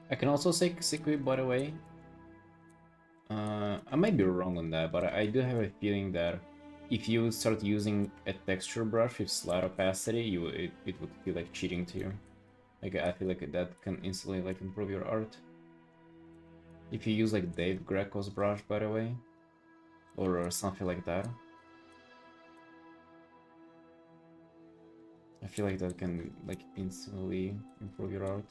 I can also say Sikui, by the way. I might be wrong on that, but I do have a feeling that if you start using a texture brush with slide opacity, it would feel like cheating to you. Like I feel like that can instantly like improve your art. If you use like Dave Greco's brush, by the way, or something like that, I feel like that can like instantly improve your art.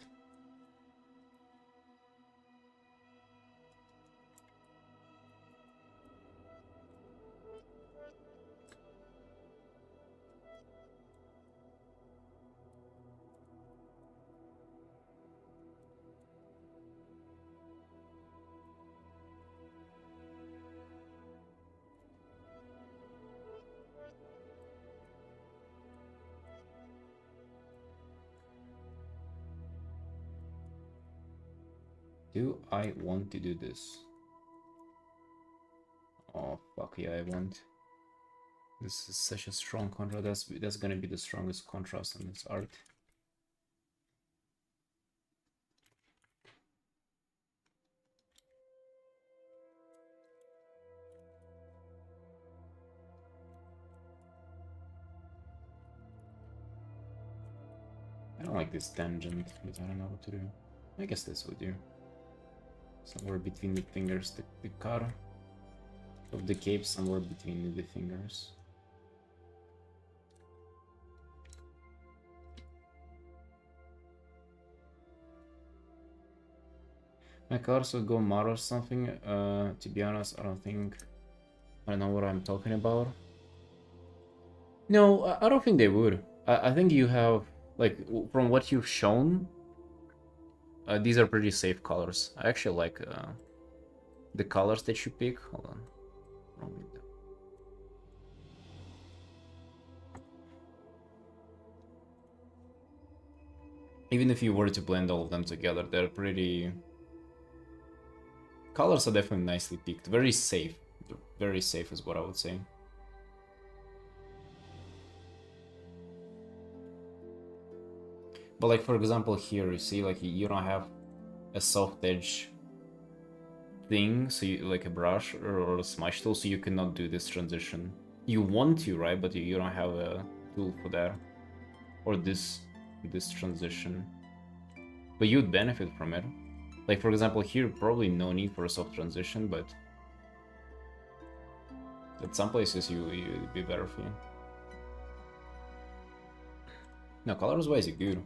Do I want to do this? Oh fuck yeah, I want. This is such a strong contrast. That's gonna be the strongest contrast in this art. I don't like this tangent, but I don't know what to do. I guess this would do. Somewhere between the fingers, the car of the cape, somewhere between the fingers. My colors would go Maro or something. To be honest, I don't know what I'm talking about. No, I don't think they would. I think you have, like, from what you've shown, these are pretty safe colors. I actually like the colors that you pick. Hold on. Wrong window. Even if you were to blend all of them together, they're pretty... Colors are definitely nicely picked. Very safe. Very safe is what I would say. But like, for example, here, you see, like, you don't have a soft edge thing, so you, like a brush or a smudge tool, so you cannot do this transition. You want to, right? But you don't have a tool for that. Or this transition. But you'd benefit from it. Like, for example, here, probably no need for a soft transition, but at some places it'd be better for you. No, colors-wise, you're good.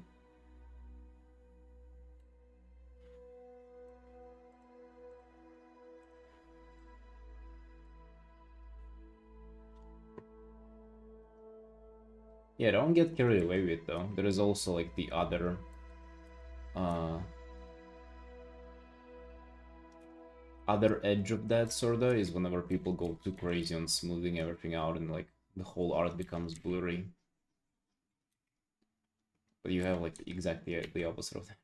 Yeah, don't get carried away with it, though. There is also, like, the other... other edge of that, sorta, is whenever people go too crazy on smoothing everything out and, like, the whole art becomes blurry. But you have, like, exactly the opposite of that.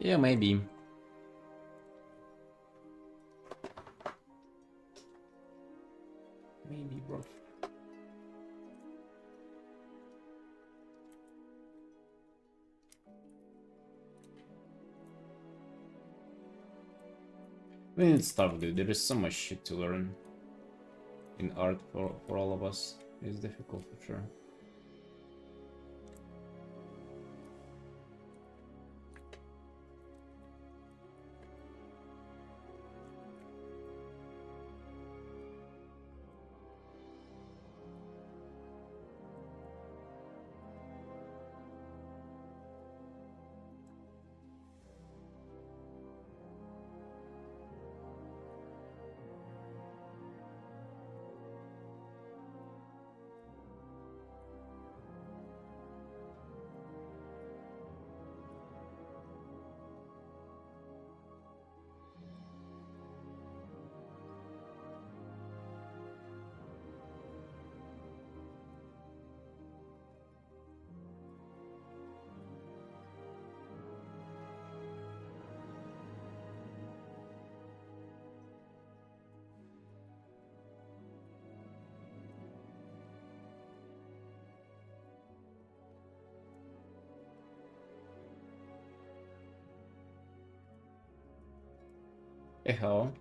Yeah, maybe. Maybe, bro. I mean, it's tough, dude. There is so much shit to learn in art for all of us. It's difficult for sure. Hey, how?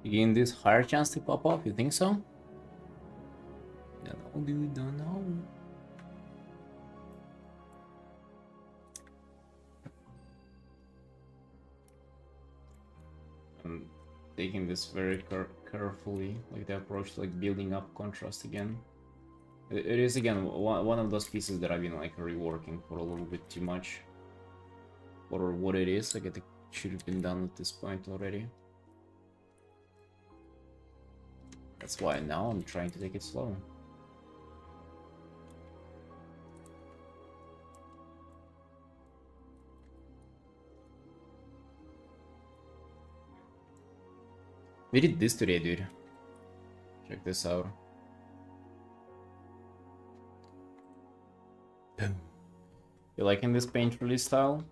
You getting this higher chance to pop up? You think so? Don't know, dude. Don't know. I'm taking this very carefully, like the approach to like building up contrast again. It is again one of those pieces that I've been like reworking for a little bit too much. For what it is, like it should have been done at this point already. That's why now I'm trying to take it slow. We did this today, dude. Check this out. You liking this paint release style?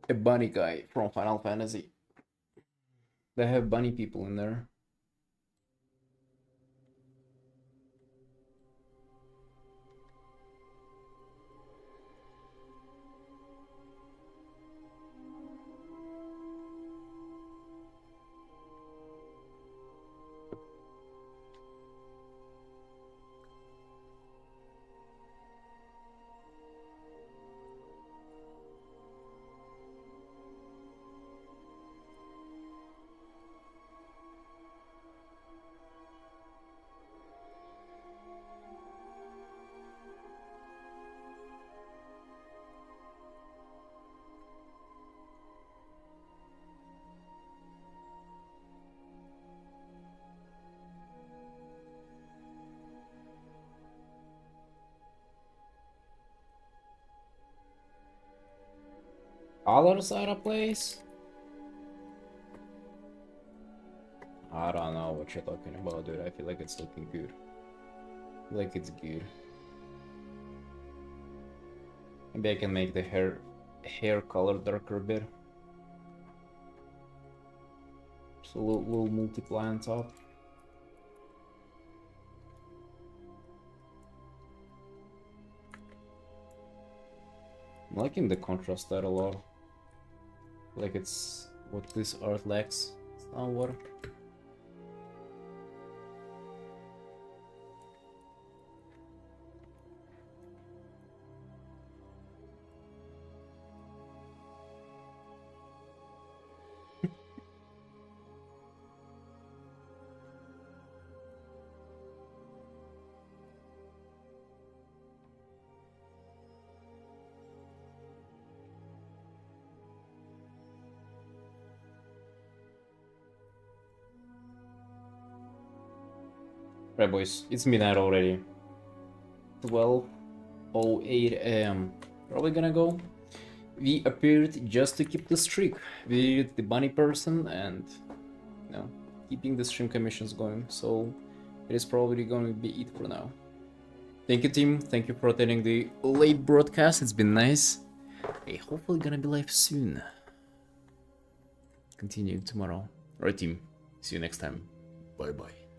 A bunny guy from Final Fantasy. They have bunny people in there. Other side of place? I don't know what you're talking about, dude. I feel like it's looking good. I feel like it's good. Maybe I can make the hair color darker a bit. Just a little multiply on top. I'm liking the contrast there a lot. Like it's what this art lacks somewhat. Right, boys, it's midnight already. 12:08 a.m. Probably gonna go. We appeared just to keep the streak. We did the bunny person and, you know, keeping the stream commissions going. So it is probably going to be it for now. Thank you, team. Thank you for attending the late broadcast. It's been nice. Hey, hopefully gonna be live soon. Continue tomorrow. Alright, team. See you next time. Bye bye.